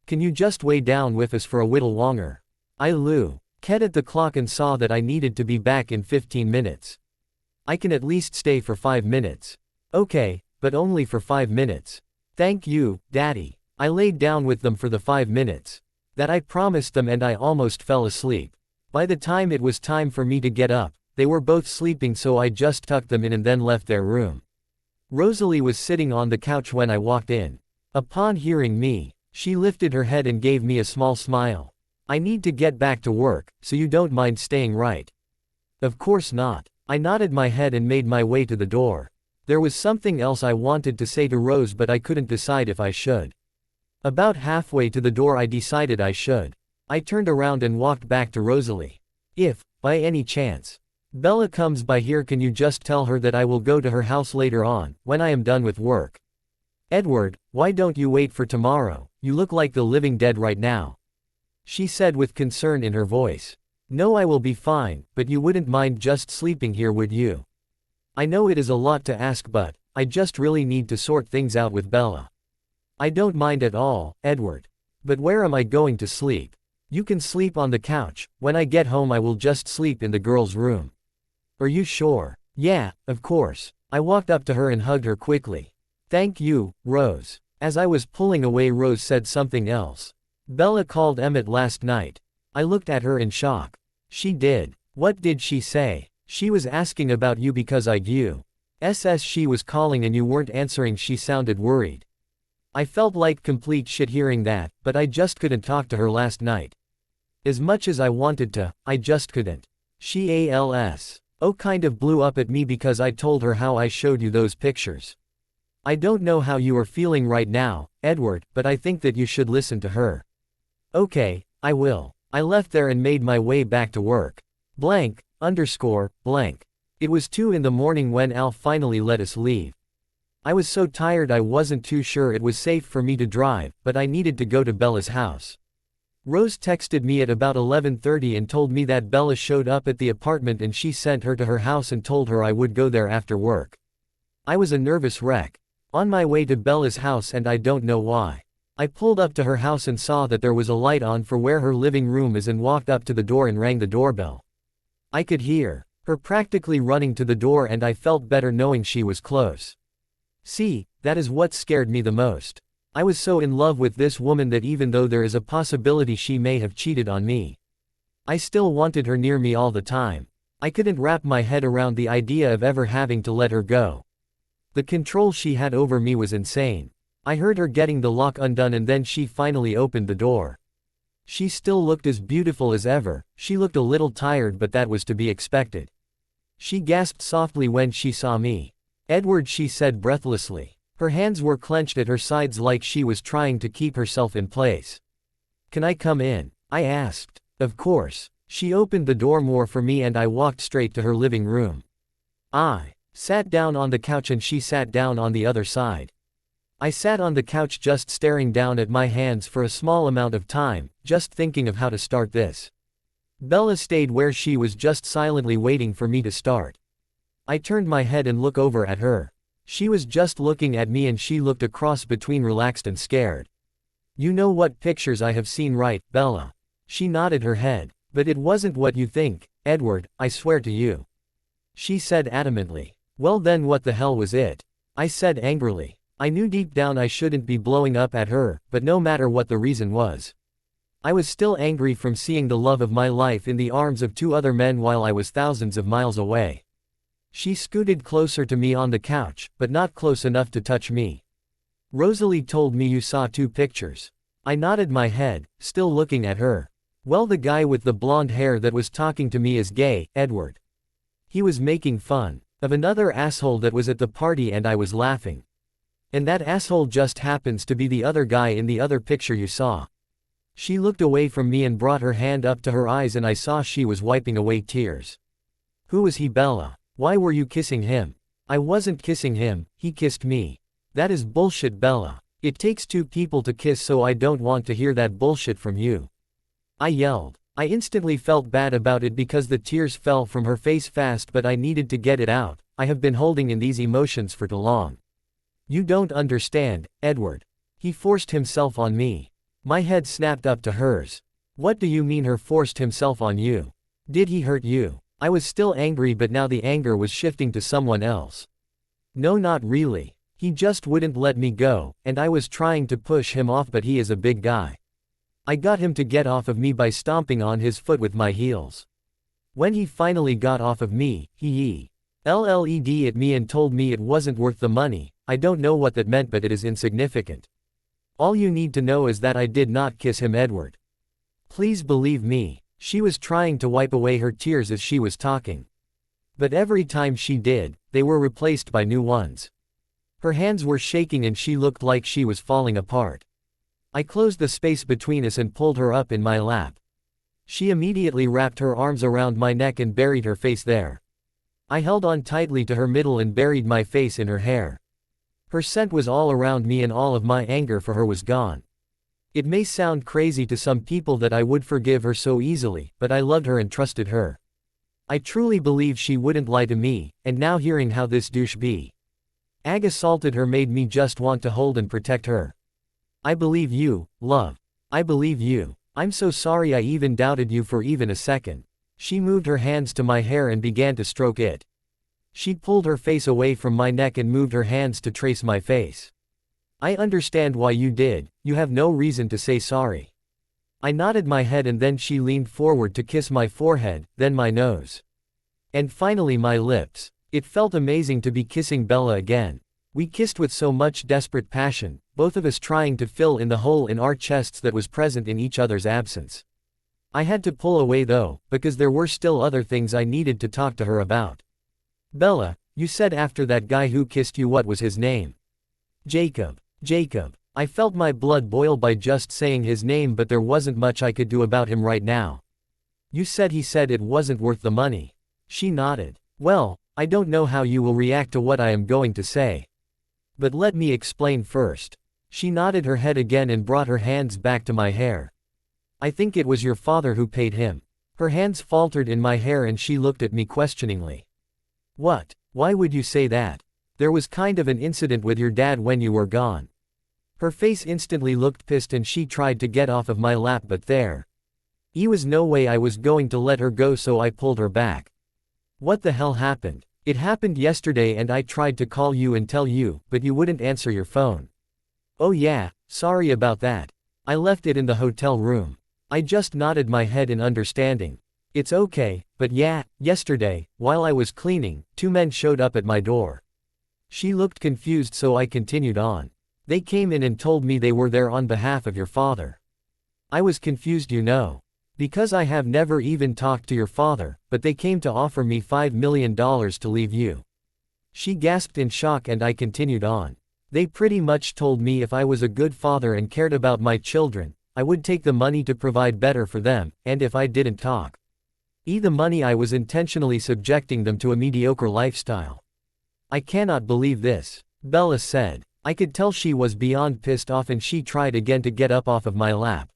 can you just lay down with us for a little longer? I looked at the clock and saw that I needed to be back in 15 minutes. I can at least stay for 5 minutes. Okay, but only for 5 minutes. Thank you, Daddy. I laid down with them for the 5 minutes that I promised them and I almost fell asleep. By the time it was time for me to get up, they were both sleeping so I just tucked them in and then left their room. Rosalie was sitting on the couch when I walked in. Upon hearing me, she lifted her head and gave me a small smile. I need to get back to work, so you don't mind staying, right? Of course not. I nodded my head and made my way to the door. There was something else I wanted to say to Rose, but I couldn't decide if I should. About halfway to the door I decided I should. I turned around and walked back to Rosalie. If, by any chance, Bella comes by here, can you just tell her that I will go to her house later on, when I am done with work? Edward, why don't you wait for tomorrow? You look like the living dead right now. She said with concern in her voice. No, I will be fine, but you wouldn't mind just sleeping here, would you? I know it is a lot to ask, but I just really need to sort things out with Bella. I don't mind at all, Edward. But where am I going to sleep? You can sleep on the couch. When I get home I will just sleep in the girls' room. Are you sure? Yeah, of course. I walked up to her and hugged her quickly. Thank you, Rose. As I was pulling away, Rose said something else. Bella called Emmett last night. I looked at her in shock. She did. What did she say? She was asking about you because she was calling and you weren't answering. She sounded worried. I felt like complete shit hearing that, but I just couldn't talk to her last night. As much as I wanted to, I just couldn't. She kind of blew up at me because I told her how I showed you those pictures. I don't know how you are feeling right now, Edward, but I think that you should listen to her. Okay, I will. I left there and made my way back to work. It was 2 in the morning when Al finally let us leave. I was so tired I wasn't too sure it was safe for me to drive, but I needed to go to Bella's house. Rose texted me at about 11:30 and told me that Bella showed up at the apartment and she sent her to her house and told her I would go there after work. I was a nervous wreck. On my way to Bella's house, and I don't know why. I pulled up to her house and saw that there was a light on for where her living room is and walked up to the door and rang the doorbell. I could hear her practically running to the door and I felt better knowing she was close. See, that is what scared me the most. I was so in love with this woman that even though there is a possibility she may have cheated on me, I still wanted her near me all the time. I couldn't wrap my head around the idea of ever having to let her go. The control she had over me was insane. I heard her getting the lock undone and then she finally opened the door. She still looked as beautiful as ever. She looked a little tired, but that was to be expected. She gasped softly when she saw me. Edward, she said breathlessly. Her hands were clenched at her sides like she was trying to keep herself in place. Can I come in? I asked. Of course. She opened the door more for me and I walked straight to her living room. I sat down on the couch and she sat down on the other side. I sat on the couch just staring down at my hands for a small amount of time, just thinking of how to start this. Bella stayed where she was, just silently waiting for me to start. I turned my head and looked over at her. She was just looking at me and she looked across between relaxed and scared. You know what pictures I have seen, right, Bella? She nodded her head. But it wasn't what you think, Edward, I swear to you. She said adamantly. Well then what the hell was it? I said angrily. I knew deep down I shouldn't be blowing up at her, but no matter what the reason was, I was still angry from seeing the love of my life in the arms of 2 other men while I was thousands of miles away. She scooted closer to me on the couch, but not close enough to touch me. Rosalie told me you saw 2 pictures. I nodded my head, still looking at her. Well, the guy with the blonde hair that was talking to me is gay, Edward. He was making fun of another asshole that was at the party and I was laughing. And that asshole just happens to be the other guy in the other picture you saw. She looked away from me and brought her hand up to her eyes and I saw she was wiping away tears. Who was he, Bella? Why were you kissing him? I wasn't kissing him, he kissed me. That is bullshit, Bella. It takes 2 people to kiss, so I don't want to hear that bullshit from you. I yelled. I instantly felt bad about it because the tears fell from her face fast, but I needed to get it out. I have been holding in these emotions for too long. You don't understand, Edward. He forced himself on me. My head snapped up to hers. What do you mean, her forced himself on you? Did he hurt you? I was still angry, but now the anger was shifting to someone else. No, not really. He just wouldn't let me go, and I was trying to push him off, but he is a big guy. I got him to get off of me by stomping on his foot with my heels. When he finally got off of me, he LLED at me and told me it wasn't worth the money. I don't know what that meant, but it is insignificant. All you need to know is that I did not kiss him, Edward. Please believe me. She was trying to wipe away her tears as she was talking. But every time she did, they were replaced by new ones. Her hands were shaking and she looked like she was falling apart. I closed the space between us and pulled her up in my lap. She immediately wrapped her arms around my neck and buried her face there. I held on tightly to her middle and buried my face in her hair. Her scent was all around me and all of my anger for her was gone. It may sound crazy to some people that I would forgive her so easily, but I loved her and trusted her. I truly believe she wouldn't lie to me, and now hearing how this douche ag assaulted her made me just want to hold and protect her. I believe you, love. I believe you. I'm so sorry I even doubted you for even a second. She moved her hands to my hair and began to stroke it. She pulled her face away from my neck and moved her hands to trace my face. I understand why you did, you have no reason to say sorry. I nodded my head and then she leaned forward to kiss my forehead, then my nose. And finally my lips. It felt amazing to be kissing Bella again. We kissed with so much desperate passion, both of us trying to fill in the hole in our chests that was present in each other's absence. I had to pull away though, because there were still other things I needed to talk to her about. Bella, you said after that guy who kissed you, what was his name? Jacob. Jacob. I felt my blood boil by just saying his name, but there wasn't much I could do about him right now. You said he said it wasn't worth the money. She nodded. Well, I don't know how you will react to what I am going to say. But let me explain first. She nodded her head again and brought her hands back to my hair. I think it was your father who paid him. Her hands faltered in my hair and she looked at me questioningly. What? Why would you say that? There was kind of an incident with your dad when you were gone. Her face instantly looked pissed and she tried to get off of my lap, but there was no way I was going to let her go, so I pulled her back. What the hell happened? It happened yesterday and I tried to call you and tell you, but you wouldn't answer your phone. Oh yeah, sorry about that. I left it in the hotel room. I just nodded my head in understanding. It's okay, but yeah, yesterday, while I was cleaning, 2 men showed up at my door. She looked confused, so I continued on. They came in and told me they were there on behalf of your father. I was confused, you know. Because I have never even talked to your father, but they came to offer me $5 million to leave you. She gasped in shock and I continued on. They pretty much told me if I was a good father and cared about my children, I would take the money to provide better for them, and if I didn't talk the money, I was intentionally subjecting them to a mediocre lifestyle. I cannot believe this, Bella said. I could tell she was beyond pissed off and she tried again to get up off of my lap.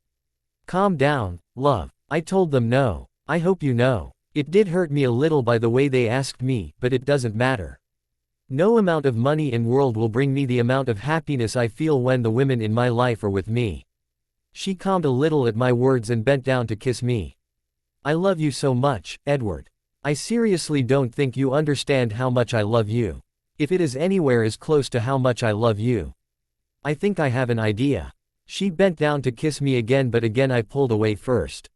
Calm down, love. I told them no. I hope you know. It did hurt me a little by the way they asked me, but it doesn't matter. No amount of money in world will bring me the amount of happiness I feel when the women in my life are with me. She calmed a little at my words and bent down to kiss me. I love you so much, Edward. I seriously don't think you understand how much I love you. If it is anywhere as close to how much I love you. I think I have an idea. She bent down to kiss me again, but again I pulled away first.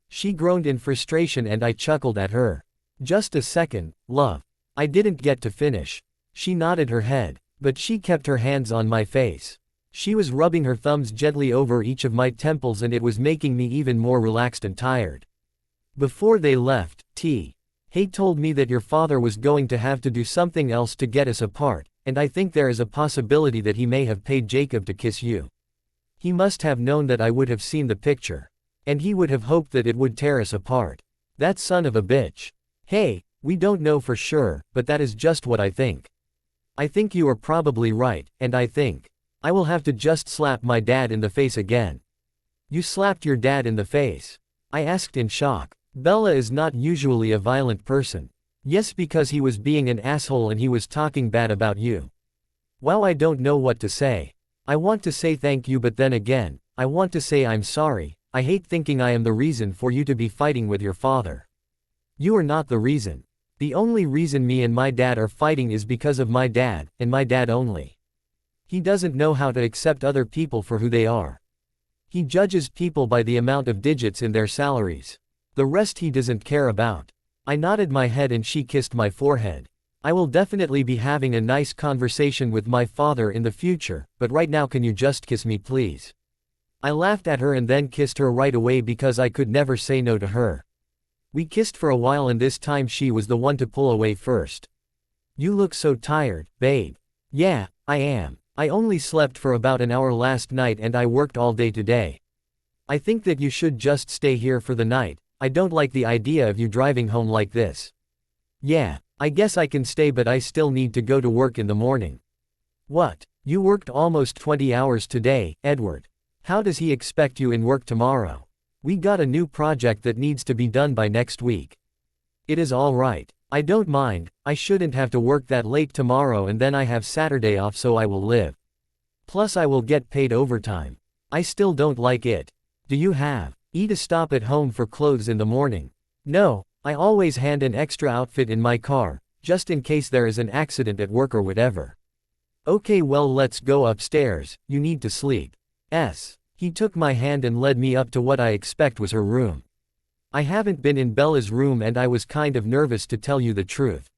She groaned in frustration and I chuckled at her. Just a second, love. I didn't get to finish. She nodded her head, but she kept her hands on my face. She was rubbing her thumbs gently over each of my temples and it was making me even more relaxed and tired. Before they left, Hay told me that your father was going to have to do something else to get us apart, and I think there is a possibility that he may have paid Jacob to kiss you. He must have known that I would have seen the picture. And he would have hoped that it would tear us apart. That son of a bitch. Hey, we don't know for sure, but that is just what I think. I think you are probably right, and I think I will have to just slap my dad in the face again. You slapped your dad in the face? I asked in shock. Bella is not usually a violent person. Yes, because he was being an asshole and he was talking bad about you. Wow, I don't know what to say. I want to say thank you, but then again, I want to say I'm sorry. I hate thinking I am the reason for you to be fighting with your father. You are not the reason. The only reason me and my dad are fighting is because of my dad, and my dad only. He doesn't know how to accept other people for who they are. He judges people by the amount of digits in their salaries. The rest he doesn't care about. I nodded my head and she kissed my forehead. I will definitely be having a nice conversation with my father in the future, but right now can you just kiss me please? I laughed at her and then kissed her right away because I could never say no to her. We kissed for a while and this time she was the one to pull away first. You look so tired, babe. Yeah, I am. I only slept for about an hour last night and I worked all day today. I think that you should just stay here for the night. I don't like the idea of you driving home like this. Yeah, I guess I can stay but I still need to go to work in the morning. What? You worked almost 20 hours today, Edward. How does he expect you in work tomorrow? We got a new project that needs to be done by next week. It is all right. I don't mind. I shouldn't have to work that late tomorrow and then I have Saturday off so I will live. Plus I will get paid overtime. I still don't like it. Do you have a stop at home for clothes in the morning? No, I always hand an extra outfit in my car, just in case there is an accident at work or whatever. Okay, well let's go upstairs, you need to sleep. He took my hand and led me up to what I expect was her room. I haven't been in Bella's room and I was kind of nervous to tell you the truth.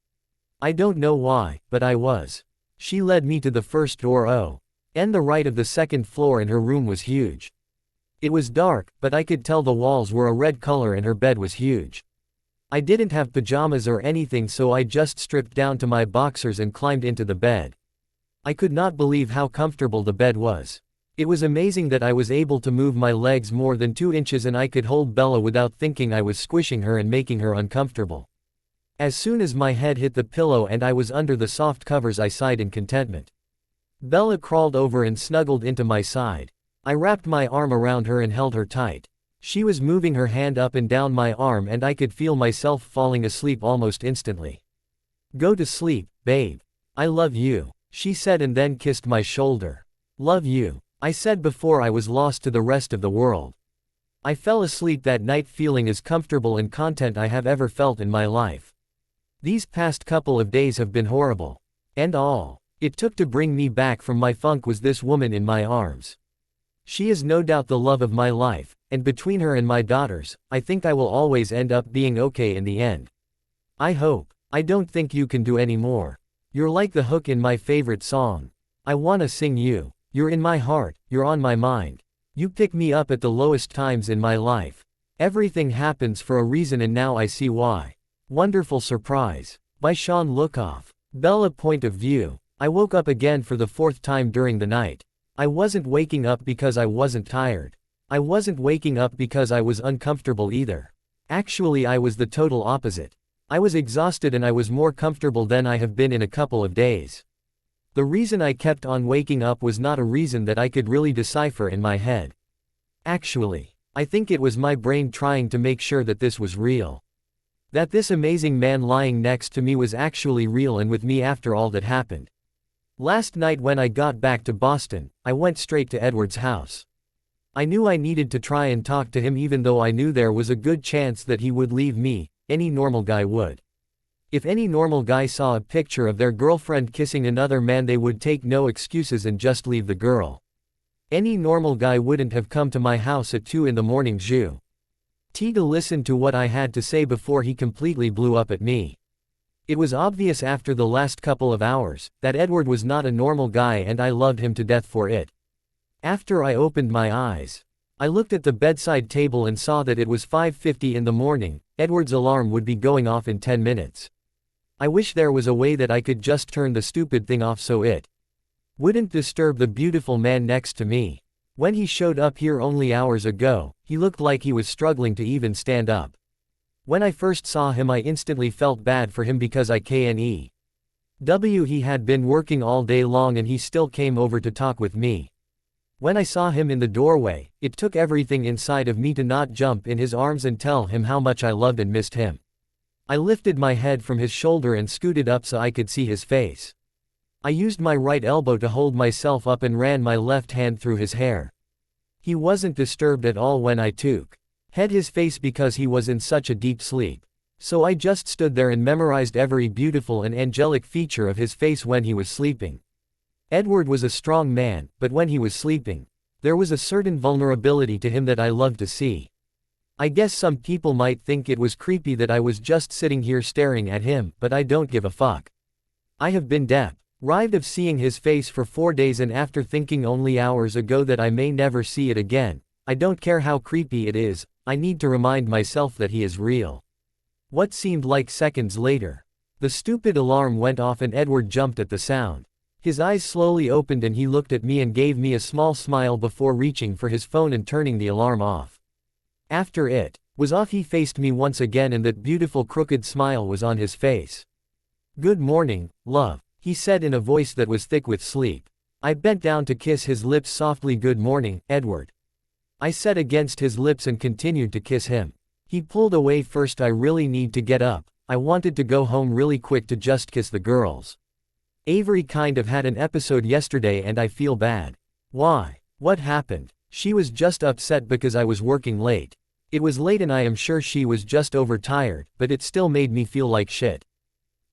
I don't know why, but I was. She led me to the first door on the right of the second floor and her room was huge. It was dark, but I could tell the walls were a red color and her bed was huge. I didn't have pajamas or anything so I just stripped down to my boxers and climbed into the bed. I could not believe how comfortable the bed was. It was amazing that I was able to move my legs more than 2 inches and I could hold Bella without thinking I was squishing her and making her uncomfortable. As soon as my head hit the pillow and I was under the soft covers I sighed in contentment. Bella crawled over and snuggled into my side. I wrapped my arm around her and held her tight. She was moving her hand up and down my arm and I could feel myself falling asleep almost instantly. Go to sleep, babe. I love you, she said and then kissed my shoulder. Love you, I said before I was lost to the rest of the world. I fell asleep that night feeling as comfortable and content I have ever felt in my life. These past couple of days have been horrible. And all it took to bring me back from my funk was this woman in my arms. She is no doubt the love of my life, and between her and my daughters, I think I will always end up being okay in the end. I hope. I don't think you can do any more. You're like the hook in my favorite song. I wanna sing you. You're in my heart, you're on my mind. You pick me up at the lowest times in my life. Everything happens for a reason and now I see why. Wonderful Surprise. By Sean Lookoff. Bella point of view. I woke up again for the 4th time during the night. I wasn't waking up because I wasn't tired. I wasn't waking up because I was uncomfortable either. Actually I was the total opposite. I was exhausted and I was more comfortable than I have been in a couple of days. The reason I kept on waking up was not a reason that I could really decipher in my head. Actually, I think it was my brain trying to make sure that this was real. That this amazing man lying next to me was actually real and with me after all that happened. Last night when I got back to Boston, I went straight to Edward's house. I knew I needed to try and talk to him even though I knew there was a good chance that he would leave me, any normal guy would. If any normal guy saw a picture of their girlfriend kissing another man they would take no excuses and just leave the girl. Any normal guy wouldn't have come to my house at 2 in the morning to listen to what I had to say before he completely blew up at me. It was obvious after the last couple of hours, that Edward was not a normal guy and I loved him to death for it. After I opened my eyes, I looked at the bedside table and saw that it was 5:50 in the morning, Edward's alarm would be going off in 10 minutes. I wish there was a way that I could just turn the stupid thing off so it wouldn't disturb the beautiful man next to me. When he showed up here only hours ago, he looked like he was struggling to even stand up. When I first saw him I instantly felt bad for him because he had been working all day long and he still came over to talk with me. When I saw him in the doorway, it took everything inside of me to not jump in his arms and tell him how much I loved and missed him. I lifted my head from his shoulder and scooted up so I could see his face. I used my right elbow to hold myself up and ran my left hand through his hair. He wasn't disturbed at all when I took his face because he was in such a deep sleep. So I just stood there and memorized every beautiful and angelic feature of his face when he was sleeping. Edward was a strong man, but when he was sleeping, there was a certain vulnerability to him that I loved to see. I guess some people might think it was creepy that I was just sitting here staring at him, but I don't give a fuck. I have been deprived of seeing his face for 4 days and after thinking only hours ago that I may never see it again, I don't care how creepy it is, I need to remind myself that he is real. What seemed like seconds later, the stupid alarm went off and Edward jumped at the sound. His eyes slowly opened and he looked at me and gave me a small smile before reaching for his phone and turning the alarm off. After it was off, he faced me once again and that beautiful crooked smile was on his face. "Good morning, love," he said in a voice that was thick with sleep. I bent down to kiss his lips softly. "Good morning, Edward," I said against his lips and continued to kiss him. He pulled away first. "I really need to get up. I wanted to go home really quick to just kiss the girls. Avery kind of had an episode yesterday and I feel bad." "Why? What happened?" "She was just upset because I was working late. It was late and I am sure she was just overtired, but it still made me feel like shit."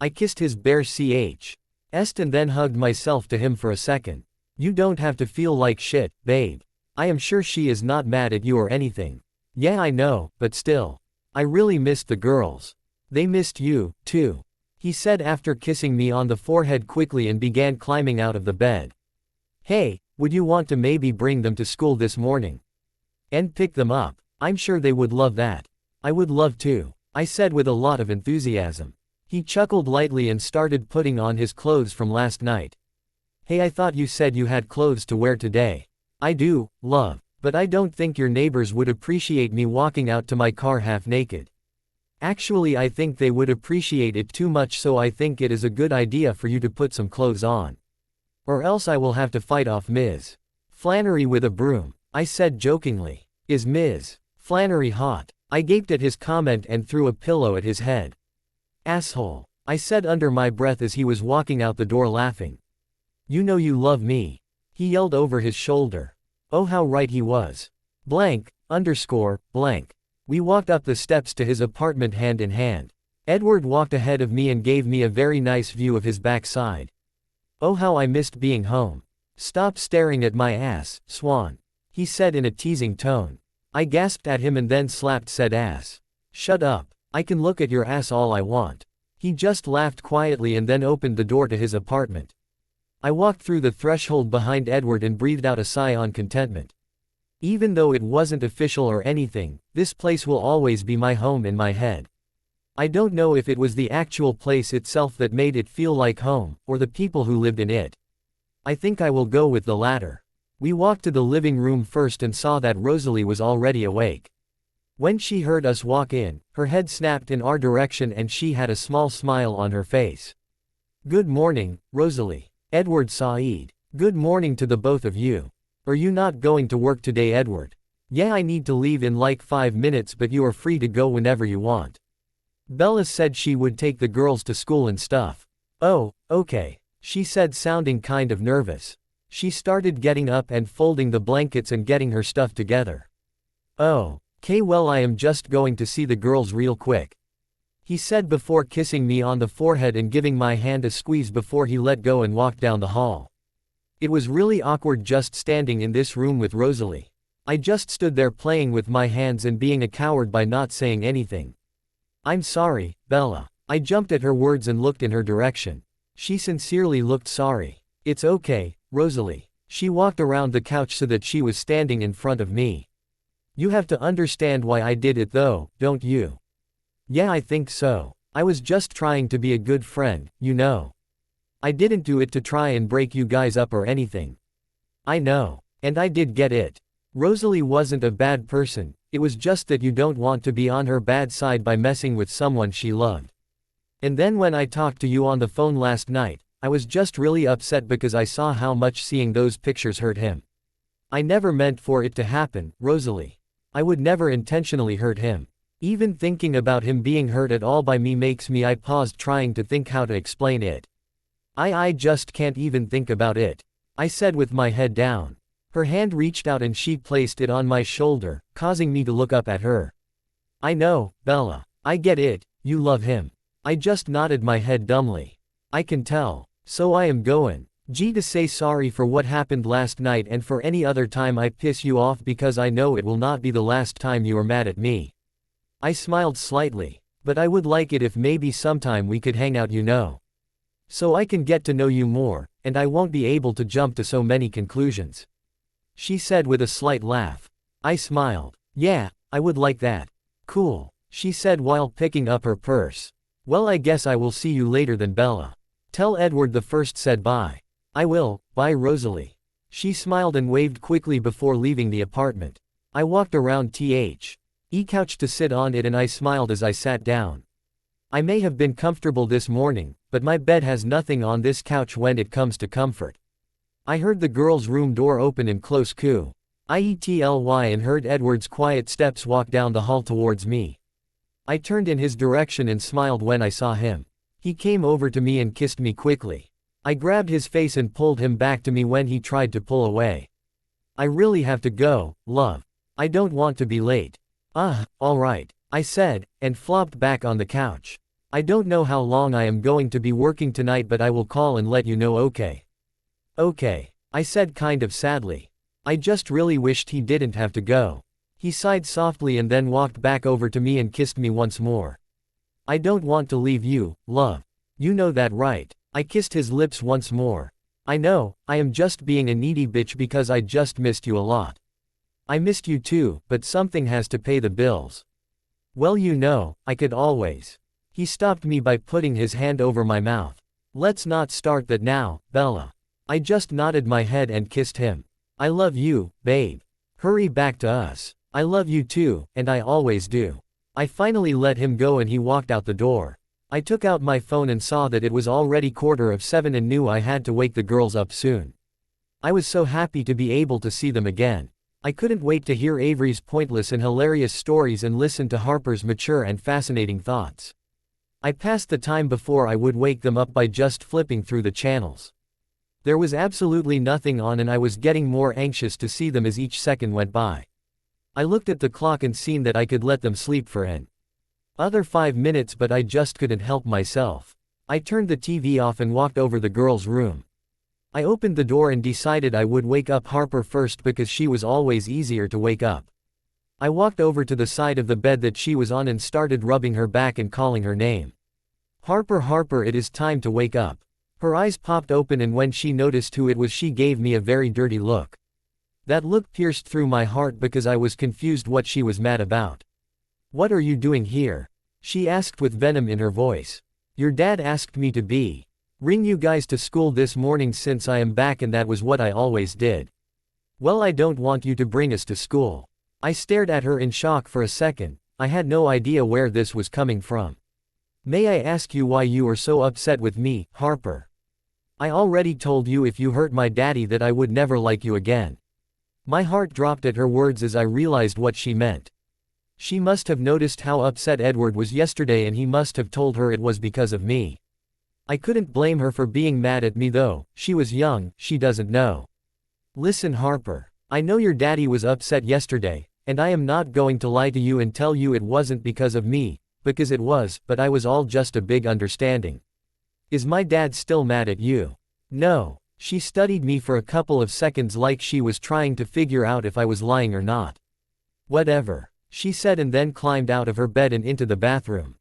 I kissed his bare chest and then hugged myself to him for a second. "You don't have to feel like shit, babe. I am sure she is not mad at you or anything." "Yeah, I know, but still. I really missed the girls." "They missed you, too," he said after kissing me on the forehead quickly and began climbing out of the bed. "Hey, would you want to maybe bring them to school this morning? And pick them up? I'm sure they would love that." "I would love to," I said with a lot of enthusiasm. He chuckled lightly and started putting on his clothes from last night. "Hey, I thought you said you had clothes to wear today." "I do, love, but I don't think your neighbors would appreciate me walking out to my car half naked. Actually, I think they would appreciate it too much, so I think it is a good idea for you to put some clothes on. Or else I will have to fight off Ms. Flannery with a broom," I said jokingly. "Is Ms. Flannery hot?" I gaped at his comment and threw a pillow at his head. "Asshole," I said under my breath as he was walking out the door laughing. "You know you love me," he yelled over his shoulder. Oh, how right he was. Blank. We walked up the steps to his apartment hand in hand. Edward walked ahead of me and gave me a very nice view of his backside. "Oh, how I missed being home." "Stop staring at my ass, Swan," he said in a teasing tone. I gasped at him and then slapped said ass. "Shut up. I can look at your ass all I want." He just laughed quietly and then opened the door to his apartment. I walked through the threshold behind Edward and breathed out a sigh on contentment. Even though it wasn't official or anything, this place will always be my home in my head. I don't know if it was the actual place itself that made it feel like home, or the people who lived in it. I think I will go with the latter. We walked to the living room first and saw that Rosalie was already awake. When she heard us walk in, her head snapped in our direction and she had a small smile on her face. "Good morning, Rosalie," Edward said. "Good morning to the both of you. Are you not going to work today, Edward?" "Yeah, I need to leave in like 5 minutes, but you are free to go whenever you want. Bella said she would take the girls to school and stuff." "Oh, okay," she said, sounding kind of nervous. She started getting up and folding the blankets and getting her stuff together. "Oh, okay, well, I am just going to see the girls real quick," he said before kissing me on the forehead and giving my hand a squeeze before he let go and walked down the hall. It was really awkward just standing in this room with Rosalie. I just stood there playing with my hands and being a coward by not saying anything. "I'm sorry, Bella." I jumped at her words and looked in her direction. She sincerely looked sorry. "It's okay, Rosalie." She walked around the couch so that she was standing in front of me. "You have to understand why I did it though, don't you?" "Yeah, I think so. I was just trying to be a good friend, you know. I didn't do it to try and break you guys up or anything." "I know. And I did get it. Rosalie wasn't a bad person, it was just that you don't want to be on her bad side by messing with someone she loved. And then when I talked to you on the phone last night, I was just really upset because I saw how much seeing those pictures hurt him. I never meant for it to happen, Rosalie. I would never intentionally hurt him. Even thinking about him being hurt at all by me makes me." I paused, trying to think how to explain it. I just can't even think about it," I said with my head down. Her hand reached out and she placed it on my shoulder, causing me to look up at her. "I know, Bella. I get it, you love him." I just nodded my head dumbly. "I can tell. So I am going to say sorry for what happened last night and for any other time I piss you off, because I know it will not be the last time you are mad at me." I smiled slightly. "But I would like it if maybe sometime we could hang out, you know. So I can get to know you more, and I won't be able to jump to so many conclusions," she said with a slight laugh. I smiled. "Yeah, I would like that." "Cool. she said while picking up her purse. Well, I guess I will see you later then, Bella. Tell Edward the first said bye. I will, bye Rosalie. She smiled and waved quickly before leaving the apartment. I walked around the couch to sit on it and I smiled as I sat down. I may have been comfortable this morning, but my bed has nothing on this couch when it comes to comfort. I heard the girl's room door open and close quietly and heard Edward's quiet steps walk down the hall towards me. I turned in his direction and smiled when I saw him. He came over to me and kissed me quickly. I grabbed his face and pulled him back to me when he tried to pull away. I really have to go, love. I don't want to be late. Alright, I said, and flopped back on the couch. I don't know how long I am going to be working tonight, but I will call and let you know, okay? Okay, I said kind of sadly. I just really wished he didn't have to go. He sighed softly and then walked back over to me and kissed me once more. I don't want to leave you, love. You know that, right? I kissed his lips once more. I know, I am just being a needy bitch because I just missed you a lot. I missed you too, but something has to pay the bills. Well, you know, I could always. He stopped me by putting his hand over my mouth. Let's not start that now, Bella. I just nodded my head and kissed him. I love you, babe. Hurry back to us. I love you too, and I always do. I finally let him go and he walked out the door. I took out my phone and saw that it was already 7:15 and knew I had to wake the girls up soon. I was so happy to be able to see them again. I couldn't wait to hear Avery's pointless and hilarious stories and listen to Harper's mature and fascinating thoughts. I passed the time before I would wake them up by just flipping through the channels. There was absolutely nothing on and I was getting more anxious to see them as each second went by. I looked at the clock and seen that I could let them sleep for another 5 minutes, but I just couldn't help myself. I turned the TV off and walked over the girls' room. I opened the door and decided I would wake up Harper first because she was always easier to wake up. I walked over to the side of the bed that she was on and started rubbing her back and calling her name. Harper, Harper, it is time to wake up. Her eyes popped open and when she noticed who it was she gave me a very dirty look. That look pierced through my heart because I was confused what she was mad about. What are you doing here? She asked with venom in her voice. Your dad asked me to bring you guys to school this morning since I am back and that was what I always did. Well, I don't want you to bring us to school. I stared at her in shock for a second. I had no idea where this was coming from. May I ask you why you are so upset with me, Harper? I already told you if you hurt my daddy that I would never like you again. My heart dropped at her words as I realized what she meant. She must have noticed how upset Edward was yesterday and he must have told her it was because of me. I couldn't blame her for being mad at me though, she was young, she doesn't know. Listen, Harper, I know your daddy was upset yesterday, and I am not going to lie to you and tell you it wasn't because of me, because it was, but I was all just a big understanding. Is my dad still mad at you? No. She studied me for a couple of seconds like she was trying to figure out if I was lying or not. Whatever, she said and then climbed out of her bed and into the bathroom.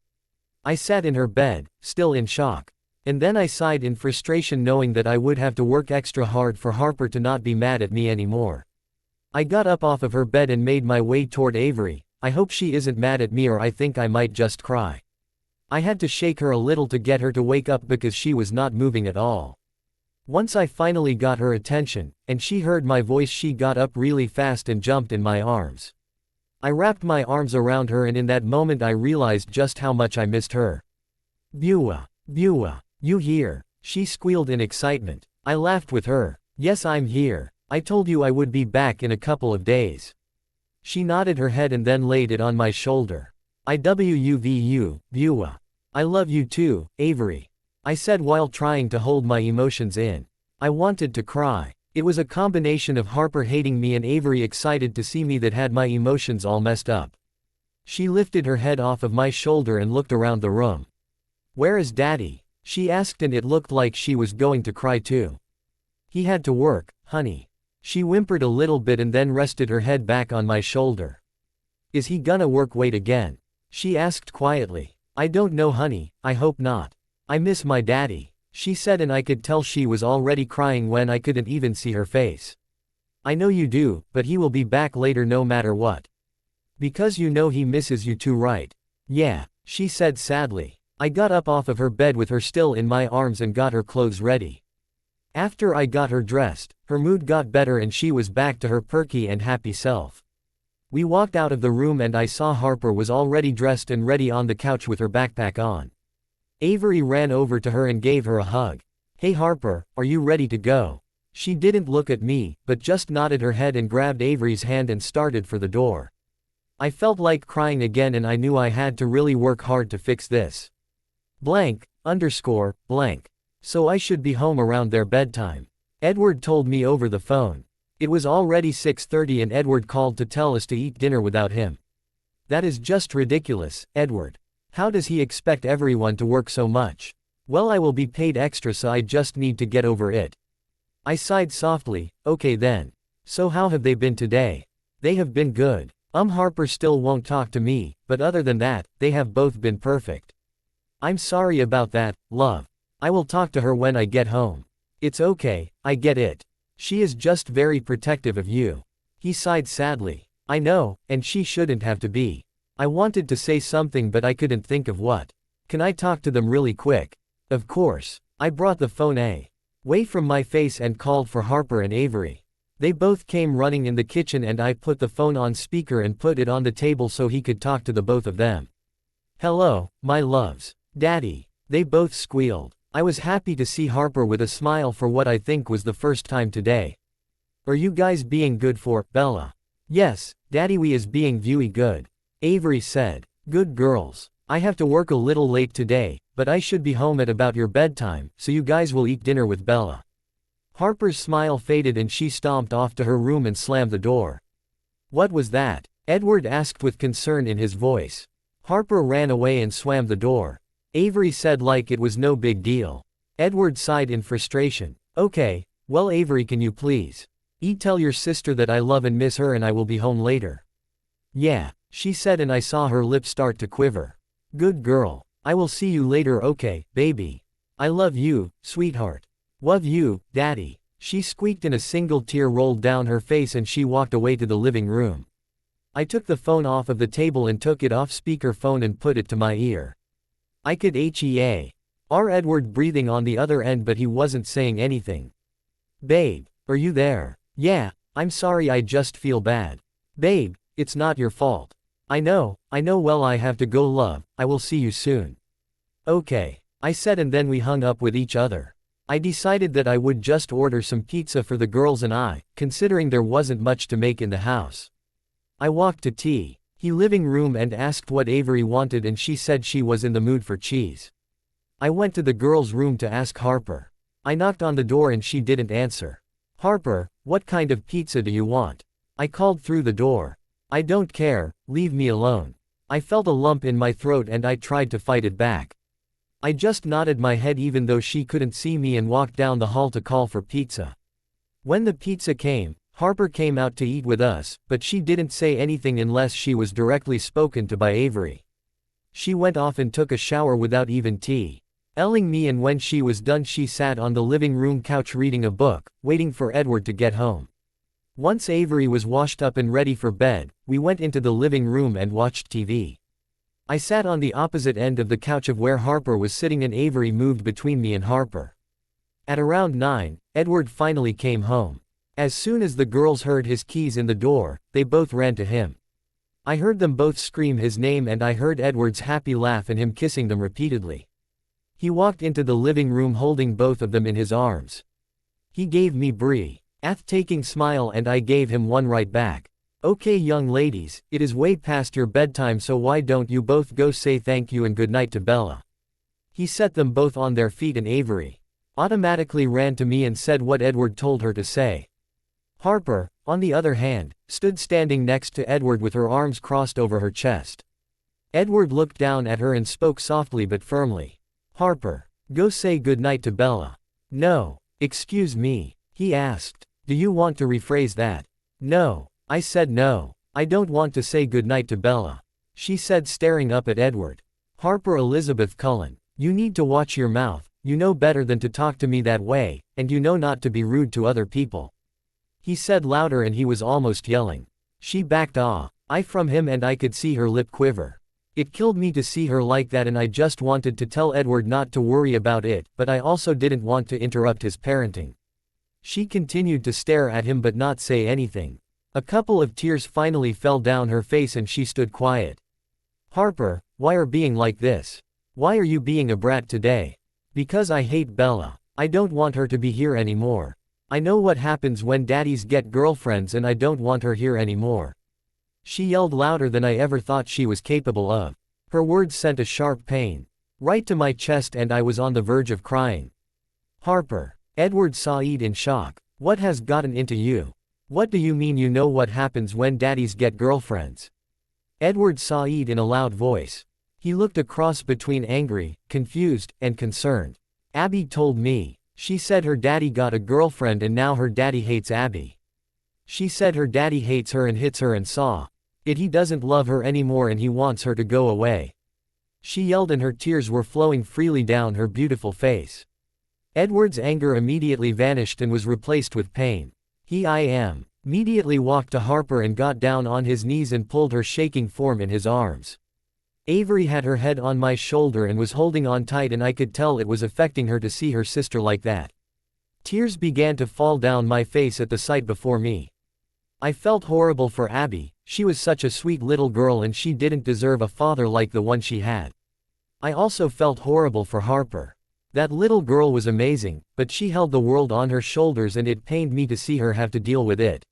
I sat in her bed, still in shock. And then I sighed in frustration knowing that I would have to work extra hard for Harper to not be mad at me anymore. I got up off of her bed and made my way toward Avery. I hope she isn't mad at me or I think I might just cry. I had to shake her a little to get her to wake up because she was not moving at all. Once I finally got her attention, and she heard my voice, she got up really fast and jumped in my arms. I wrapped my arms around her and in that moment I realized just how much I missed her. Beulah, you here? She squealed in excitement. I laughed with her. Yes, I'm here. I told you I would be back in a couple of days. She nodded her head and then laid it on my shoulder. I love you, Beulah. I love you too, Avery. I said while trying to hold my emotions in. I wanted to cry. It was a combination of Harper hating me and Avery excited to see me that had my emotions all messed up. She lifted her head off of my shoulder and looked around the room. Where is Daddy? She asked and it looked like she was going to cry too. He had to work, honey. She whimpered a little bit and then rested her head back on my shoulder. Is he gonna work late again? She asked quietly. I don't know, honey, I hope not. I miss my daddy, she said, and I could tell she was already crying when I couldn't even see her face. I know you do, but he will be back later no matter what. Because you know he misses you too, right? Yeah, she said sadly. I got up off of her bed with her still in my arms and got her clothes ready. After I got her dressed, her mood got better and she was back to her perky and happy self. We walked out of the room and I saw Harper was already dressed and ready on the couch with her backpack on. Avery ran over to her and gave her a hug. Hey Harper, are you ready to go? She didn't look at me, but just nodded her head and grabbed Avery's hand and started for the door. I felt like crying again and I knew I had to really work hard to fix this. Blank. So I should be home around their bedtime. Edward told me over the phone. It was already 6:30 and Edward called to tell us to eat dinner without him. That is just ridiculous, Edward. How does he expect everyone to work so much? Well, I will be paid extra so I just need to get over it. I sighed softly. Okay then. So how have they been today? They have been good. Harper still won't talk to me, but other than that, they have both been perfect. I'm sorry about that, love. I will talk to her when I get home. It's okay, I get it. She is just very protective of you. He sighed sadly. I know, and she shouldn't have to be. I wanted to say something but I couldn't think of what. Can I talk to them really quick? Of course. I brought the phone away from my face and called for Harper and Avery. They both came running in the kitchen and I put the phone on speaker and put it on the table so he could talk to the both of them. Hello, my loves. Daddy. They both squealed. I was happy to see Harper with a smile for what I think was the first time today. Are you guys being good for Bella? Yes, Daddy, we is being viewy good. Avery said. Good girls. I have to work a little late today, but I should be home at about your bedtime, so you guys will eat dinner with Bella. Harper's smile faded and she stomped off to her room and slammed the door. What was that? Edward asked with concern in his voice. Harper ran away and swam the door. Avery said like it was no big deal. Edward sighed in frustration. Okay, well Avery, can you please tell your sister that I love and miss her and I will be home later. Yeah, she said and I saw her lips start to quiver. Good girl. I will see you later, okay, baby. I love you, sweetheart. Love you, Daddy. She squeaked and a single tear rolled down her face and she walked away to the living room. I took the phone off of the table and took it off speaker phone and put it to my ear. I could hear Edward breathing on the other end but he wasn't saying anything. Babe, are you there? Yeah, I'm sorry, I just feel bad. Babe, it's not your fault. I know, well I have to go, love, I will see you soon. Okay, I said and then we hung up with each other. I decided that I would just order some pizza for the girls and I, considering there wasn't much to make in the house. I walked to the living room and asked what Avery wanted and she said she was in the mood for cheese. I went to the girls' room to ask Harper. I knocked on the door and she didn't answer. Harper, what kind of pizza do you want? I called through the door. I don't care, leave me alone. I felt a lump in my throat and I tried to fight it back. I just nodded my head even though she couldn't see me and walked down the hall to call for pizza. When the pizza came, Harper came out to eat with us, but she didn't say anything unless she was directly spoken to by Avery. She went off and took a shower without even telling me, and when she was done she sat on the living room couch reading a book, waiting for Edward to get home. Once Avery was washed up and ready for bed, we went into the living room and watched TV. I sat on the opposite end of the couch of where Harper was sitting and Avery moved between me and Harper. At around 9, Edward finally came home. As soon as the girls heard his keys in the door, they both ran to him. I heard them both scream his name and I heard Edward's happy laugh and him kissing them repeatedly. He walked into the living room holding both of them in his arms. He gave me breathtaking smile and I gave him one right back. Okay young ladies, it is way past your bedtime, so why don't you both go say thank you and good night to Bella. He set them both on their feet and Avery automatically ran to me and said what Edward told her to say. Harper, on the other hand, stood standing next to Edward with her arms crossed over her chest. Edward looked down at her and spoke softly but firmly. Harper, go say good night to Bella. No. Excuse me, he asked. Do you want to rephrase that? No. I said no. I don't want to say good night to Bella. She said, staring up at Edward. Harper Elizabeth Cullen, you need to watch your mouth, you know better than to talk to me that way, and you know not to be rude to other people. He said louder and he was almost yelling. She backed off from him and I could see her lip quiver. It killed me to see her like that, and I just wanted to tell Edward not to worry about it, but I also didn't want to interrupt his parenting. She continued to stare at him but not say anything. A couple of tears finally fell down her face and she stood quiet. Harper, why are being like this? Why are you being a brat today? Because I hate Bella. I don't want her to be here anymore. I know what happens when daddies get girlfriends and I don't want her here anymore. She yelled louder than I ever thought she was capable of. Her words sent a sharp pain right to my chest and I was on the verge of crying. Harper. Edward saw it in shock. What has gotten into you? What do you mean you know what happens when daddies get girlfriends? Edward saw it in a loud voice. He looked across between angry, confused, and concerned. Abby told me. She said her daddy got a girlfriend and now her daddy hates Abby. She said her daddy hates her and hits her and saw it. He doesn't love her anymore and he wants her to go away. She yelled and her tears were flowing freely down her beautiful face. Edward's anger immediately vanished and was replaced with pain. He immediately walked to Harper and got down on his knees and pulled her shaking form in his arms. Avery had her head on my shoulder and was holding on tight, and I could tell it was affecting her to see her sister like that. Tears began to fall down my face at the sight before me. I felt horrible for Abby. She was such a sweet little girl and she didn't deserve a father like the one she had. I also felt horrible for Harper. That little girl was amazing, but she held the world on her shoulders and it pained me to see her have to deal with it.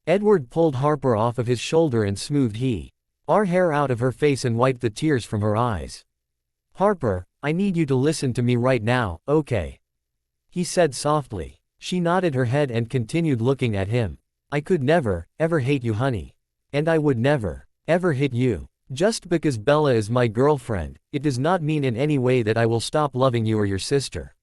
Edward pulled Harper off of his shoulder and smoothed her hair out of her face and wiped the tears from her eyes. Harper, I need you to listen to me right now, okay? He said softly. She nodded her head and continued looking at him. I could never, ever hate you, honey. And I would never, ever hit you. Just because Bella is my girlfriend, it does not mean in any way that I will stop loving you or your sister.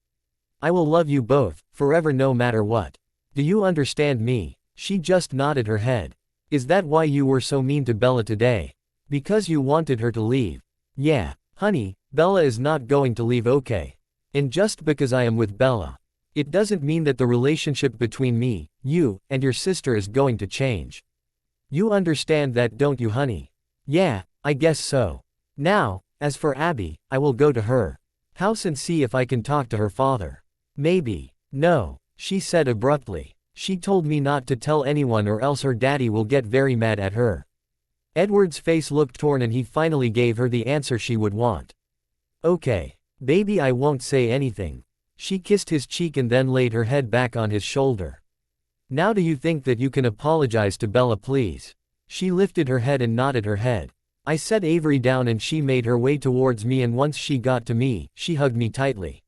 I will love you both, forever no matter what. Do you understand me? She just nodded her head. Is that why you were so mean to Bella today? Because you wanted her to leave? Yeah, honey, Bella is not going to leave, okay? And just because I am with Bella, it doesn't mean that the relationship between me, you, and your sister is going to change. You understand that, don't you, honey? Yeah, I guess so. Now, as for Abby, I will go to her house and see if I can talk to her father. Maybe. No, she said abruptly. She told me not to tell anyone or else her daddy will get very mad at her. Edward's face looked torn and he finally gave her the answer she would want. Okay. Baby, I won't say anything. She kissed his cheek and then laid her head back on his shoulder. Now do you think that you can apologize to Bella, please? She lifted her head and nodded her head. I set Avery down and she made her way towards me, and once she got to me, she hugged me tightly.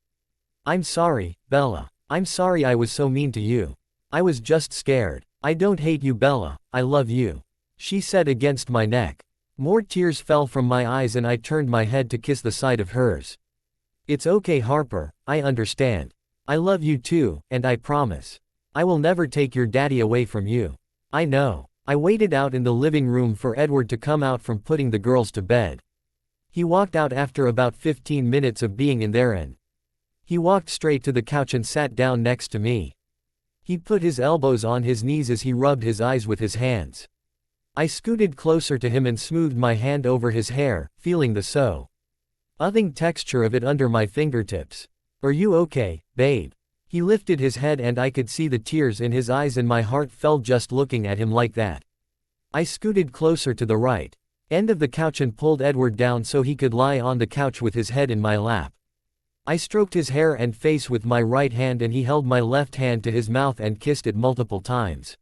I'm sorry, Bella. I'm sorry I was so mean to you. I was just scared. I don't hate you, Bella. I love you. She said against my neck. More tears fell from my eyes and I turned my head to kiss the side of hers. It's okay, Harper, I understand. I love you too, and I promise. I will never take your daddy away from you. I know. I waited out in the living room for Edward to come out from putting the girls to bed. He walked out after about 15 minutes of being in there and he walked straight to the couch and sat down next to me. He put his elbows on his knees as he rubbed his eyes with his hands. I scooted closer to him and smoothed my hand over his hair, feeling the soothing texture of it under my fingertips. Are you okay, babe? He lifted his head and I could see the tears in his eyes and my heart fell just looking at him like that. I scooted closer to the right end of the couch and pulled Edward down so he could lie on the couch with his head in my lap. I stroked his hair and face with my right hand and he held my left hand to his mouth and kissed it multiple times.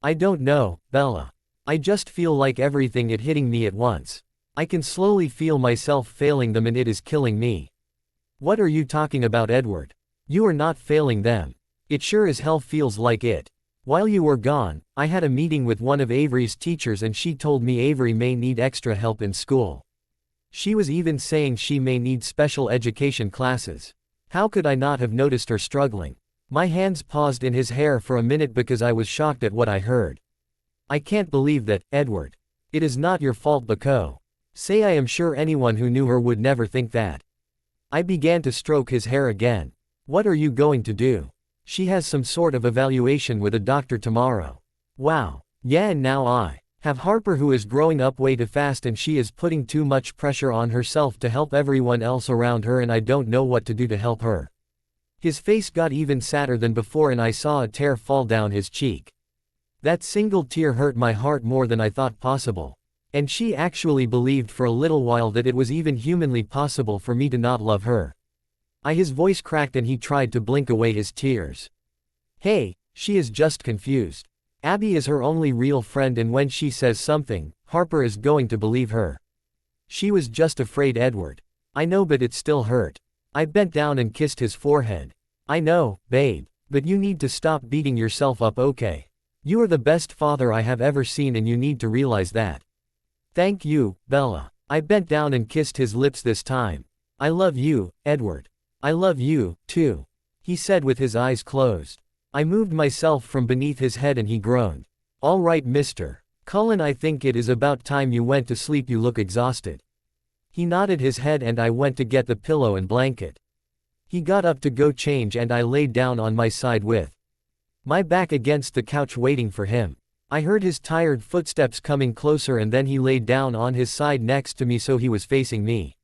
I don't know, Bella. I just feel like everything is hitting me at once. I can slowly feel myself failing them and it is killing me. What are you talking about, Edward? You are not failing them. It sure as hell feels like it. While you were gone, I had a meeting with one of Avery's teachers and she told me Avery may need extra help in school. She was even saying she may need special education classes. How could I not have noticed her struggling? My hands paused in his hair for a minute because I was shocked at what I heard. I can't believe that, Edward. It is not your fault, Bako. Say I am sure anyone who knew her would never think that. I began to stroke his hair again. What are you going to do? She has some sort of evaluation with a doctor tomorrow. Wow. Yeah, and now I Have Harper, who is growing up way too fast, and she is putting too much pressure on herself to help everyone else around her, and I don't know what to do to help her." His face got even sadder than before, and I saw a tear fall down his cheek. That single tear hurt my heart more than I thought possible. And she actually believed for a little while that it was even humanly possible for me to not love her. His voice cracked and he tried to blink away his tears. "Hey, she is just confused. Abby is her only real friend, and when she says something, Harper is going to believe her. She was just afraid, Edward." "I know, but it still hurt." I bent down and kissed his forehead. "I know, babe. But you need to stop beating yourself up, okay? You are the best father I have ever seen, and you need to realize that." "Thank you, Bella." I bent down and kissed his lips this time. "I love you, Edward." "I love you, too," he said with his eyes closed. I moved myself from beneath his head and he groaned. "All right, Mr. Cullen, I think it is about time you went to sleep. You look exhausted." He nodded his head and I went to get the pillow and blanket. He got up to go change and I laid down on my side with my back against the couch waiting for him. I heard his tired footsteps coming closer, and then he laid down on his side next to me so he was facing me.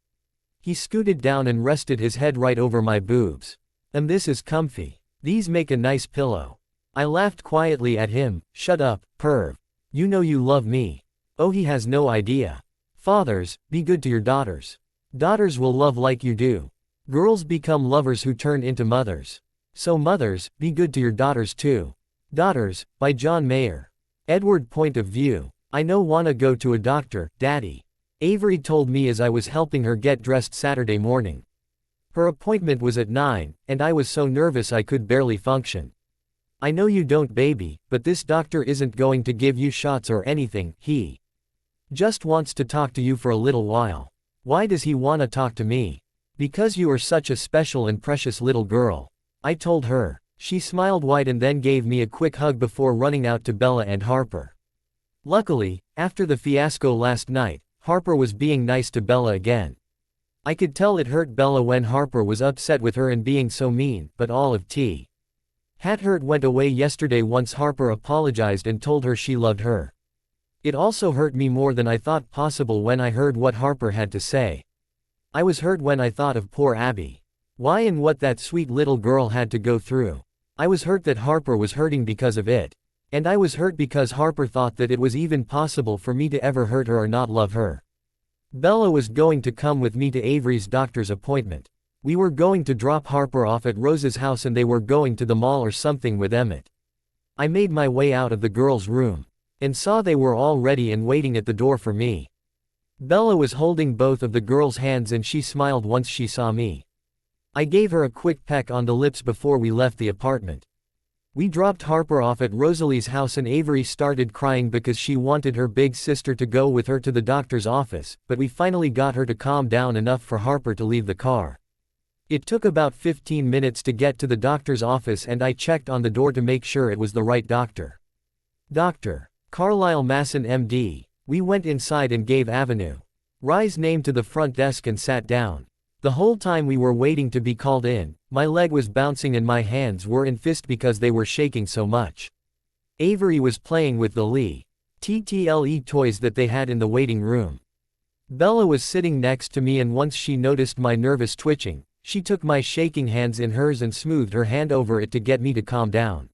He scooted down and rested his head right over my boobs. "And this is comfy. These make a nice pillow." I laughed quietly at him. "Shut up, perv. You know you love me." Oh, he has no idea. Fathers, be good to your daughters. Daughters will love like you do. Girls become lovers who turn into mothers. So mothers, be good to your daughters too. Daughters, by John Mayer. Edward point of view. "I no wanna go to a doctor, Daddy," Avery told me as I was helping her get dressed Saturday morning. Her appointment was at 9, and I was so nervous I could barely function. "I know you don't, baby, but this doctor isn't going to give you shots or anything. He just wants to talk to you for a little while." "Why does he wanna talk to me?" "Because you are such a special and precious little girl," I told her. She smiled wide and then gave me a quick hug before running out to Bella and Harper. Luckily, after the fiasco last night, Harper was being nice to Bella again. I could tell it hurt Bella when Harper was upset with her and being so mean, but all of T. Hurt went away yesterday once Harper apologized and told her she loved her. It also hurt me more than I thought possible when I heard what Harper had to say. I was hurt when I thought of poor Abby. Why and what that sweet little girl had to go through. I was hurt that Harper was hurting because of it. And I was hurt because Harper thought that it was even possible for me to ever hurt her or not love her. Bella was going to come with me to Avery's doctor's appointment. We were going to drop Harper off at Rose's house and they were going to the mall or something with Emmett. I made my way out of the girls' room and saw they were all ready and waiting at the door for me. Bella was holding both of the girls' hands and she smiled once she saw me. I gave her a quick peck on the lips before we left the apartment. We dropped Harper off at Rosalie's house and Avery started crying because she wanted her big sister to go with her to the doctor's office, but we finally got her to calm down enough for Harper to leave the car. It took about 15 minutes to get to the doctor's office and I checked on the door to make sure it was the right doctor. Dr. Carlisle Masson MD. We went inside and gave Avenue Rye's name to the front desk and sat down. The whole time we were waiting to be called in, my leg was bouncing and my hands were in fist because they were shaking so much. Avery was playing with the TTLE toys that they had in the waiting room. Bella was sitting next to me and once she noticed my nervous twitching, she took my shaking hands in hers and smoothed her hand over it to get me to calm down.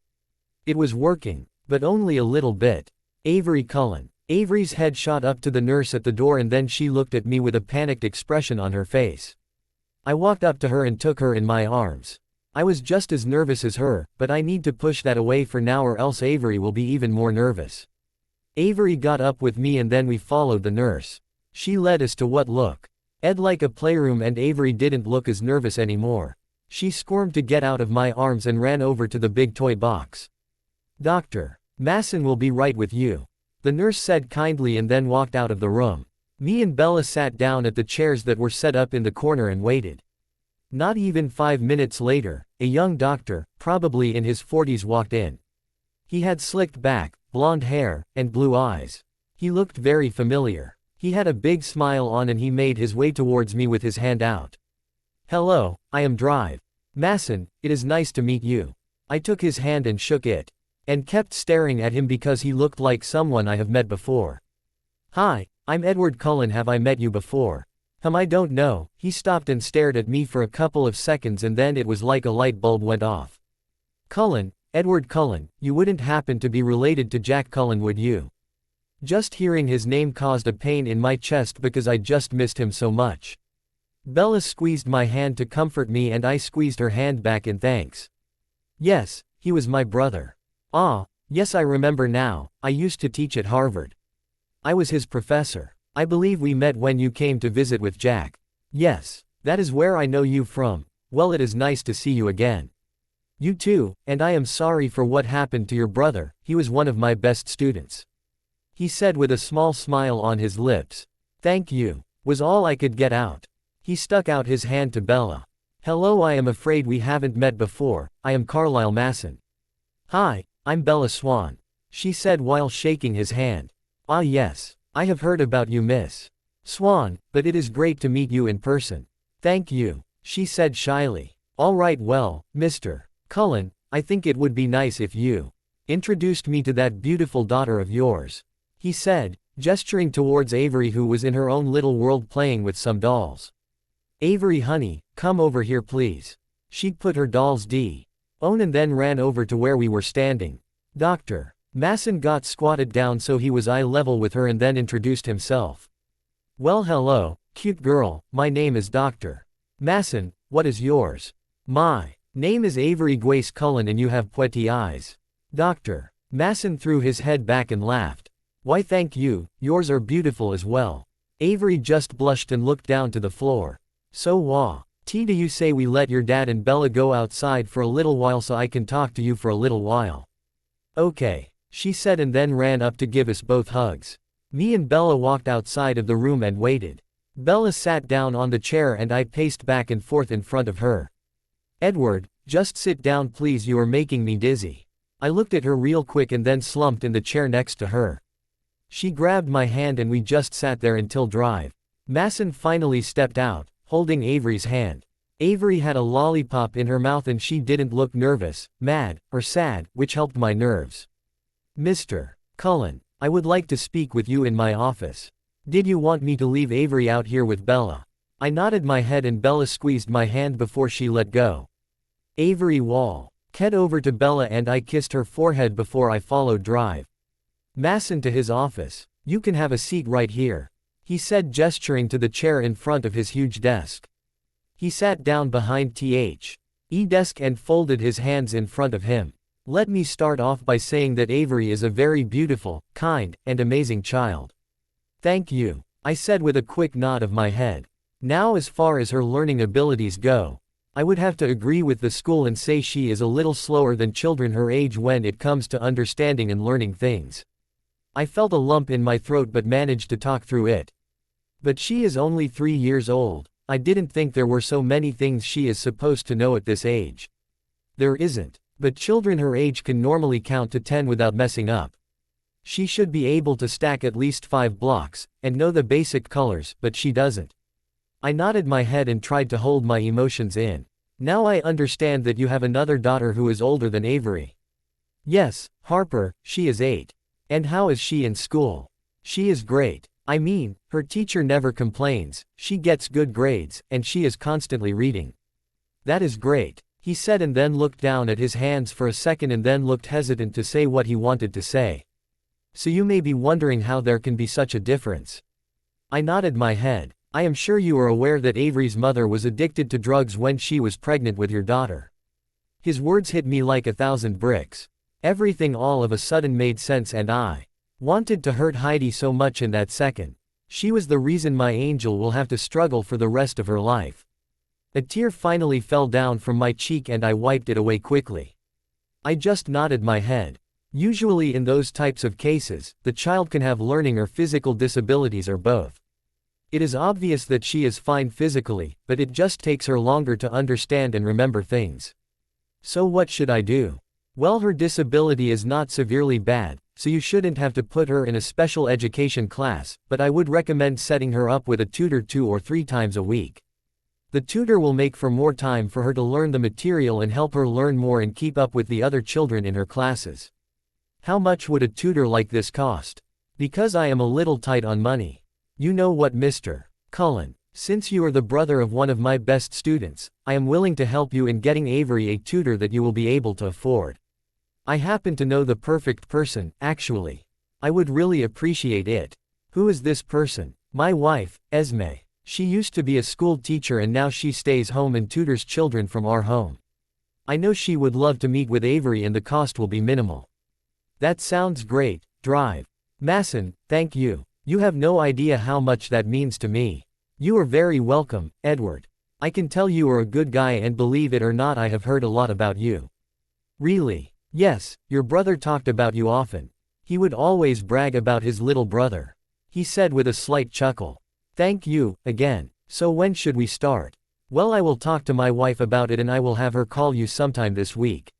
It was working, but only a little bit. Avery Cullen. Avery's head shot up to the nurse at the door and then she looked at me with a panicked expression on her face. I walked up to her and took her in my arms. I was just as nervous as her, but I need to push that away for now or else Avery will be even more nervous. Avery got up with me and then we followed the nurse. She led us to what looked like a playroom and Avery didn't look as nervous anymore. She squirmed to get out of my arms and ran over to the big toy box. "Dr. Masson will be right with you," the nurse said kindly and then walked out of the room. Me and Bella sat down at the chairs that were set up in the corner and waited. Not even 5 minutes later, a young doctor, probably in his 40s, walked in. He had slicked back, blonde hair, and blue eyes. He looked very familiar. He had a big smile on and he made his way towards me with his hand out. "Hello, I am Drive Masson, it is nice to meet you." I took his hand and shook it. and kept staring at him because he looked like someone I have met before. "Hi, I'm Edward Cullen. Have I met you before?" I don't know." He stopped and stared at me for a couple of seconds and then it was like a light bulb went off. "Cullen, Edward Cullen, you wouldn't happen to be related to Jack Cullen, would you?" Just hearing his name caused a pain in my chest because I just missed him so much. Bella squeezed my hand to comfort me and I squeezed her hand back in thanks. "Yes, he was my brother." "Ah, yes, I remember now. I used to teach at Harvard. I was his professor. I believe we met when you came to visit with Jack." "Yes, that is where I know you from. Well, it is nice to see you again." "You too, and I am sorry for what happened to your brother. He was one of my best students," he said with a small smile on his lips. "Thank you," was all I could get out. He stuck out his hand to Bella. "Hello, I am afraid we haven't met before. I am Carlisle Masson." "Hi, I'm Bella Swan," she said while shaking his hand. "Ah yes, I have heard about you, Miss Swan, but it is great to meet you in person." "Thank you," she said shyly. "All right, well, Mr. Cullen, I think it would be nice if you introduced me to that beautiful daughter of yours," he said, gesturing towards Avery who was in her own little world playing with some dolls. "Avery honey, come over here please." She put her dolls on and then ran over to where we were standing. Dr. Masson got squatted down so he was eye level with her and then introduced himself. "Well, hello, cute girl, my name is Dr. Masson, what is yours?" "My name is Avery Grace Cullen and you have pretty eyes." Dr. Masson threw his head back and laughed. "Why thank you, yours are beautiful as well." Avery just blushed and looked down to the floor. "So do you say we let your dad and Bella go outside for a little while so I can talk to you for a little while?" "Okay," she said and then ran up to give us both hugs. Me and Bella walked outside of the room and waited. Bella sat down on the chair and I paced back and forth in front of her. "Edward, just sit down please, you are making me dizzy." I looked at her real quick and then slumped in the chair next to her. She grabbed my hand and we just sat there until Drive Masson finally stepped out, holding Avery's hand. Avery had a lollipop in her mouth and she didn't look nervous, mad, or sad, which helped my nerves. "Mr. Cullen, I would like to speak with you in my office. Did you want me to leave Avery out here with Bella?" I nodded my head and Bella squeezed my hand before she let go. Avery walked over to Bella and I kissed her forehead before I followed Drive Masson to his office. "You can have a seat right here," he said, gesturing to the chair in front of his huge desk. He sat down behind TH's desk and folded his hands in front of him. "Let me start off by saying that Avery is a very beautiful, kind, and amazing child." "Thank you," I said with a quick nod of my head. "Now as far as her learning abilities go, I would have to agree with the school and say she is a little slower than children her age when it comes to understanding and learning things." I felt a lump in my throat but managed to talk through it. "But she is only 3 years old. I didn't think there were so many things she is supposed to know at this age." "There isn't. But children her age can normally count to 10 without messing up. She should be able to stack at least 5 blocks, and know the basic colors, but she doesn't." I nodded my head and tried to hold my emotions in. "Now I understand that you have another daughter who is older than Avery." "Yes, Harper, she is 8. "And how is she in school?" "She is great. I mean, her teacher never complains, she gets good grades, and she is constantly reading." "That is great," he said and then looked down at his hands for a second and then looked hesitant to say what he wanted to say. "So you may be wondering how there can be such a difference." I nodded my head. "I am sure you are aware that Avery's mother was addicted to drugs when she was pregnant with your daughter." His words hit me like 1,000 bricks. Everything all of a sudden made sense and I wanted to hurt Heidi so much in that second. She was the reason my angel will have to struggle for the rest of her life. A tear finally fell down from my cheek and I wiped it away quickly. I just nodded my head. Usually in those types of cases, the child can have learning or physical disabilities or both. It is obvious that she is fine physically, but it just takes her longer to understand and remember things. So what should I do? Well, her disability is not severely bad, so you shouldn't have to put her in a special education class, but I would recommend setting her up with a tutor 2 or 3 times a week. The tutor will make for more time for her to learn the material and help her learn more and keep up with the other children in her classes. How much would a tutor like this cost? Because I am a little tight on money. You know what, Mr. Cullen, since you are the brother of one of my best students, I am willing to help you in getting Avery a tutor that you will be able to afford. I happen to know the perfect person, actually. I would really appreciate it. Who is this person? My wife, Esme. She used to be a school teacher and now she stays home and tutors children from our home. I know she would love to meet with Avery and the cost will be minimal. That sounds great. Drive. Masson, thank you. You have no idea how much that means to me. You are very welcome, Edward. I can tell you are a good guy and believe it or not I have heard a lot about you. Really? Yes, your brother talked about you often. He would always brag about his little brother. He said with a slight chuckle. Thank you, again. So when should we start? Well, I will talk to my wife about it and I will have her call you sometime this week.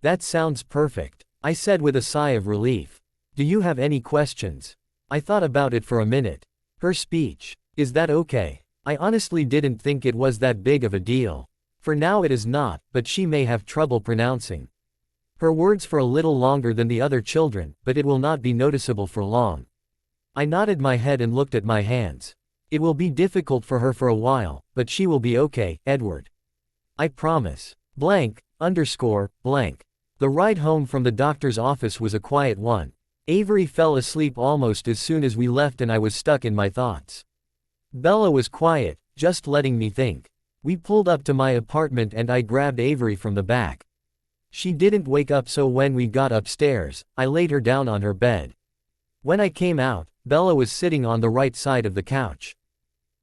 That sounds perfect, I said with a sigh of relief. Do you have any questions? I thought about it for a minute. Her speech. Is that okay? I honestly didn't think it was that big of a deal. For now it is not, but she may have trouble pronouncing her words for a little longer than the other children, but it will not be noticeable for long. I nodded my head and looked at my hands. It will be difficult for her for a while, but she will be okay, Edward. I promise. Blank. The ride home from the doctor's office was a quiet one. Avery fell asleep almost as soon as we left and I was stuck in my thoughts. Bella was quiet, just letting me think. We pulled up to my apartment and I grabbed Avery from the back. She didn't wake up, so when we got upstairs, I laid her down on her bed. When I came out, Bella was sitting on the right side of the couch.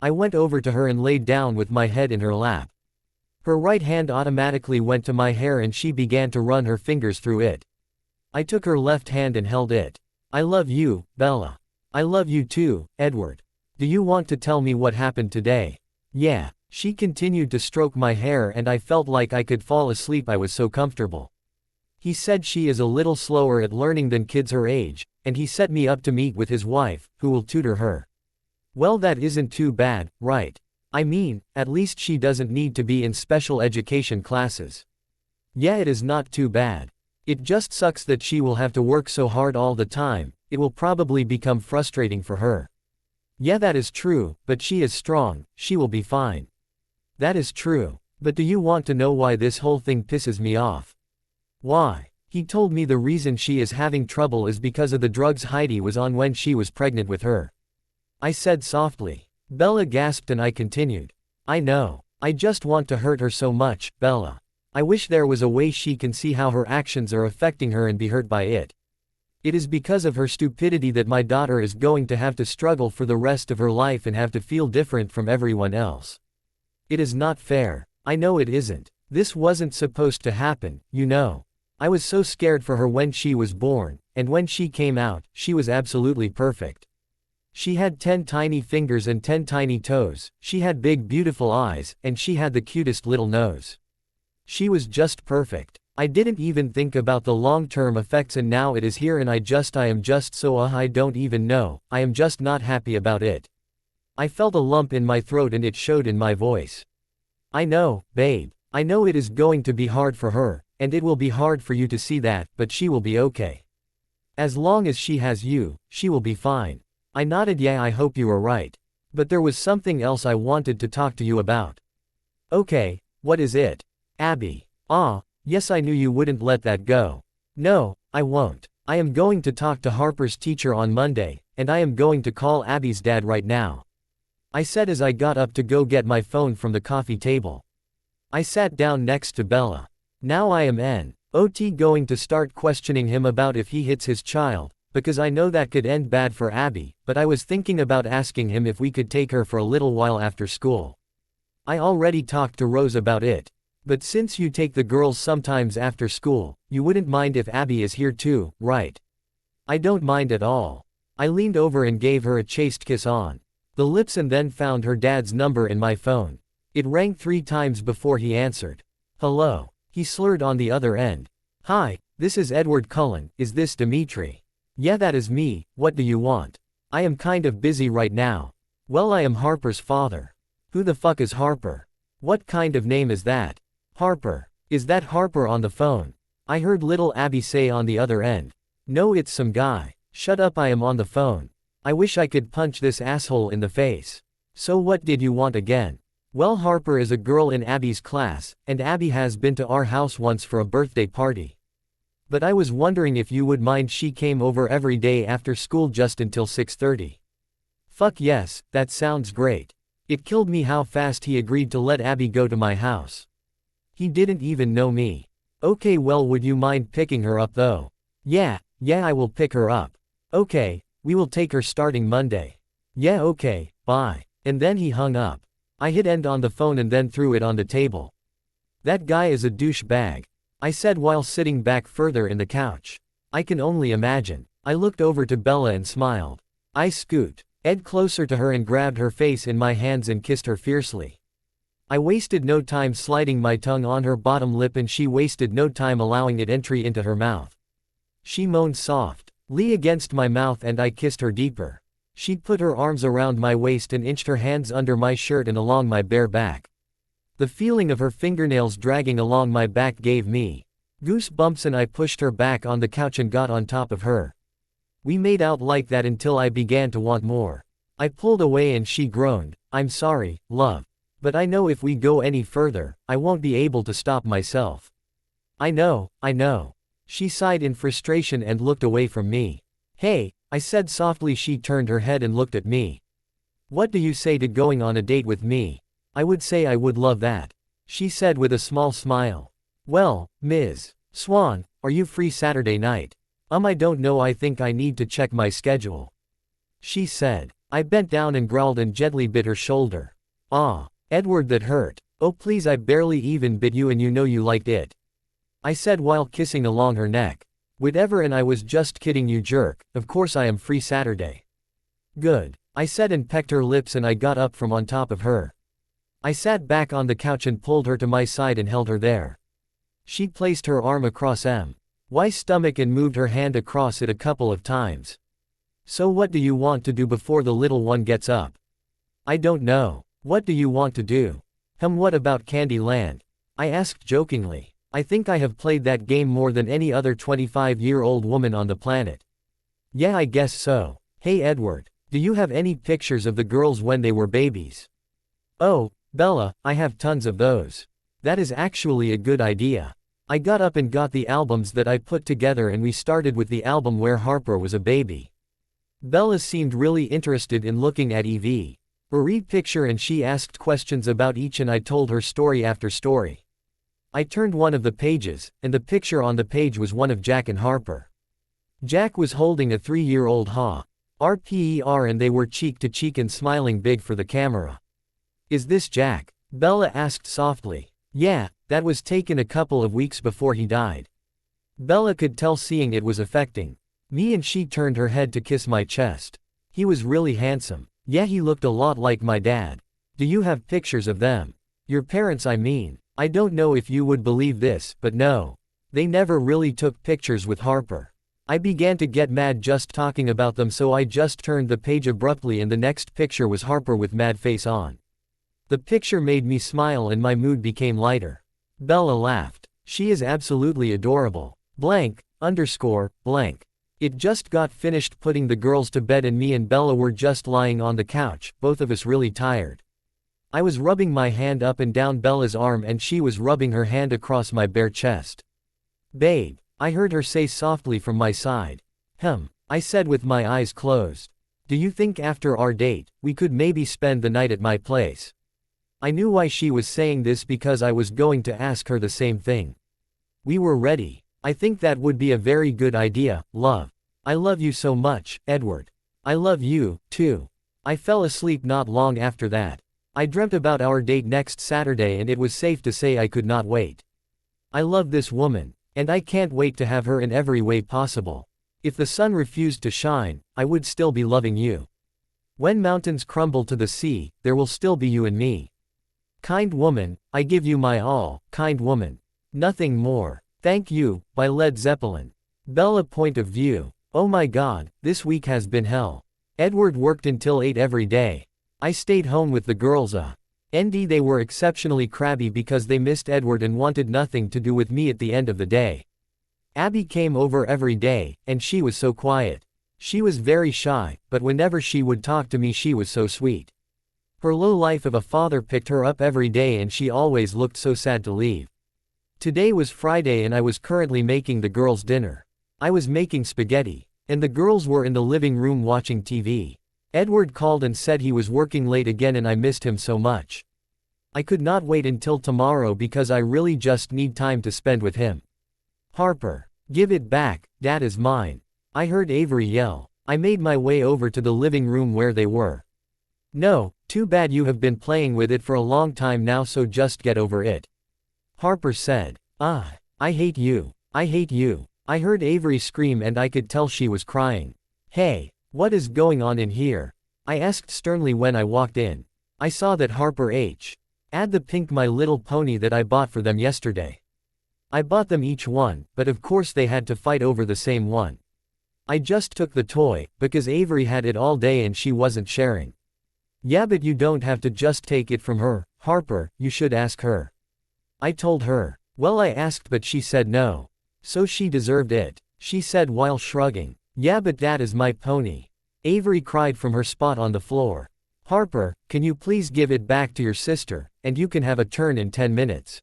I went over to her and laid down with my head in her lap. Her right hand automatically went to my hair and she began to run her fingers through it. I took her left hand and held it. I love you, Bella. I love you too, Edward. Do you want to tell me what happened today? Yeah. She continued to stroke my hair and I felt like I could fall asleep, I was so comfortable. He said she is a little slower at learning than kids her age, and he set me up to meet with his wife, who will tutor her. Well, that isn't too bad, right? I mean, at least she doesn't need to be in special education classes. Yeah, it is not too bad. It just sucks that she will have to work so hard all the time. It will probably become frustrating for her. Yeah, that is true, but she is strong, she will be fine. That is true. But do you want to know why this whole thing pisses me off? Why? He told me the reason she is having trouble is because of the drugs Heidi was on when she was pregnant with her. I said softly. Bella gasped and I continued. I know. I just want to hurt her so much, Bella. I wish there was a way she can see how her actions are affecting her and be hurt by it. It is because of her stupidity that my daughter is going to have to struggle for the rest of her life and have to feel different from everyone else. It is not fair. I know it isn't. This wasn't supposed to happen, you know. I was so scared for her when she was born, and when she came out, she was absolutely perfect. She had 10 tiny fingers and 10 tiny toes, she had big beautiful eyes, and she had the cutest little nose. She was just perfect. I didn't even think about the long-term effects and now it is here and I am just so I don't even know, I am just not happy about it. I felt a lump in my throat and it showed in my voice. I know, babe. I know it is going to be hard for her, and it will be hard for you to see that, but she will be okay. As long as she has you, she will be fine. I nodded. Yeah, I hope you are right. But there was something else I wanted to talk to you about. Okay, what is it? Abby. Ah, yes, I knew you wouldn't let that go. No, I won't. I am going to talk to Harper's teacher on Monday, and I am going to call Abby's dad right now. I said as I got up to go get my phone from the coffee table. I sat down next to Bella. Now I am not going to start questioning him about if he hits his child, because I know that could end bad for Abby, but I was thinking about asking him if we could take her for a little while after school. I already talked to Rose about it. But since you take the girls sometimes after school, you wouldn't mind if Abby is here too, right? I don't mind at all. I leaned over and gave her a chaste kiss on the lips and then found her dad's number in my phone. It rang 3 times before he answered. Hello. He slurred on the other end. Hi, this is Edward Cullen, is this Dimitri? Yeah, that is me, what do you want? I am kind of busy right now. Well, I am Harper's father. Who the fuck is Harper? What kind of name is that? Harper. Is that Harper on the phone? I heard little Abby say on the other end. No, it's some guy. Shut up, I am on the phone. I wish I could punch this asshole in the face. So what did you want again? Well, Harper is a girl in Abby's class, and Abby has been to our house once for a birthday party. But I was wondering if you would mind she came over every day after school just until 6:30. Fuck yes, that sounds great. It killed me how fast he agreed to let Abby go to my house. He didn't even know me. Okay, well, would you mind picking her up though? Yeah, I will pick her up. Okay, we will take her starting Monday. Yeah, okay, bye. And then he hung up. I hit end on the phone and then threw it on the table. That guy is a douchebag, I said while sitting back further in the couch. I can only imagine. I looked over to Bella and smiled. I scooted Ed closer to her and grabbed her face in my hands and kissed her fiercely. I wasted no time sliding my tongue on her bottom lip and she wasted no time allowing it entry into her mouth. She moaned softly against my mouth and I kissed her deeper. She put her arms around my waist and inched her hands under my shirt and along my bare back. The feeling of her fingernails dragging along my back gave me goosebumps and I pushed her back on the couch and got on top of her. We made out like that until I began to want more. I pulled away and she groaned, "I'm sorry, love. But I know if we go any further, I won't be able to stop myself." I know. She sighed in frustration and looked away from me. Hey, I said softly. She turned her head and looked at me. What do you say to going on a date with me? I would say I would love that, she said with a small smile. Well, Ms. Swan, are you free Saturday night? I don't know, I think I need to check my schedule, she said. I bent down and growled and gently bit her shoulder. Ah, Edward, that hurt. Oh please, I barely even bit you and you know you liked it, I said while kissing along her neck. Whatever, and I was just kidding, you jerk. Of course I am free Saturday. Good, I said and pecked her lips and I got up from on top of her. I sat back on the couch and pulled her to my side and held her there. She placed her arm across my stomach and moved her hand across it a couple of times. So what do you want to do before the little one gets up? I don't know. What do you want to do? What about Candyland? I asked jokingly. I think I have played that game more than any other 25-year-old woman on the planet. Yeah, I guess so. Hey Edward, do you have any pictures of the girls when they were babies? Oh, Bella, I have tons of those. That is actually a good idea. I got up and got the albums that I put together and we started with the album where Harper was a baby. Bella seemed really interested in looking at every picture and she asked questions about each and I told her story after story. I turned one of the pages, and the picture on the page was one of Jack and Harper. Jack was holding a 3-year-old Harper and they were cheek to cheek and smiling big for the camera. Is this Jack? Bella asked softly. Yeah, that was taken a couple of weeks before he died. Bella could tell seeing it was affecting me and she turned her head to kiss my chest. He was really handsome. Yeah, he looked a lot like my dad. Do you have pictures of them? Your parents, I mean. I don't know if you would believe this, but no. They never really took pictures with Harper. I began to get mad just talking about them, so I just turned the page abruptly and the next picture was Harper with mad face on. The picture made me smile and my mood became lighter. Bella laughed. She is absolutely adorable. Blank. It just got finished putting the girls to bed and me and Bella were just lying on the couch, both of us really tired. I was rubbing my hand up and down Bella's arm and she was rubbing her hand across my bare chest. Babe, I heard her say softly from my side. I said with my eyes closed. Do you think after our date, we could maybe spend the night at my place? I knew why she was saying this because I was going to ask her the same thing. We were ready. I think that would be a very good idea, love. I love you so much, Edward. I love you, too. I fell asleep not long after that. I dreamt about our date next Saturday and it was safe to say I could not wait. I love this woman, and I can't wait to have her in every way possible. If the sun refused to shine, I would still be loving you. When mountains crumble to the sea, there will still be you and me. Kind woman, I give you my all, kind woman. Nothing more. Thank you, by Led Zeppelin. Bella point of view. Oh my god, this week has been hell. Edward worked until 8 every day. I stayed home with the girls and they were exceptionally crabby because they missed Edward and wanted nothing to do with me at the end of the day. Abby came over every day, and she was so quiet. She was very shy, but whenever she would talk to me she was so sweet. Her low life of a father picked her up every day and she always looked so sad to leave. Today was Friday and I was currently making the girls' dinner. I was making spaghetti, and the girls were in the living room watching TV. Edward called and said he was working late again and I missed him so much. I could not wait until tomorrow because I really just need time to spend with him. Harper, give it back, Dad is mine. I heard Avery yell. I made my way over to the living room where they were. No, too bad, you have been playing with it for a long time now, so just get over it. Harper said. I hate you. I hate you. I heard Avery scream and I could tell she was crying. Hey, what is going on in here? I asked sternly when I walked in. I saw that Harper had the pink My Little Pony that I bought for them yesterday. I bought them each one, but of course they had to fight over the same one. I just took the toy, because Avery had it all day and she wasn't sharing. Yeah, but you don't have to just take it from her, Harper, you should ask her. I told her. Well, I asked but she said no. So she deserved it, she said while shrugging. Yeah, but that is my pony. Avery cried from her spot on the floor. Harper, can you please give it back to your sister, and you can have a turn in 10 minutes.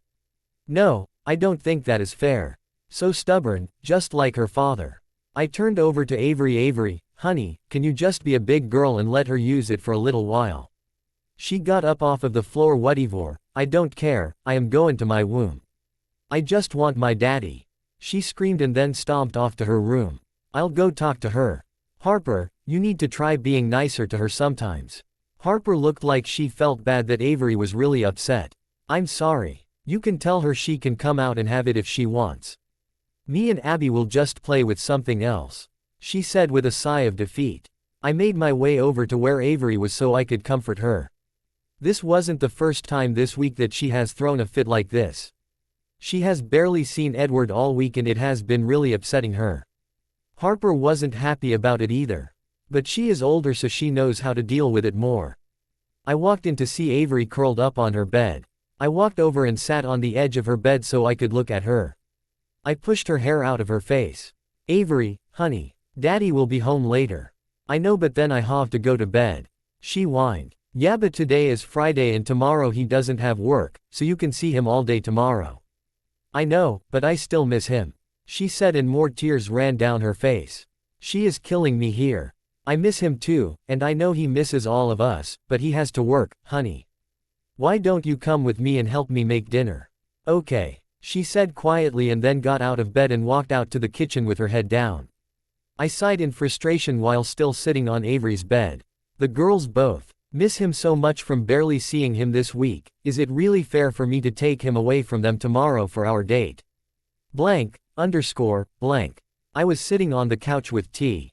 No, I don't think that is fair. So stubborn, just like her father. I turned over to Avery. Avery, honey, can you just be a big girl and let her use it for a little while? She got up off of the floor. Whatever, I don't care, I am going to my womb. I just want my daddy. She screamed and then stomped off to her room. I'll go talk to her. Harper, you need to try being nicer to her sometimes. Harper looked like she felt bad that Avery was really upset. I'm sorry. You can tell her she can come out and have it if she wants. Me and Abby will just play with something else, she said with a sigh of defeat. I made my way over to where Avery was so I could comfort her. This wasn't the first time this week that she has thrown a fit like this. She has barely seen Edward all week and it has been really upsetting her. Harper wasn't happy about it either. But she is older so she knows how to deal with it more. I walked in to see Avery curled up on her bed. I walked over and sat on the edge of her bed so I could look at her. I pushed her hair out of her face. Avery, honey, Daddy will be home later. I know, but then I have to go to bed. She whined. Yeah, but today is Friday and tomorrow he doesn't have work, so you can see him all day tomorrow. I know, but I still miss him, she said and more tears ran down her face. She is killing me here. I miss him too, and I know he misses all of us, but he has to work, honey. Why don't you come with me and help me make dinner? Okay, she said quietly and then got out of bed and walked out to the kitchen with her head down. I sighed in frustration while still sitting on Avery's bed. The girls both miss him so much from barely seeing him this week. Is it really fair for me to take him away from them tomorrow for our date? Blank. I was sitting on the couch with He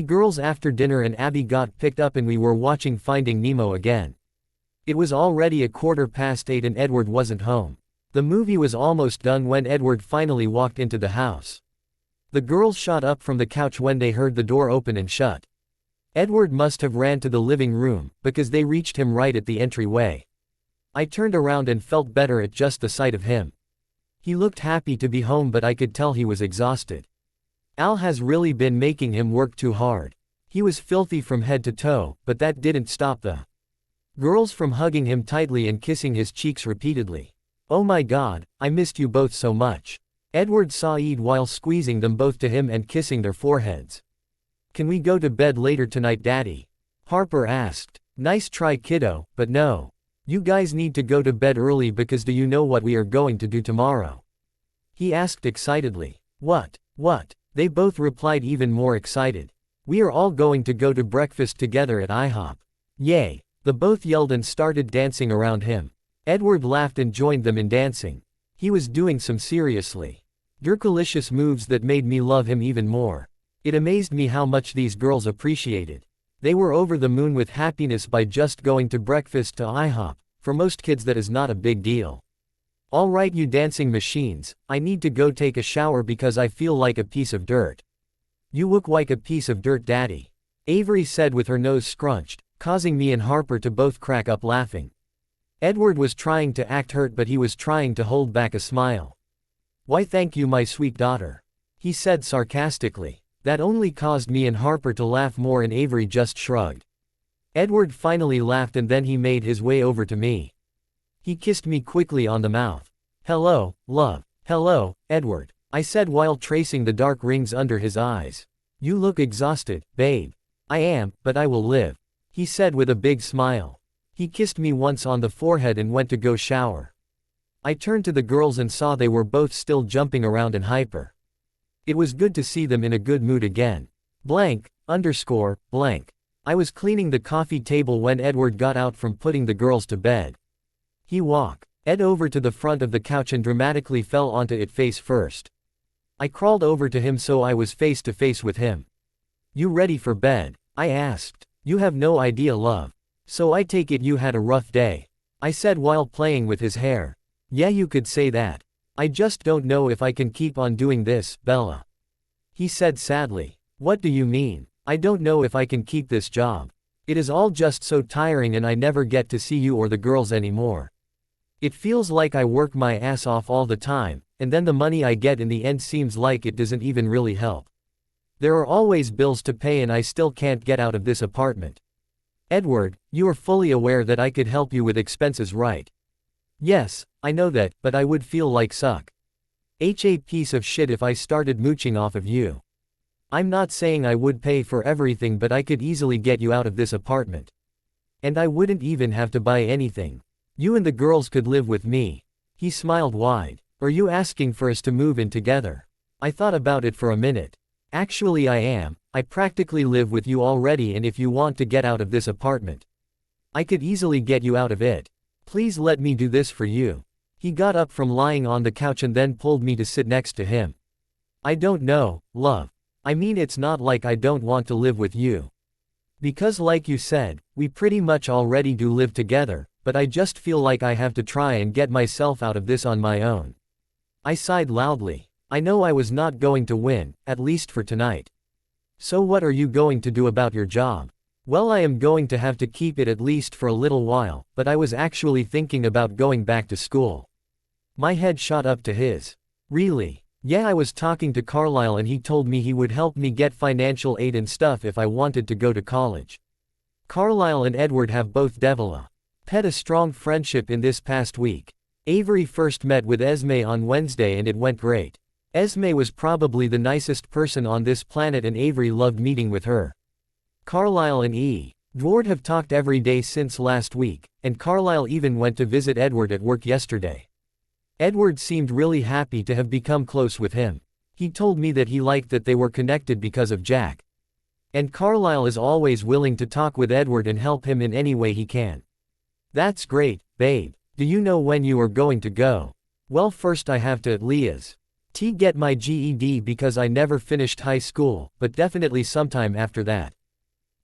girls after dinner and Abby got picked up and we were watching Finding Nemo again. It was already 8:15 and Edward wasn't home. The movie was almost done when Edward finally walked into the house. The girls shot up from the couch when they heard the door open and shut. Edward must have ran to the living room, because they reached him right at the entryway. I turned around and felt better at just the sight of him. He looked happy to be home but I could tell he was exhausted. Al has really been making him work too hard. He was filthy from head to toe, but that didn't stop the girls from hugging him tightly and kissing his cheeks repeatedly. Oh my God, I missed you both so much. Edward sighed while squeezing them both to him and kissing their foreheads. Can we go to bed later tonight, Daddy? Harper asked. Nice try, kiddo, but no. You guys need to go to bed early because do you know what we are going to do tomorrow? He asked excitedly. What? They both replied even more excited. We are all going to go to breakfast together at IHOP. Yay! The both yelled and started dancing around him. Edward laughed and joined them in dancing. He was doing some seriously Dirkalicious moves that made me love him even more. It amazed me how much these girls appreciated. They were over the moon with happiness by just going to breakfast to IHOP. For most kids that is not a big deal. Alright you dancing machines, I need to go take a shower because I feel like a piece of dirt. You look like a piece of dirt, Daddy. Avery said with her nose scrunched, causing me and Harper to both crack up laughing. Edward was trying to act hurt but he was trying to hold back a smile. Why thank you my sweet daughter. he said sarcastically. That only caused me and Harper to laugh more, and Avery just shrugged. Edward finally laughed, and then he made his way over to me. He kissed me quickly on the mouth. "Hello, love." "Hello, Edward," I said while tracing the dark rings under his eyes. "You look exhausted, babe." "I am, but I will live," he said with a big smile. He kissed me once on the forehead and went to go shower. I turned to the girls and saw they were both still jumping around and hyper. It was good to see them in a good mood again. Blank. I was cleaning the coffee table when Edward got out from putting the girls to bed. He walked Ed over to the front of the couch and dramatically fell onto it face first. I crawled over to him so I was face to face with him. "You ready for bed?" I asked. "You have no idea, love. So I take it you had a rough day," I said while playing with his hair. "Yeah, you could say that. I just don't know if I can keep on doing this, Bella," he said sadly. "What do you mean?" "I don't know if I can keep this job. It is all just so tiring, and I never get to see you or the girls anymore. It feels like I work my ass off all the time, and then the money I get in the end seems like it doesn't even really help. There are always bills to pay, and I still can't get out of this apartment." "Edward, you are fully aware that I could help you with expenses, right?" "Yes, I know that, but I would feel like such a piece of shit if I started mooching off of you. I'm not saying I would pay for everything, but I could easily get you out of this apartment. And I wouldn't even have to buy anything. You and the girls could live with me." He smiled wide. "Are you asking for us to move in together?" I thought about it for a minute. "Actually, I am. I practically live with you already, and if you want to get out of this apartment, I could easily get you out of it. Please let me do this for you." He got up from lying on the couch and then pulled me to sit next to him. "I don't know, love. I mean, it's not like I don't want to live with you. Because like you said, we pretty much already do live together, but I just feel like I have to try and get myself out of this on my own." I sighed loudly. I know I was not going to win, at least for tonight. "So what are you going to do about your job?" "Well, I am going to have to keep it at least for a little while, but I was actually thinking about going back to school." My head shot up to his. "Really?" "Yeah, I was talking to Carlisle and he told me he would help me get financial aid and stuff if I wanted to go to college." Carlisle and Edward have both developed a strong friendship in this past week. Avery first met with Esme on Wednesday and it went great. Esme was probably the nicest person on this planet and Avery loved meeting with her. Carlisle and Edward have talked every day since last week, and Carlisle even went to visit Edward at work yesterday. Edward seemed really happy to have become close with him. He told me that he liked that they were connected because of Jack. And Carlisle is always willing to talk with Edward and help him in any way he can. "That's great, babe. Do you know when you are going to go?" "Well, first I have to at least get my GED because I never finished high school, but definitely sometime after that."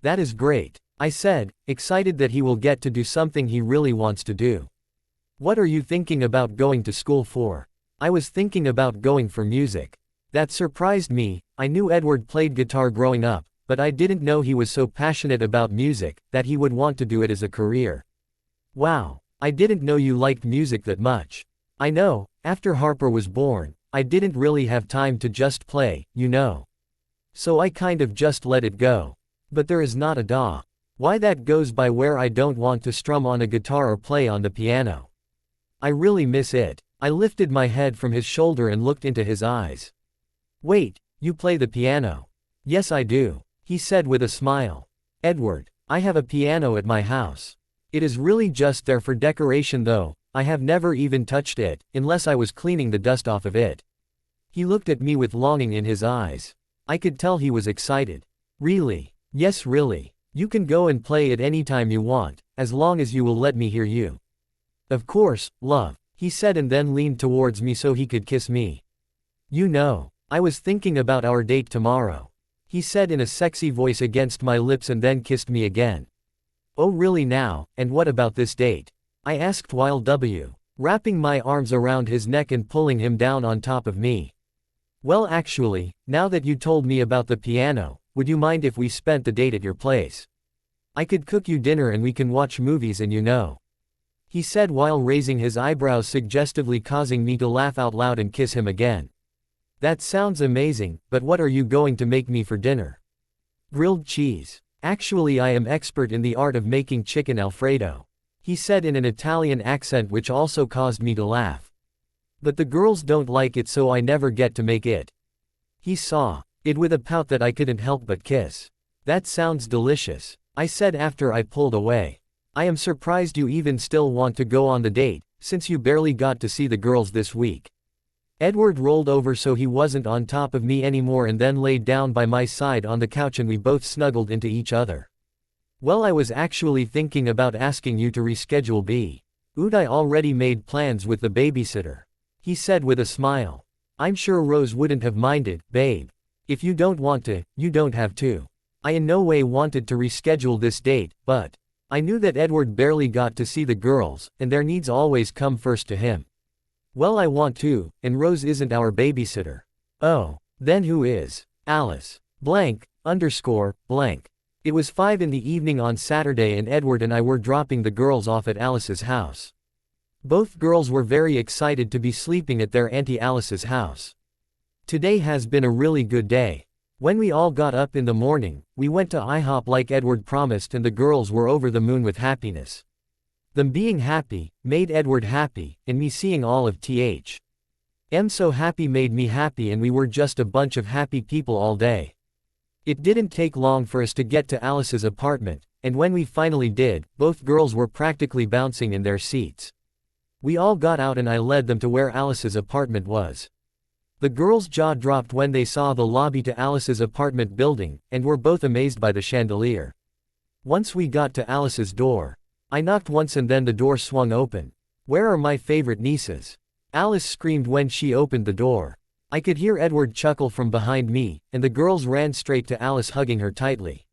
"That is great," I said, excited that he will get to do something he really wants to do. "What are you thinking about going to school for?" "I was thinking about going for music." That surprised me. I knew Edward played guitar growing up, but I didn't know he was so passionate about music, that he would want to do it as a career. "Wow, I didn't know you liked music that much." "I know, after Harper was born, I didn't really have time to just play, you know. So I kind of just let it go. But there is not a why that goes by where I don't want to strum on a guitar or play on the piano. I really miss it." I lifted my head from his shoulder and looked into his eyes. "Wait, you play the piano?" "Yes, I do," he said with a smile. "Edward, I have a piano at my house. It is really just there for decoration though. I have never even touched it, unless I was cleaning the dust off of it." He looked at me with longing in his eyes. I could tell he was excited. "Really?" "Yes, really. You can go and play it anytime you want, as long as you will let me hear you." "Of course, love," he said and then leaned towards me so he could kiss me. "You know, I was thinking about our date tomorrow," he said in a sexy voice against my lips and then kissed me again. "Oh really now, and what about this date?" I asked while wrapping my arms around his neck and pulling him down on top of me. "Well actually, now that you told me about the piano, would you mind if we spent the date at your place? I could cook you dinner and we can watch movies and you know," he said while raising his eyebrows suggestively causing me to laugh out loud and kiss him again. That sounds amazing, but what are you going to make me for dinner? Grilled cheese. Actually, I am expert in the art of making chicken Alfredo, he said in an Italian accent which also caused me to laugh. But the girls don't like it, so I never get to make it. He saw it with a pout that I couldn't help but kiss. That sounds delicious, I said after I pulled away. I am surprised you even still want to go on the date, since you barely got to see the girls this week. Edward rolled over so he wasn't on top of me anymore and then laid down by my side on the couch and we both snuggled into each other. Well, I was actually thinking about asking you to reschedule I already made plans with the babysitter, he said with a smile. I'm sure Rose wouldn't have minded, babe. If you don't want to, you don't have to. I in no way wanted to reschedule this date, but I knew that Edward barely got to see the girls, and their needs always come first to him. Well, I want to, and Rose isn't our babysitter. Oh, then who is? Alice. Blank, underscore, blank. It was 5 in the evening on Saturday and Edward and I were dropping the girls off at Alice's house. Both girls were very excited to be sleeping at their Auntie Alice's house. Today has been a really good day. When we all got up in the morning, we went to IHOP like Edward promised and the girls were over the moon with happiness. Them being happy, made Edward happy, and me seeing all of I'm so happy made me happy and we were just a bunch of happy people all day. It didn't take long for us to get to Alice's apartment, and when we finally did, both girls were practically bouncing in their seats. We all got out and I led them to where Alice's apartment was. The girls' jaw dropped when they saw the lobby to Alice's apartment building, and were both amazed by the chandelier. Once we got to Alice's door, I knocked once and then the door swung open. Where are my favorite nieces? Alice screamed when she opened the door. I could hear Edward chuckle from behind me, and the girls ran straight to Alice hugging her tightly.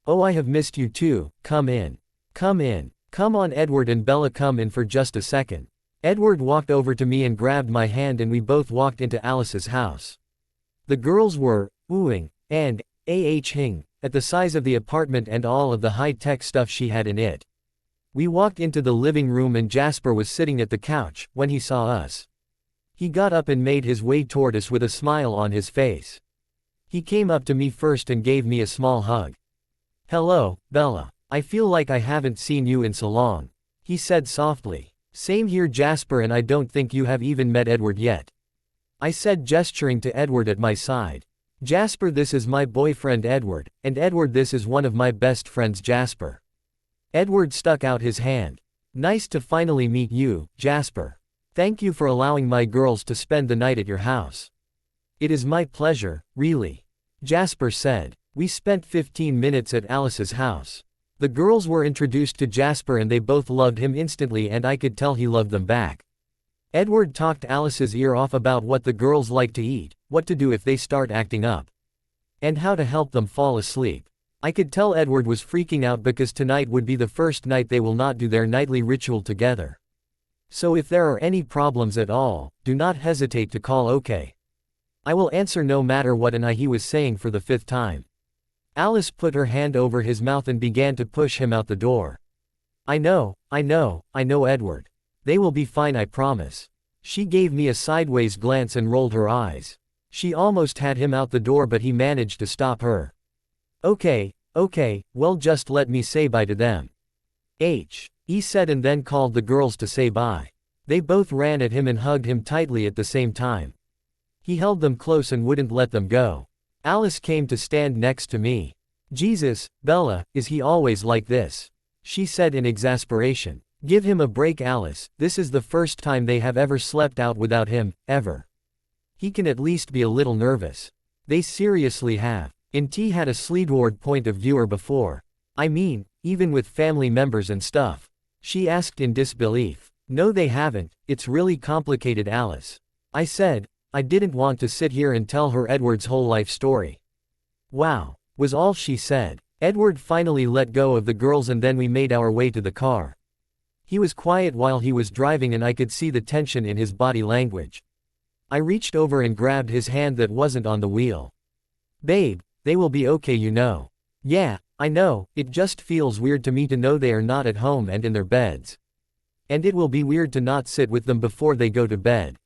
Oh, I have missed you too, come in. Come in. Come on Edward and Bella, come in for just a second. Edward walked over to me and grabbed my hand and we both walked into Alice's house. The girls were oohing and ahing at the size of the apartment and all of the high-tech stuff she had in it. We walked into the living room and Jasper was sitting at the couch when he saw us. He got up and made his way toward us with a smile on his face. He came up to me first and gave me a small hug. Hello, Bella. I feel like I haven't seen you in so long, he said softly. Same here Jasper, and I don't think you have even met Edward yet, I said, gesturing to Edward at my side. Jasper, this is my boyfriend Edward, and Edward, this is one of my best friends Jasper. Edward stuck out his hand. Nice to finally meet you, Jasper. Thank you for allowing my girls to spend the night at your house. It is my pleasure, really, Jasper said. We spent 15 minutes at Alice's house. The girls were introduced to Jasper and they both loved him instantly, and I could tell he loved them back. Edward talked Alice's ear off about what the girls like to eat, what to do if they start acting up, and how to help them fall asleep. I could tell Edward was freaking out because tonight would be the first night they will not do their nightly ritual together. So if there are any problems at all, do not hesitate to call, okay? I will answer no matter what, and he was saying for the 5th time. Alice put her hand over his mouth and began to push him out the door. I know, Edward. They will be fine, I promise. She gave me a sideways glance and rolled her eyes. She almost had him out the door, but he managed to stop her. Okay, well just let me say bye to them. He said and then called the girls to say bye. They both ran at him and hugged him tightly at the same time. He held them close and wouldn't let them go. Alice came to stand next to me. Jesus, Bella, is he always like this? She said in exasperation. Give him a break, Alice, this is the first time they have ever slept out without him, ever. He can at least be a little nervous. They seriously have. T had a Sleedward point of viewer before. I mean, even with family members and stuff. She asked in disbelief. No, they haven't, it's really complicated, Alice. I said. I didn't want to sit here and tell her Edward's whole life story. Wow, was all she said. Edward finally let go of the girls and then we made our way to the car. He was quiet while he was driving and I could see the tension in his body language. I reached over and grabbed his hand that wasn't on the wheel. Babe, they will be okay, you know. Yeah, I know, it just feels weird to me to know they are not at home and in their beds. And it will be weird to not sit with them before they go to bed.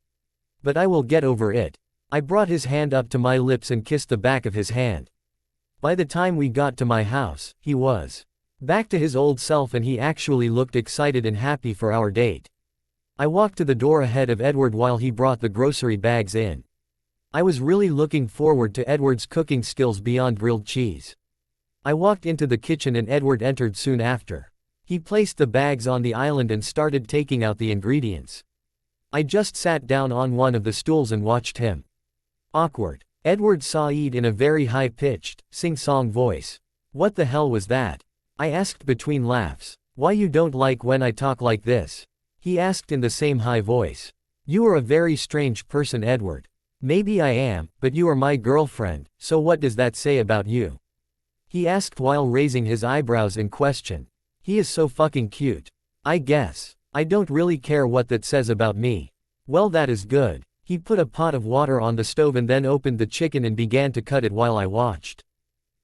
But I will get over it. I brought his hand up to my lips and kissed the back of his hand. By the time we got to my house, he was back to his old self and he actually looked excited and happy for our date. I walked to the door ahead of Edward while he brought the grocery bags in. I was really looking forward to Edward's cooking skills beyond grilled cheese. I walked into the kitchen and Edward entered soon after. He placed the bags on the island and started taking out the ingredients. I just sat down on one of the stools and watched him. Awkward. Edward sighed in a very high-pitched, sing-song voice. What the hell was that? I asked between laughs. Why you don't like when I talk like this? He asked in the same high voice. You are a very strange person, Edward. Maybe I am, but you are my girlfriend, so what does that say about you? He asked while raising his eyebrows in question. He is so fucking cute. I guess. I don't really care what that says about me. Well, that is good. He put a pot of water on the stove and then opened the chicken and began to cut it while I watched.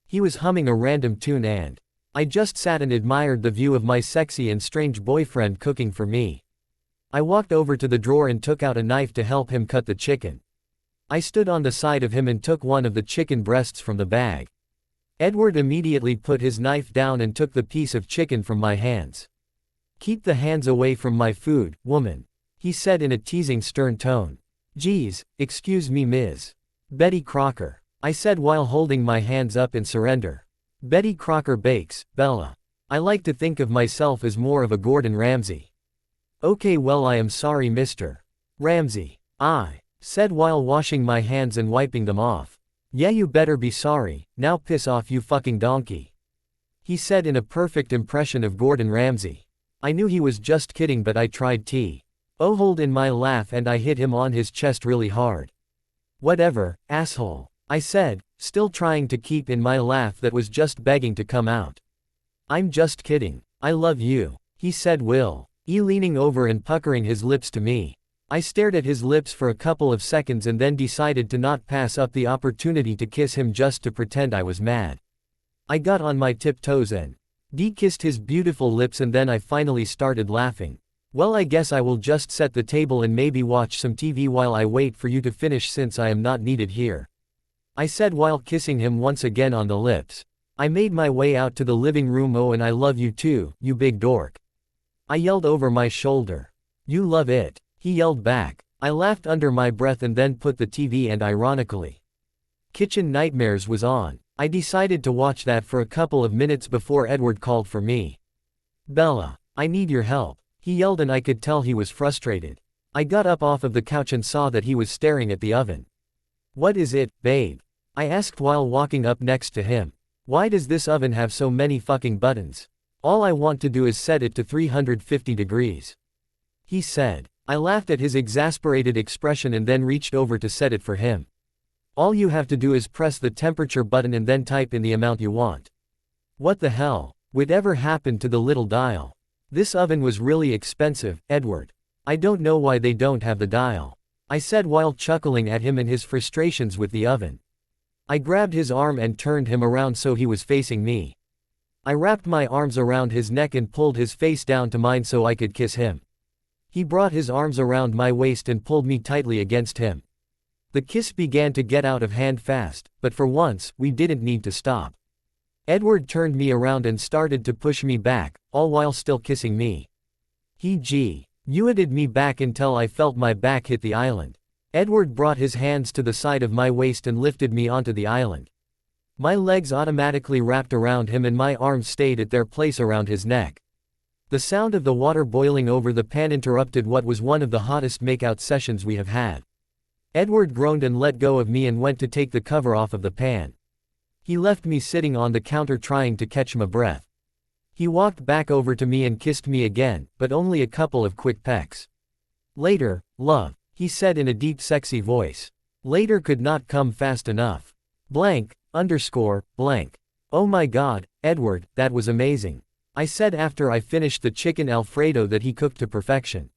He was humming a random tune and I just sat and admired the view of my sexy and strange boyfriend cooking for me. I walked over to the drawer and took out a knife to help him cut the chicken. I stood on the side of him and took one of the chicken breasts from the bag. Edward immediately put his knife down and took the piece of chicken from my hands. Keep the hands away from my food, woman, he said in a teasing stern tone. Geez, excuse me, Ms. Betty Crocker, I said while holding my hands up in surrender. Betty Crocker bakes, Bella. I like to think of myself as more of a Gordon Ramsay. Okay, well, I am sorry, Mr. Ramsay, I said while washing my hands and wiping them off. Yeah, you better be sorry, now piss off, you fucking donkey, he said in a perfect impression of Gordon Ramsay. I knew he was just kidding, but I tried to hold in my laugh and I hit him on his chest really hard. Whatever, asshole, I said, still trying to keep in my laugh that was just begging to come out. I'm just kidding. I love you, he said, leaning over and puckering his lips to me. I stared at his lips for a couple of seconds and then decided to not pass up the opportunity to kiss him just to pretend I was mad. I got on my tiptoes and kissed his beautiful lips and then I finally started laughing. Well, I guess I will just set the table and maybe watch some TV while I wait for you to finish since I am not needed here, I said while kissing him once again on the lips. I made my way out to the living room. Oh, and I love you too, you big dork, I yelled over my shoulder. You love it, he yelled back. I laughed under my breath and then put the TV and ironically, Kitchen Nightmares was on. I decided to watch that for a couple of minutes before Edward called for me. Bella, I need your help, he yelled and I could tell he was frustrated. I got up off of the couch and saw that he was staring at the oven. What is it, babe? I asked while walking up next to him. Why does this oven have so many fucking buttons? All I want to do is set it to 350 degrees. He said. I laughed at his exasperated expression and then reached over to set it for him. All you have to do is press the temperature button and then type in the amount you want. What the hell? Whatever happened to the little dial? This oven was really expensive, Edward. I don't know why they don't have the dial, I said while chuckling at him and his frustrations with the oven. I grabbed his arm and turned him around so he was facing me. I wrapped my arms around his neck and pulled his face down to mine so I could kiss him. He brought his arms around my waist and pulled me tightly against him. The kiss began to get out of hand fast, but for once, we didn't need to stop. Edward turned me around and started to push me back, all while still kissing me. He U-ed me back until I felt my back hit the island. Edward brought his hands to the side of my waist and lifted me onto the island. My legs automatically wrapped around him and my arms stayed at their place around his neck. The sound of the water boiling over the pan interrupted what was one of the hottest makeout sessions we have had. Edward groaned and let go of me and went to take the cover off of the pan. He left me sitting on the counter trying to catch my breath. He walked back over to me and kissed me again, but only a couple of quick pecks. Later, love, he said in a deep sexy voice. Later could not come fast enough. Blank. Oh my god, Edward, that was amazing, I said after I finished the chicken Alfredo that he cooked to perfection.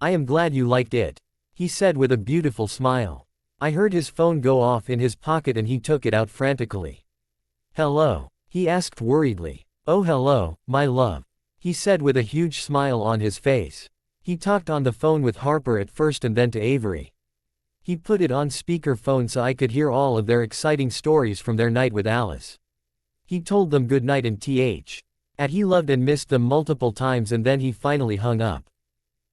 I am glad you liked it, he said with a beautiful smile. I heard his phone go off in his pocket and he took it out frantically. Hello, he asked worriedly. Oh hello, my love, he said with a huge smile on his face. He talked on the phone with Harper at first and then to Avery. He put it on speakerphone so I could hear all of their exciting stories from their night with Alice. He told them good night and he loved and missed them multiple times, and then he finally hung up.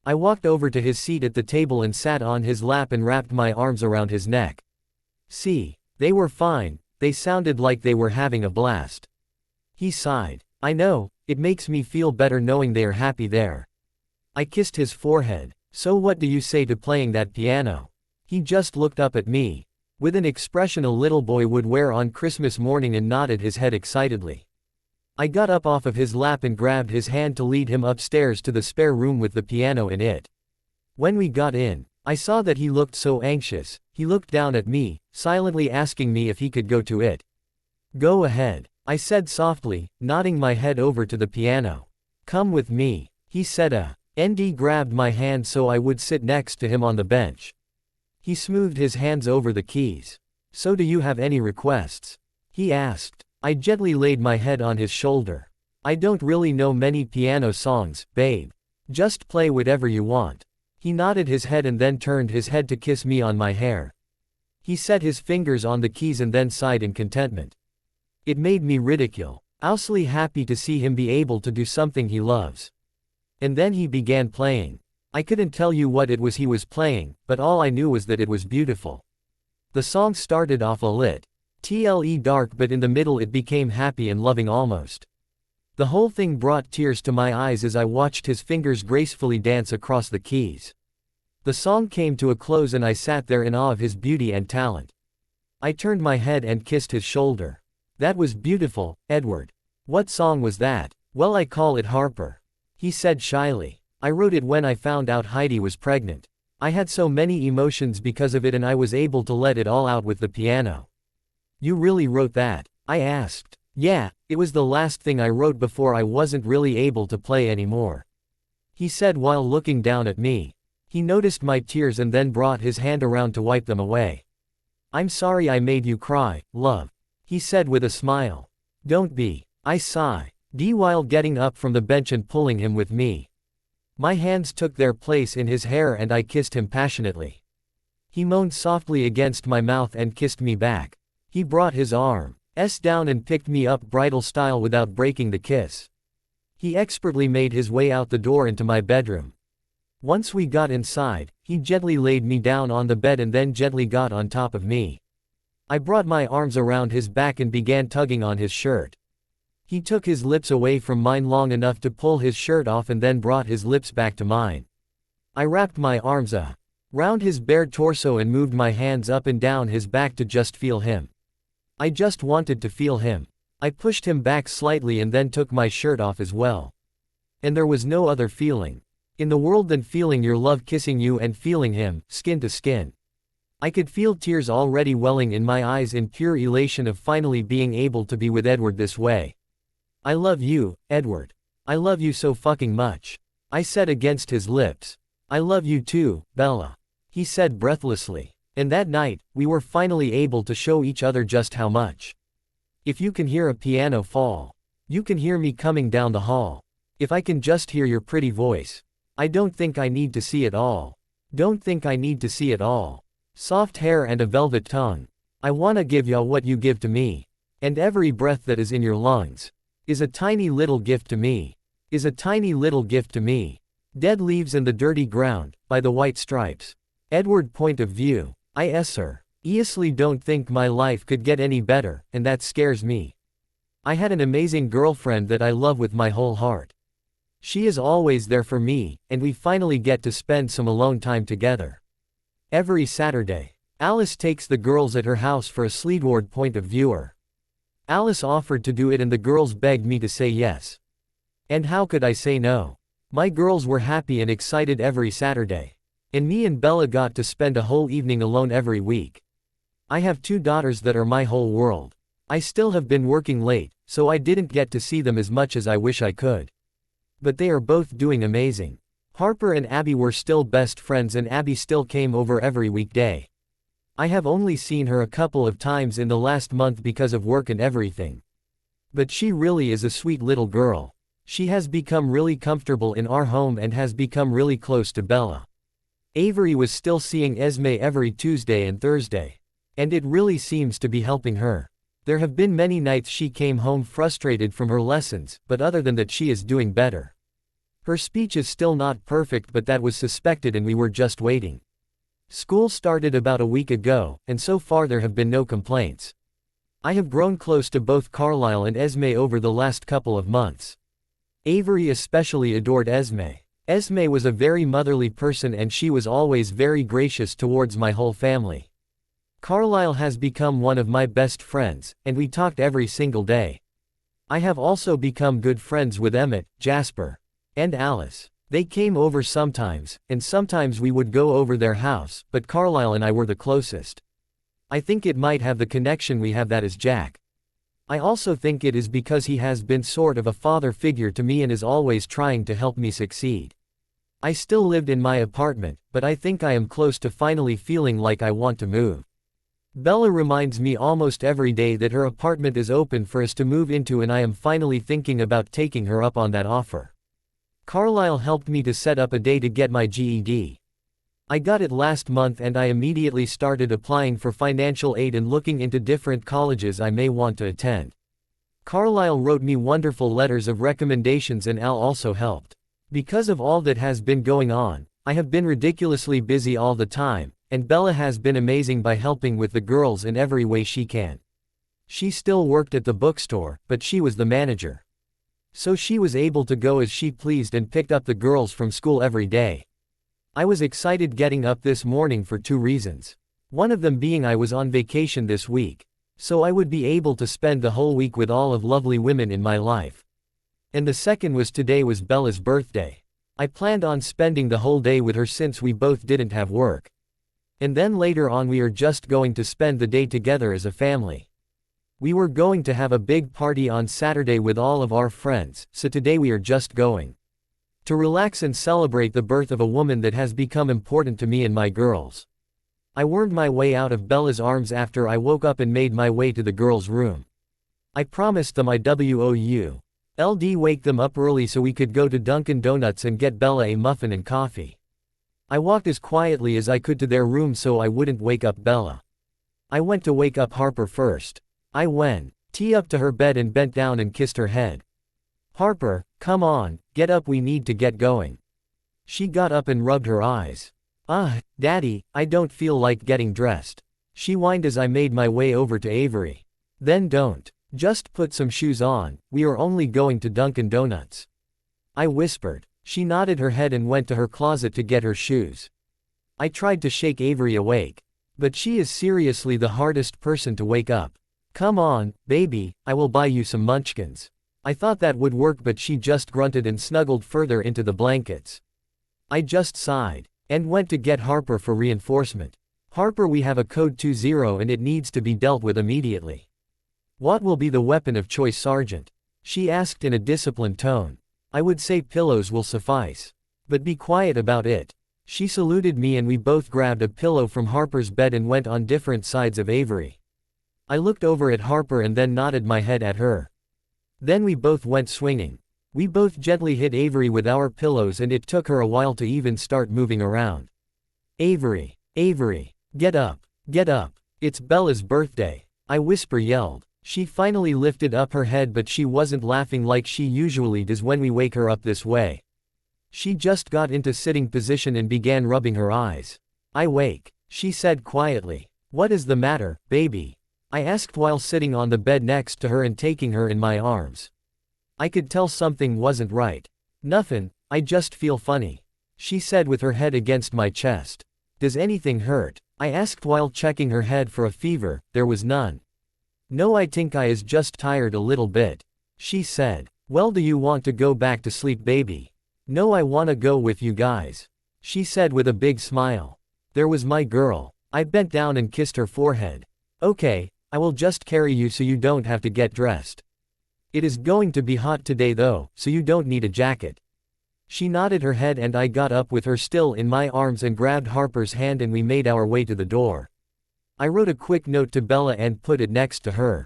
I walked over to his seat at the table and sat on his lap and wrapped my arms around his neck. See, they were fine, they sounded like they were having a blast. He sighed. I know, it makes me feel better knowing they are happy there. I kissed his forehead. So what do you say to playing that piano? He just looked up at me, with an expression a little boy would wear on Christmas morning, and nodded his head excitedly. I got up off of his lap and grabbed his hand to lead him upstairs to the spare room with the piano in it. When we got in, I saw that he looked so anxious. He looked down at me, silently asking me if he could go to it. Go ahead, I said softly, nodding my head over to the piano. Come with me, he said. Andy grabbed my hand so I would sit next to him on the bench. He smoothed his hands over the keys. So do you have any requests? He asked. I gently laid my head on his shoulder. I don't really know many piano songs, babe. Just play whatever you want. He nodded his head and then turned his head to kiss me on my hair. He set his fingers on the keys and then sighed in contentment. It made me ridiculously happy to see him be able to do something he loves. And then he began playing. I couldn't tell you what it was he was playing, but all I knew was that it was beautiful. The song started off a little dark, but in the middle it became happy and loving almost. The whole thing brought tears to my eyes as I watched his fingers gracefully dance across the keys. The song came to a close and I sat there in awe of his beauty and talent. I turned my head and kissed his shoulder. That was beautiful, Edward. What song was that? Well, I call it Harper. He said shyly. I wrote it when I found out Heidi was pregnant. I had so many emotions because of it, and I was able to let it all out with the piano. You really wrote that? I asked. Yeah, it was the last thing I wrote before I wasn't really able to play anymore. He said while looking down at me. He noticed my tears and then brought his hand around to wipe them away. I'm sorry I made you cry, love. He said with a smile. Don't be. I sighed while getting up from the bench and pulling him with me. My hands took their place in his hair and I kissed him passionately. He moaned softly against my mouth and kissed me back. He brought his arms down and picked me up bridal style without breaking the kiss. He expertly made his way out the door into my bedroom. Once we got inside, he gently laid me down on the bed and then gently got on top of me. I brought my arms around his back and began tugging on his shirt. He took his lips away from mine long enough to pull his shirt off and then brought his lips back to mine. I wrapped my arms around his bare torso and moved my hands up and down his back to just feel him. I just wanted to feel him. I pushed him back slightly and then took my shirt off as well. And there was no other feeling in the world than feeling your love kissing you and feeling him, skin to skin. I could feel tears already welling in my eyes in pure elation of finally being able to be with Edward this way. I love you, Edward. I love you so fucking much. I said against his lips. I love you too, Bella. He said breathlessly. And that night, we were finally able to show each other just how much. If you can hear a piano fall, you can hear me coming down the hall. If I can just hear your pretty voice, I don't think I need to see it all. Don't think I need to see it all. Soft hair and a velvet tongue. I wanna give ya what you give to me. And every breath that is in your lungs is a tiny little gift to me. Is a tiny little gift to me. Dead leaves and the dirty ground, by the white stripes. Edward point of view. I sir. Honestly don't think my life could get any better, and that scares me. I had an amazing girlfriend that I love with my whole heart. She is always there for me, and we finally get to spend some alone time together. Every Saturday, Alice takes the girls at her house for a sleepward point of viewer. Alice offered to do it and the girls begged me to say yes. And how could I say no? My girls were happy and excited every Saturday. And me and Bella got to spend a whole evening alone every week. I have 2 daughters that are my whole world. I still have been working late, so I didn't get to see them as much as I wish I could. But they are both doing amazing. Harper and Abby were still best friends and Abby still came over every weekday. I have only seen her a couple of times in the last month because of work and everything. But she really is a sweet little girl. She has become really comfortable in our home and has become really close to Bella. Avery was still seeing Esme every Tuesday and Thursday. And it really seems to be helping her. There have been many nights she came home frustrated from her lessons, but other than that she is doing better. Her speech is still not perfect, but that was suspected and we were just waiting. School started about a week ago, and so far there have been no complaints. I have grown close to both Carlisle and Esme over the last couple of months. Avery especially adored Esme. Esme was a very motherly person and she was always very gracious towards my whole family. Carlisle has become one of my best friends, and we talked every single day. I have also become good friends with Emmett, Jasper, and Alice. They came over sometimes, and sometimes we would go over their house, but Carlisle and I were the closest. I think it might have the connection we have, that is Jack. I also think it is because he has been sort of a father figure to me and is always trying to help me succeed. I still lived in my apartment, but I think I am close to finally feeling like I want to move. Bella reminds me almost every day that her apartment is open for us to move into, and I am finally thinking about taking her up on that offer. Carlisle helped me to set up a day to get my GED. I got it last month and I immediately started applying for financial aid and looking into different colleges I may want to attend. Carlisle wrote me wonderful letters of recommendations and Al also helped. Because of all that has been going on, I have been ridiculously busy all the time, and Bella has been amazing by helping with the girls in every way she can. She still worked at the bookstore, but she was the manager. So she was able to go as she pleased and picked up the girls from school every day. I was excited getting up this morning for 2 reasons. One of them being I was on vacation this week, so I would be able to spend the whole week with all of lovely women in my life. And the second was today was Bella's birthday. I planned on spending the whole day with her since we both didn't have work. And then later on we are just going to spend the day together as a family. We were going to have a big party on Saturday with all of our friends, so today we are just going to relax and celebrate the birth of a woman that has become important to me and my girls. I wormed my way out of Bella's arms after I woke up and made my way to the girls' room. I promised them I'd wake them up early so we could go to Dunkin' Donuts and get Bella a muffin and coffee. I walked as quietly as I could to their room so I wouldn't wake up Bella. I went to wake up Harper first. I went up to her bed and bent down and kissed her head. "Harper, come on, get up, we need to get going." She got up and rubbed her eyes. Daddy, I don't feel like getting dressed," she whined as I made my way over to Avery. "Then don't. Just put some shoes on, we are only going to Dunkin' Donuts," I whispered. She nodded her head and went to her closet to get her shoes. I tried to shake Avery awake. But she is seriously the hardest person to wake up. "Come on, baby, I will buy you some munchkins." I thought that would work, but she just grunted and snuggled further into the blankets. I just sighed and went to get Harper for reinforcement. "Harper, we have a code 20 and it needs to be dealt with immediately." "What will be the weapon of choice, Sergeant?" she asked in a disciplined tone. "I would say pillows will suffice. But be quiet about it." She saluted me and we both grabbed a pillow from Harper's bed and went on different sides of Avery. I looked over at Harper and then nodded my head at her. Then we both went swinging. We both gently hit Avery with our pillows and it took her a while to even start moving around. Avery, get up, it's Bella's birthday," I yelled. She finally lifted up her head, but she wasn't laughing like she usually does when we wake her up this way. She just got into sitting position and began rubbing her eyes. "I wake," she said quietly. "What is the matter, baby?" I asked while sitting on the bed next to her and taking her in my arms. I could tell something wasn't right. "Nothin', I just feel funny," she said with her head against my chest. "Does anything hurt?" I asked while checking her head for a fever. There was none. "No, I think I is just tired a little bit," she said. "Well, do you want to go back to sleep, baby?" "No, I wanna go with you guys," she said with a big smile. There was my girl. I bent down and kissed her forehead. "Okay, I will just carry you so you don't have to get dressed. It is going to be hot today though, so you don't need a jacket." She nodded her head and I got up with her still in my arms and grabbed Harper's hand and we made our way to the door. I wrote a quick note to Bella and put it next to her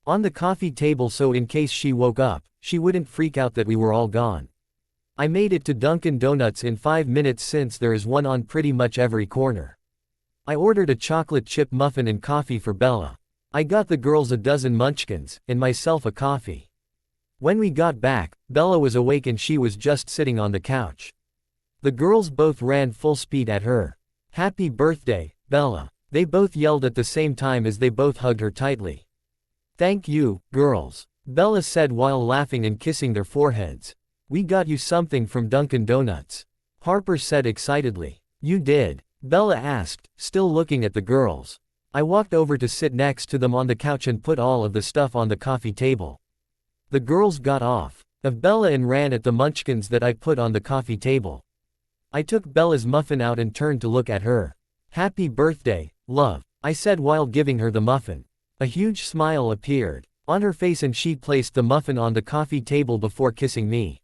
on the coffee table so in case she woke up, she wouldn't freak out that we were all gone. I made it to Dunkin' Donuts in 5 minutes since there is one on pretty much every corner. I ordered a chocolate chip muffin and coffee for Bella. I got the girls a dozen munchkins, and myself a coffee. When we got back, Bella was awake and she was just sitting on the couch. The girls both ran full speed at her. "Happy birthday, Bella," they both yelled at the same time as they both hugged her tightly. "Thank you, girls," Bella said while laughing and kissing their foreheads. "We got you something from Dunkin' Donuts," Harper said excitedly. "You did?" Bella asked, still looking at the girls. I walked over to sit next to them on the couch and put all of the stuff on the coffee table. The girls got off of Bella and ran at the munchkins that I put on the coffee table. I took Bella's muffin out and turned to look at her. "Happy birthday, love," I said while giving her the muffin. A huge smile appeared on her face and she placed the muffin on the coffee table before kissing me.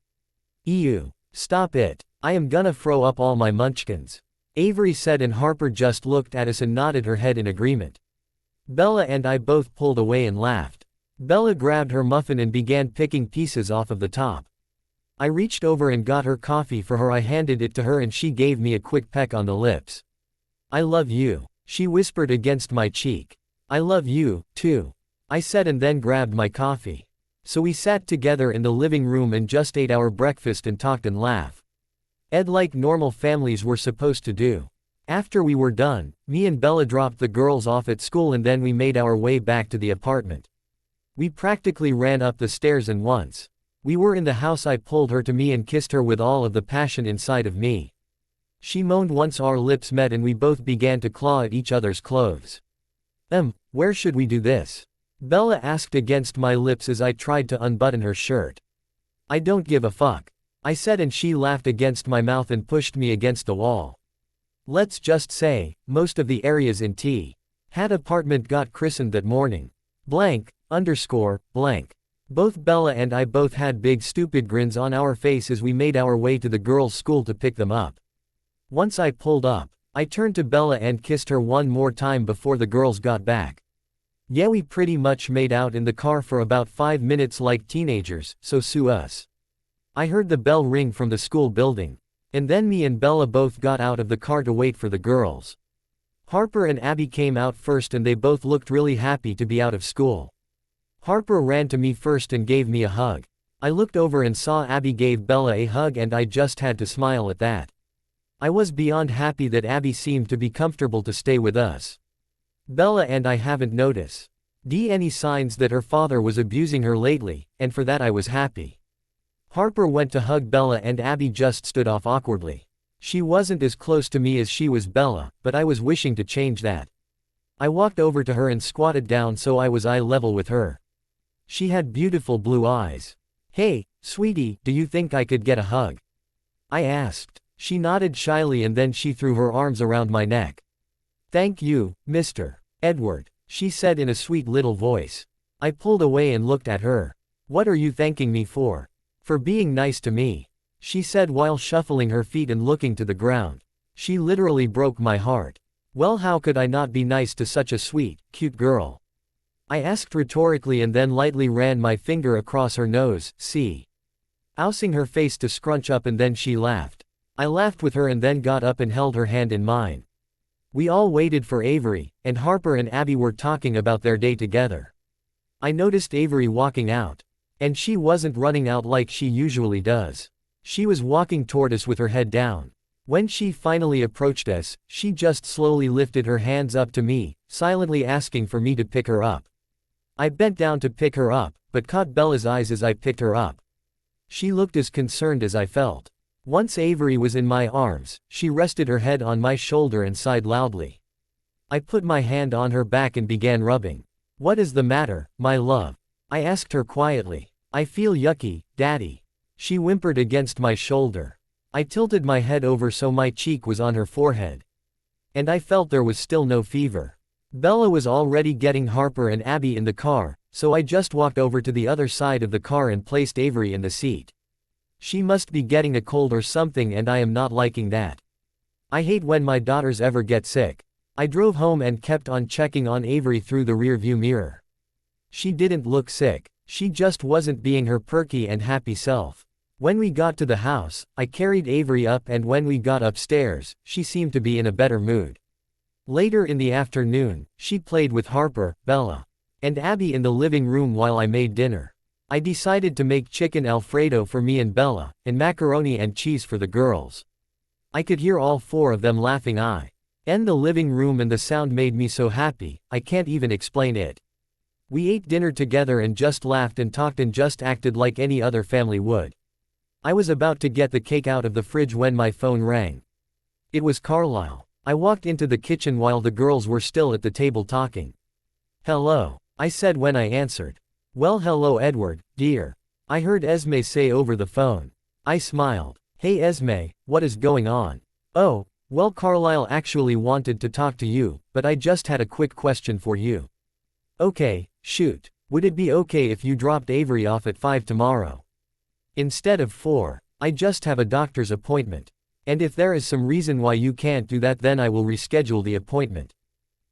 "Ew. Stop it. I am gonna throw up all my munchkins," Avery said, and Harper just looked at us and nodded her head in agreement. Bella and I both pulled away and laughed. Bella grabbed her muffin and began picking pieces off of the top. I reached over and got her coffee for her. I handed it to her and she gave me a quick peck on the lips. "I love you," she whispered against my cheek. "I love you, too," I said, and then grabbed my coffee. So we sat together in the living room and just ate our breakfast and talked and laughed. Like normal families were supposed to do. After we were done, me and Bella dropped the girls off at school and then we made our way back to the apartment. We practically ran up the stairs, and once we were in the house I pulled her to me and kissed her with all of the passion inside of me. She moaned once our lips met and we both began to claw at each other's clothes. Where should we do this?" Bella asked against my lips as I tried to unbutton her shirt. "I don't give a fuck," I said, and she laughed against my mouth and pushed me against the wall. "Let's just say, most of the areas in T. Hat apartment got christened that morning. Blank. Both Bella and I both had big stupid grins on our face as we made our way to the girls' school to pick them up. Once I pulled up, I turned to Bella and kissed her one more time before the girls got back. Yeah, we pretty much made out in the car for about 5 minutes like teenagers, so sue us. I heard the bell ring from the school building. And then me and Bella both got out of the car to wait for the girls. Harper and Abby came out first and they both looked really happy to be out of school. Harper ran to me first and gave me a hug. I looked over and saw Abby gave Bella a hug and I just had to smile at that. I was beyond happy that Abby seemed to be comfortable to stay with us. Bella and I haven't noticed any signs that her father was abusing her lately, and for that I was happy. Harper went to hug Bella and Abby just stood off awkwardly. She wasn't as close to me as she was Bella, but I was wishing to change that. I walked over to her and squatted down so I was eye level with her. She had beautiful blue eyes. "Hey, sweetie, do you think I could get a hug?" I asked. She nodded shyly and then she threw her arms around my neck. "Thank you, Mr. Edward," she said in a sweet little voice. I pulled away and looked at her. "What are you thanking me for?" "For being nice to me," she said while shuffling her feet and looking to the ground. She literally broke my heart. Well, how could I not be nice to such a sweet, cute girl? I asked rhetorically and then lightly ran my finger across her nose, ousing her face to scrunch up, and then she laughed. I laughed with her and then got up and held her hand in mine. We all waited for Avery, and Harper and Abby were talking about their day together. I noticed Avery walking out. And she wasn't running out like she usually does. She was walking toward us with her head down. When she finally approached us, she just slowly lifted her hands up to me, silently asking for me to pick her up. I bent down to pick her up, but caught Bella's eyes as I picked her up. She looked as concerned as I felt. Once Avery was in my arms, she rested her head on my shoulder and sighed loudly. I put my hand on her back and began rubbing. "What is the matter, my love?" I asked her quietly. "I feel yucky, Daddy." She whimpered against my shoulder. I tilted my head over so my cheek was on her forehead. And I felt there was still no fever. Bella was already getting Harper and Abby in the car, so I just walked over to the other side of the car and placed Avery in the seat. She must be getting a cold or something and I am not liking that. I hate when my daughters ever get sick. I drove home and kept on checking on Avery through the rearview mirror. She didn't look sick. She just wasn't being her perky and happy self. When we got to the house, I carried Avery up, and when we got upstairs, she seemed to be in a better mood. Later in the afternoon, she played with Harper, Bella, and Abby in the living room while I made dinner. I decided to make chicken Alfredo for me and Bella, and macaroni and cheese for the girls. I could hear all four of them laughing in the living room, and the sound made me so happy, I can't even explain it. We ate dinner together and just laughed and talked and just acted like any other family would. I was about to get the cake out of the fridge when my phone rang. It was Carlisle. I walked into the kitchen while the girls were still at the table talking. "Hello," I said when I answered. "Well, hello Edward, dear," I heard Esme say over the phone. I smiled. "Hey Esme, what is going on?" "Oh, well, Carlisle actually wanted to talk to you, but I just had a quick question for you." "Okay, shoot. Would it be okay if you dropped Avery off at 5 tomorrow? Instead of 4, I just have a doctor's appointment. And if there is some reason why you can't do that, then I will reschedule the appointment."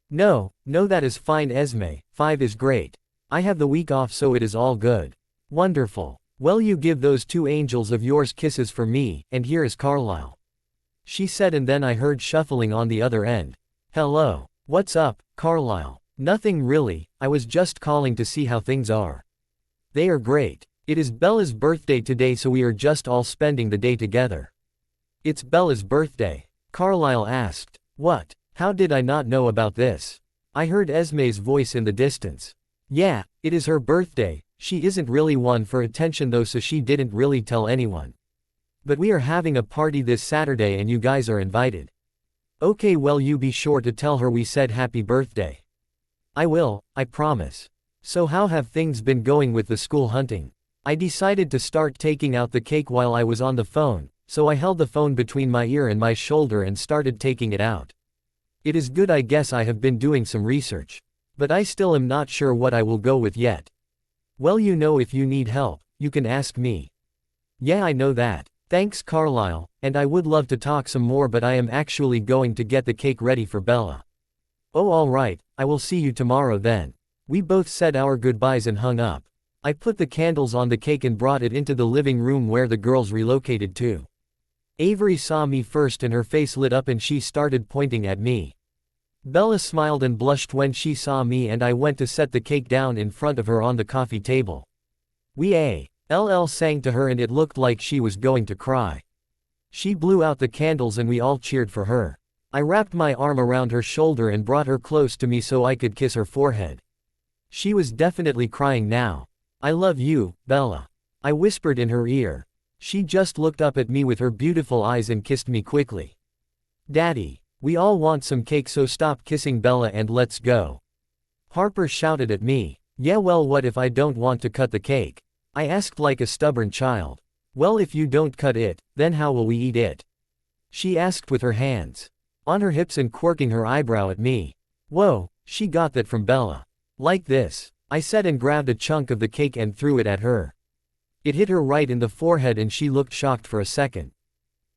No, that is fine Esme, 5 is great. I have the week off, so it is all good." "Wonderful. Well, you give those 2 angels of yours kisses for me, and here is Carlisle," she said, and then I heard shuffling on the other end. "Hello. What's up, Carlisle?" "Nothing really, I was just calling to see how things are." "They are great. It is Bella's birthday today, so we are just all spending the day together." "It's Bella's birthday?" Carlisle asked. "What? How did I not know about this?" I heard Esme's voice in the distance. "Yeah, it is her birthday. She isn't really one for attention though, so she didn't really tell anyone. But we are having a party this Saturday and you guys are invited." "Okay, well, you be sure to tell her we said happy birthday." "I will, I promise." "So how have things been going with the school hunting?" I decided to start taking out the cake while I was on the phone, so I held the phone between my ear and my shoulder and started taking it out. "It is good, I guess. I have been doing some research. But I still am not sure what I will go with yet." "Well, you know, if you need help, you can ask me." "Yeah, I know that. Thanks Carlisle, and I would love to talk some more, but I am actually going to get the cake ready for Bella." "Oh, alright, I will see you tomorrow then." We both said our goodbyes and hung up. I put the candles on the cake and brought it into the living room where the girls relocated to. Avery saw me first and her face lit up and she started pointing at me. Bella smiled and blushed when she saw me, and I went to set the cake down in front of her on the coffee table. "We LL sang to her and it looked like she was going to cry. She blew out the candles and we all cheered for her. I wrapped my arm around her shoulder and brought her close to me so I could kiss her forehead. She was definitely crying now. "I love you, Bella," I whispered in her ear. She just looked up at me with her beautiful eyes and kissed me quickly. "Daddy, we all want some cake, so stop kissing Bella and let's go." Harper shouted at me. "Yeah, well, what if I don't want to cut the cake?" I asked like a stubborn child. "Well, if you don't cut it, then how will we eat it?" she asked with her hands on her hips and quirking her eyebrow at me. "Whoa, she got that from Bella." "Like this," I said, and grabbed a chunk of the cake and threw it at her. It hit her right in the forehead and she looked shocked for a second.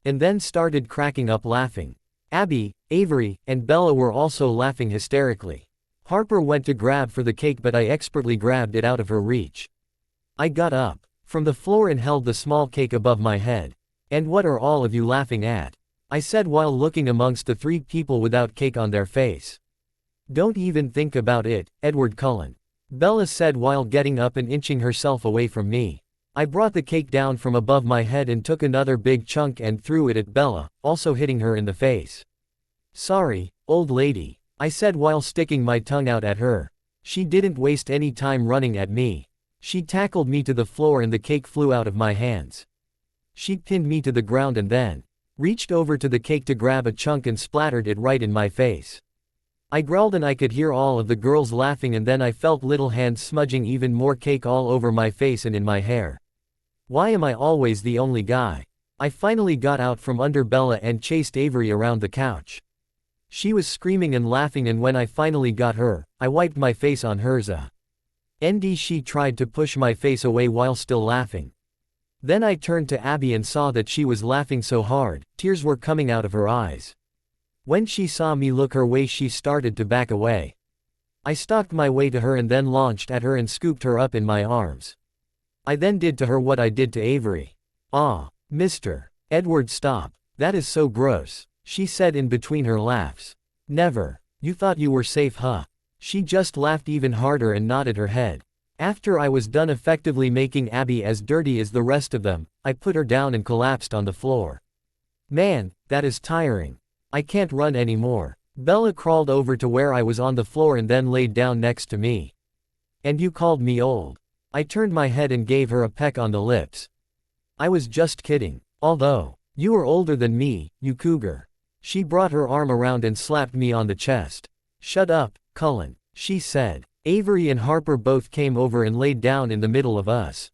And then started cracking up laughing. Abby, Avery, and Bella were also laughing hysterically. Harper went to grab for the cake, but I expertly grabbed it out of her reach. I got up from the floor and held the small cake above my head. "And what are all of you laughing at?" I said while looking amongst the 3 people without cake on their face. "Don't even think about it, Edward Cullen," Bella said while getting up and inching herself away from me. I brought the cake down from above my head and took another big chunk and threw it at Bella, also hitting her in the face. "Sorry, old lady," I said while sticking my tongue out at her. She didn't waste any time running at me. She tackled me to the floor and the cake flew out of my hands. She pinned me to the ground and then reached over to the cake to grab a chunk and splattered it right in my face. I growled and I could hear all of the girls laughing, and then I felt little hands smudging even more cake all over my face and in my hair. Why am I always the only guy? I finally got out from under Bella and chased Avery around the couch. She was screaming and laughing, and when I finally got her, I wiped my face on hers. She tried to push my face away while still laughing. Then I turned to Abby and saw that she was laughing so hard, tears were coming out of her eyes. When she saw me look her way, she started to back away. I stalked my way to her and then launched at her and scooped her up in my arms. I then did to her what I did to Avery. Ah, Mr. Edward, stop. That is so gross, she said in between her laughs. Never. You thought you were safe, huh? She just laughed even harder and nodded her head. After I was done effectively making Abby as dirty as the rest of them, I put her down and collapsed on the floor. Man, that is tiring. I can't run anymore. Bella crawled over to where I was on the floor and then laid down next to me. And you called me old. I turned my head and gave her a peck on the lips. I was just kidding. Although, you are older than me, you cougar. She brought her arm around and slapped me on the chest. Shut up, Cullen, she said. Avery and Harper both came over and laid down in the middle of us.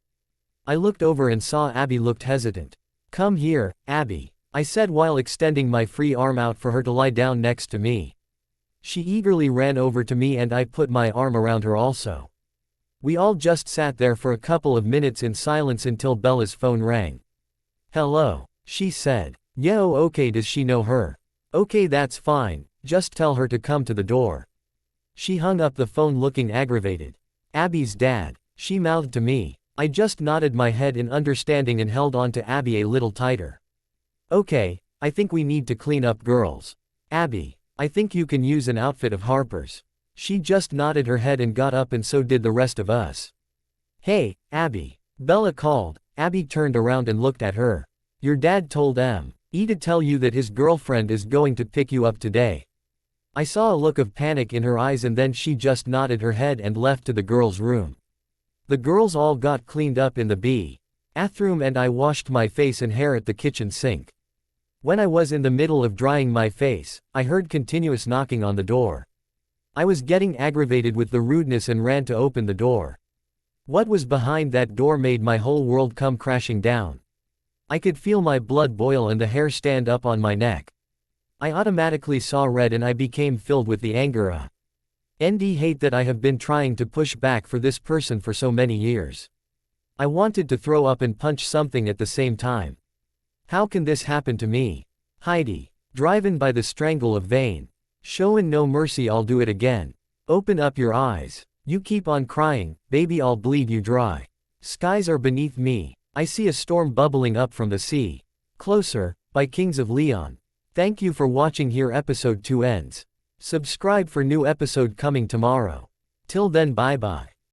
I looked over and saw Abby looked hesitant. Come here, Abby, I said while extending my free arm out for her to lie down next to me. She eagerly ran over to me and I put my arm around her also. We all just sat there for a couple of minutes in silence until Bella's phone rang. Hello, she said. Yo, okay, does she know her? Okay, that's fine, just tell her to come to the door. She hung up the phone looking aggravated. Abby's dad, she mouthed to me. I just nodded my head in understanding and held on to Abby a little tighter. Okay, I think we need to clean up, girls. Abby, I think you can use an outfit of Harper's. She just nodded her head and got up and so did the rest of us. Hey, Abby, Bella called. Abby turned around and looked at her. Your dad told E to tell you that his girlfriend is going to pick you up today. I saw a look of panic in her eyes and then she just nodded her head and left to the girls' room. The girls all got cleaned up in the bathroom and I washed my face and hair at the kitchen sink. When I was in the middle of drying my face, I heard continuous knocking on the door. I was getting aggravated with the rudeness and ran to open the door. What was behind that door made my whole world come crashing down. I could feel my blood boil and the hair stand up on my neck. I automatically saw red and I became filled with the anger and hate that I have been trying to push back for this person for so many years. I wanted to throw up and punch something at the same time. How can this happen to me? Heidi, driven by the strangle of Vane. Showing no mercy, I'll do it again. Open up your eyes. You keep on crying, baby, I'll bleed you dry. Skies are beneath me. I see a storm bubbling up from the sea. Closer, by Kings of Leon. Thank you for watching. Here episode 2 ends. Subscribe for new episode coming tomorrow. Till then, bye bye.